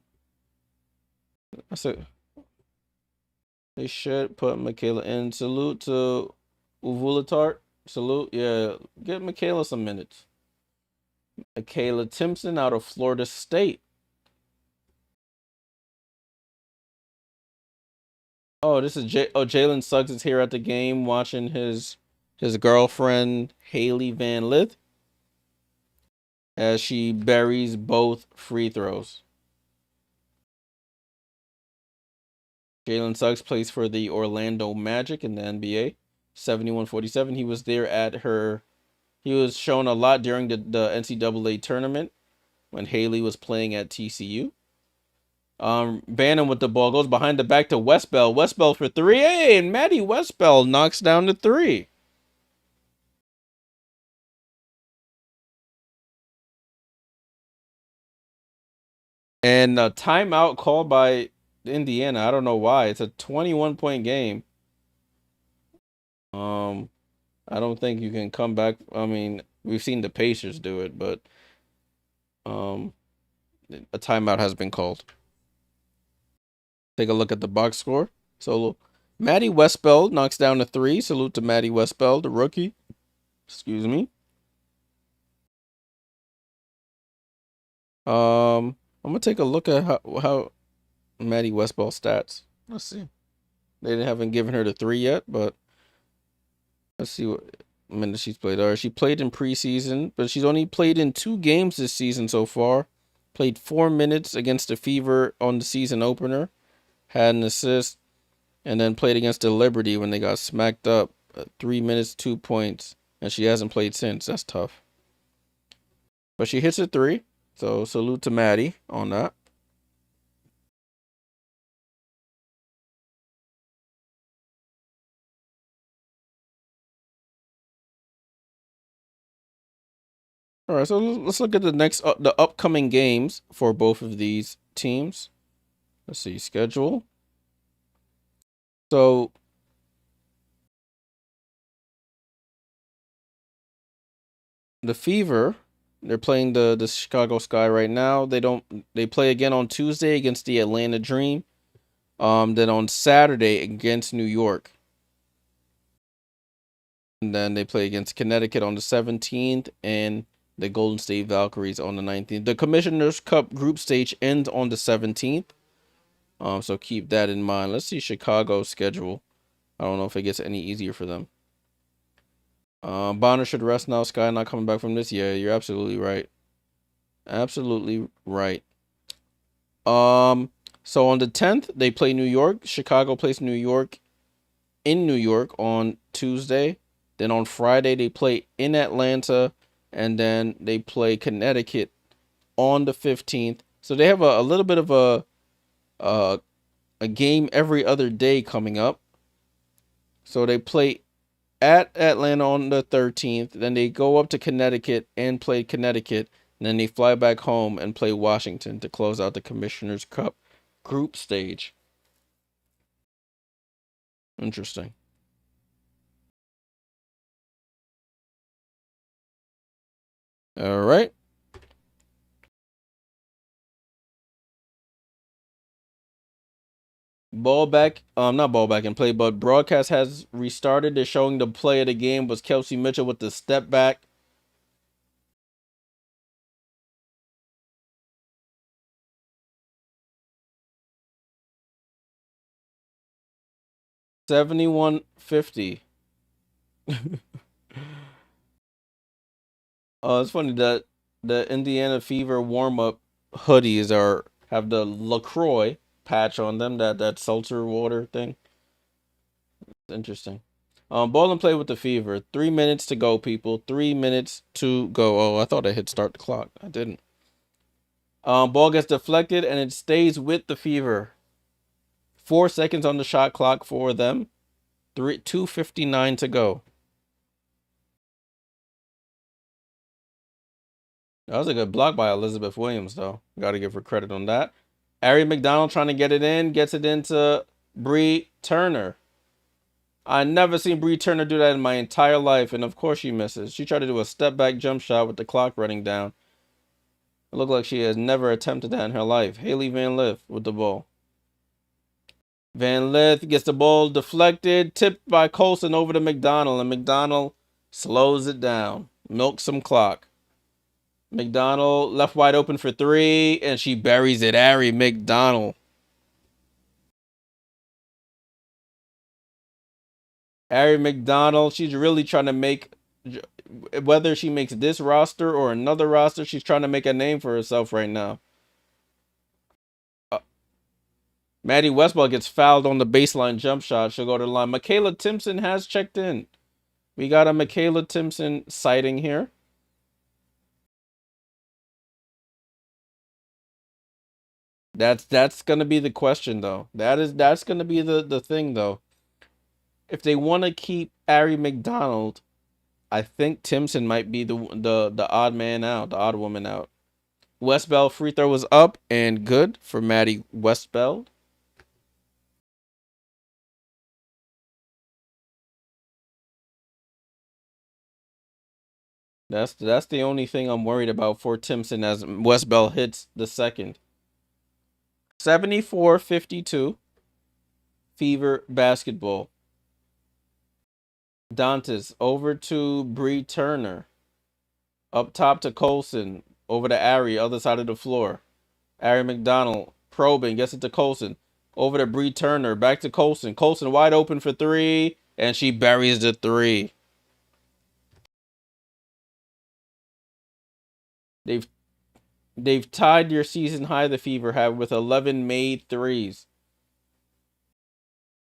That's it. They should put Michaela in. Salute to Uvulatar. Salute. Yeah, get Michaela some minutes. Michaela Timpson out of Florida State. Oh, this is Jalen Suggs is here at the game watching his girlfriend Haley Van Lith as she buries both free throws. Jalen Suggs plays for the Orlando Magic in the NBA. 71-47. He was there at her. He was shown a lot during the NCAA tournament when Haley was playing at TCU. Bannon with the ball goes behind the back to Westbell. Westbell for three. Hey, and Maddie Westbell knocks down the three. And a timeout called by Indiana. I don't know why. It's a 21-point game. I don't think you can come back. I mean, we've seen the Pacers do it, but a timeout has been called. Take a look at the box score. So Maddie Westbell knocks down a three. Salute to Maddie Westbell, the rookie. Excuse me. I'm gonna take a look at how Maddie Westball stats. Let's see. They haven't given her the three yet, but let's see what minutes she's played. All right, she played in preseason, but she's only played in 2 games this season so far. Played 4 minutes against the Fever on the season opener. Had an assist, and then played against the Liberty when they got smacked up. 3 minutes, 2 points, and she hasn't played since. That's tough. But she hits a three, so salute to Maddie on that. All right, so let's look at the upcoming games for both of these teams. Let's see schedule. So the Fever, they're playing the Chicago Sky right now. They play again on Tuesday against the Atlanta Dream. Then on Saturday against New York. And then they play against Connecticut on the 17th and the Golden State Valkyries on the 19th. The Commissioner's Cup group stage ends on the 17th. So keep that in mind. Let's see Chicago's schedule. I don't know if it gets any easier for them. Bonner should rest now. Sky not coming back from this. Yeah, you're absolutely right. Absolutely right. So on the 10th, they play New York. Chicago plays New York in New York on Tuesday. Then on Friday, they play in Atlanta. And then they play Connecticut on the 15th. So they have a little bit of a game every other day coming up. So they play at Atlanta on the 13th. Then they go up to Connecticut and play Connecticut. And then they fly back home and play Washington to close out the Commissioner's Cup group stage. Interesting. All right. Not ball back and play, but broadcast has restarted. They're showing the play of the game was Kelsey Mitchell with the step back. $71.50. It's funny that the Indiana Fever warm up hoodies have the LaCroix patch on them, that seltzer water thing. Interesting. Ball and play with the Fever. 3 minutes to go, people. 3 minutes to go. Oh, I thought I hit start the clock. I didn't. Ball gets deflected and it stays with the Fever. 4 seconds on the shot clock for them. 2:59 to go. That was a good block by Elizabeth Williams, though. Got to give her credit on that. Ari McDonald trying to get it in, gets it into Bree Turner. I never seen Bree Turner do that in my entire life, and of course she misses. She tried to do a step back jump shot with the clock running down. It looked like she has never attempted that in her life. Haley Van Lith with the ball. Van Lith gets the ball deflected, tipped by Colson over to McDonald, and McDonald slows it down. Milks some clock. McDonald left wide open for three, and she buries it. Ari McDonald. Ari McDonald, she's really trying to make, whether she makes this roster or another roster, she's trying to make a name for herself right now. Maddie Westball gets fouled on the baseline jump shot. She'll go to the line. Michaela Timpson has checked in. We got a Michaela Timpson sighting here. That's gonna be the question though. That's gonna be the thing though. If they want to keep Ari McDonald, I think Timpson might be the odd man out, the odd woman out. Westbell free throw was up and good for Maddie Westbell. That's the only thing I'm worried about for Timpson as Westbell hits the second. 74-52. Fever basketball. Dantas over to Bree Turner. Up top to Colson. Over to Ari, other side of the floor. Ari McDonald probing, gets it to Colson. Over to Bree Turner, back to Colson. Colson wide open for three, and she buries the three. They've tied your season high, the Fever have, with 11 made threes.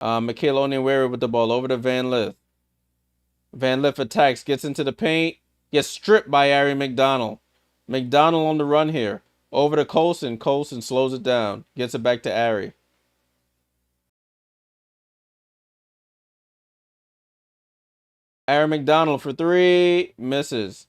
Michaela Onyenwere with the ball over to Van Lith. Van Lith attacks, gets into the paint, gets stripped by Ari McDonald. McDonald on the run here. Over to Colson. Colson slows it down, gets it back to Ari. Ari McDonald for three, misses.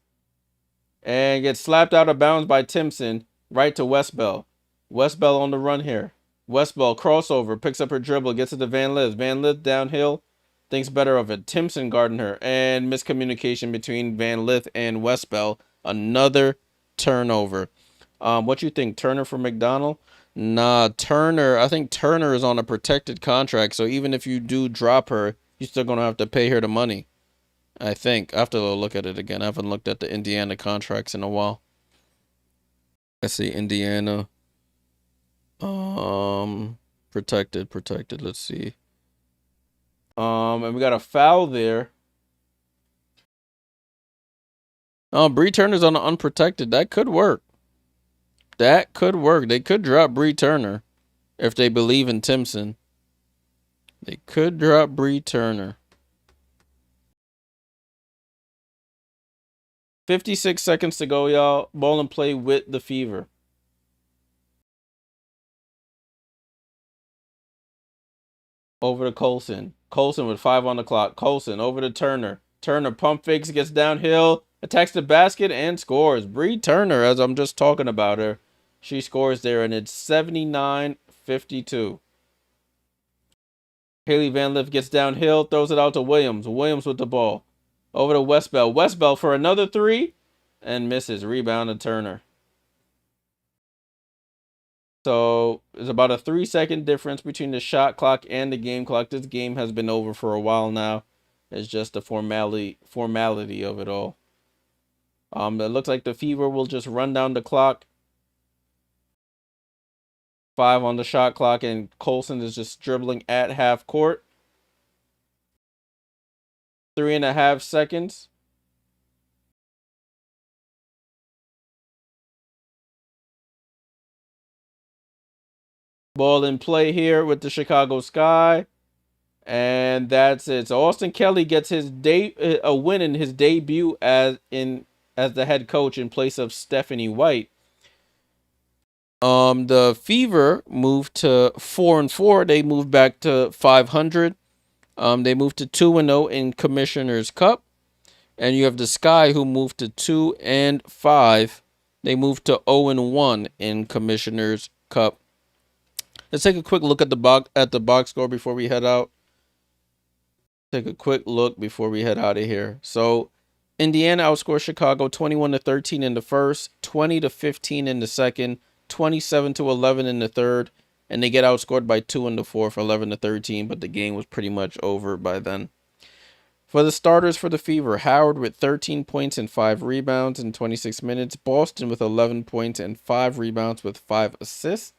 And gets slapped out of bounds by Timpson, right to Westbell. Westbell on the run here. Westbell crossover, picks up her dribble, gets it to Van Lith. Van Lith downhill, thinks better of it. Timpson guarding her, and miscommunication between Van Lith and Westbell. Another turnover. What you think, Turner for McDonald? Nah, Turner. I think Turner is on a protected contract, so even if you do drop her, you're still gonna have to pay her the money. I think. I have to look at it again. I haven't looked at the Indiana contracts in a while. Let's see, Indiana. Protected. Let's see. And we got a foul there. Oh, Bree Turner's on the unprotected. That could work. They could drop Bree Turner if they believe in Timpson. They could drop Bree Turner. 56 seconds to go, y'all. Ball and play with the Fever. Over to Colson. Colson with 5 on the clock. Colson over to Turner. Turner pump fakes, gets downhill, attacks the basket, and scores. Bree Turner, as I'm just talking about her, she scores there, and it's 79-52. Haley Van Lith gets downhill, throws it out to Williams. Williams with the ball. Over to Westbell. Westbell for another 3, and misses. Rebound to Turner. So there's about a 3-second difference between the shot clock and the game clock. This game has been over for a while now. It's just the formality of it all. It looks like the Fever will just run down the clock. 5 on the shot clock, and Colson is just dribbling at half court. 3.5 seconds. Ball in play here with the Chicago Sky. And that's it. So Austin Kelly gets a win in his debut as the head coach in place of Stephanie White. The Fever moved to 4-4. They moved back to 500. They moved to 2-0 in Commissioner's Cup. And you have the Sky, who moved to 2-5. They moved to 0-1 in Commissioner's Cup. Let's take a quick look at the box score before we head out. Take a quick look before we head out of here. So Indiana outscored Chicago 21-13 in the first, 20-15 in the second, 27-11 in the third, and they get outscored by 2 in the fourth, 11-13, but the game was pretty much over by then. For the starters for the Fever, Howard with 13 points and 5 rebounds in 26 minutes, Boston with 11 points and 5 rebounds with 5 assists,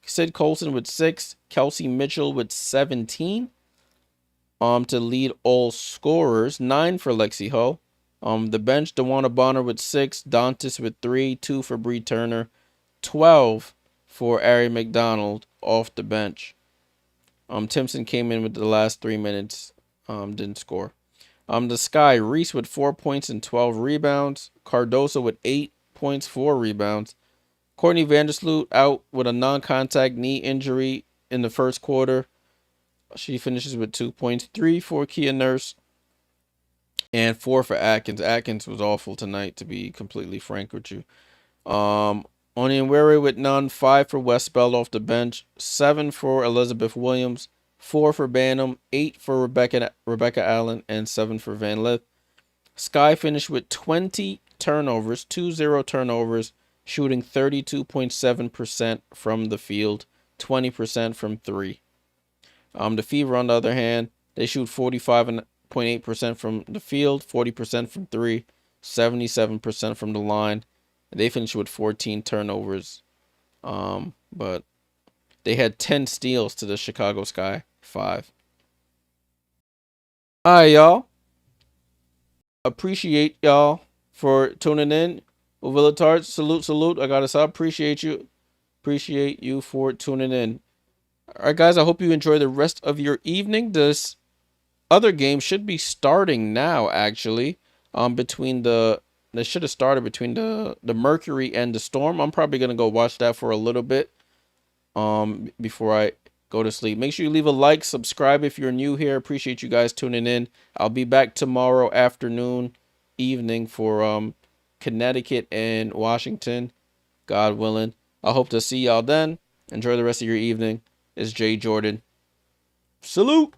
Sid Colson with 6, Kelsey Mitchell with 17, to lead all scorers, 9 for Lexi Ho. The bench, DeWanna Bonner with 6, Dantas with 3, 2 for Bree Turner, 12 for Ari McDonald off the bench. Timpson came in with the last 3 minutes, didn't score. The Sky, Reese with 4 points and 12 rebounds, Cardoso with 8 points, 4 rebounds, Courtney Vandersloot out with a non-contact knee injury in the first quarter. She finishes with 2 points, 3 for Kia Nurse, and 4 for Atkins. Atkins was awful tonight, to be completely frank with you. Onyenwere with none, 5 for Westbell off the bench, 7 for Elizabeth Williams, 4 for Banham, 8 for Rebecca Allen, and 7 for Van Lith. Sky finished with 20 turnovers, 20 turnovers, shooting 32.7% from the field, 20% from 3. The Fever, on the other hand, they shoot 45.8% from the field, 40% from 3, 77% from the line. They finished with 14 turnovers, but they had 10 steals to the Chicago Sky 5. All right, y'all. Appreciate y'all for tuning in. Uvillatards, salute. I gotta say, appreciate you for tuning in. All right, guys, I hope you enjoy the rest of your evening. This other game should be starting now, actually. They should have started between the Mercury and the Storm. I'm probably gonna go watch that for a little bit before I go to sleep. Make sure you leave a like, subscribe if you're new here. Appreciate you guys tuning in. I'll be back tomorrow evening for Connecticut and Washington, God willing. I hope to see y'all then. Enjoy the rest of your evening. It's Jay Jordan. Salute.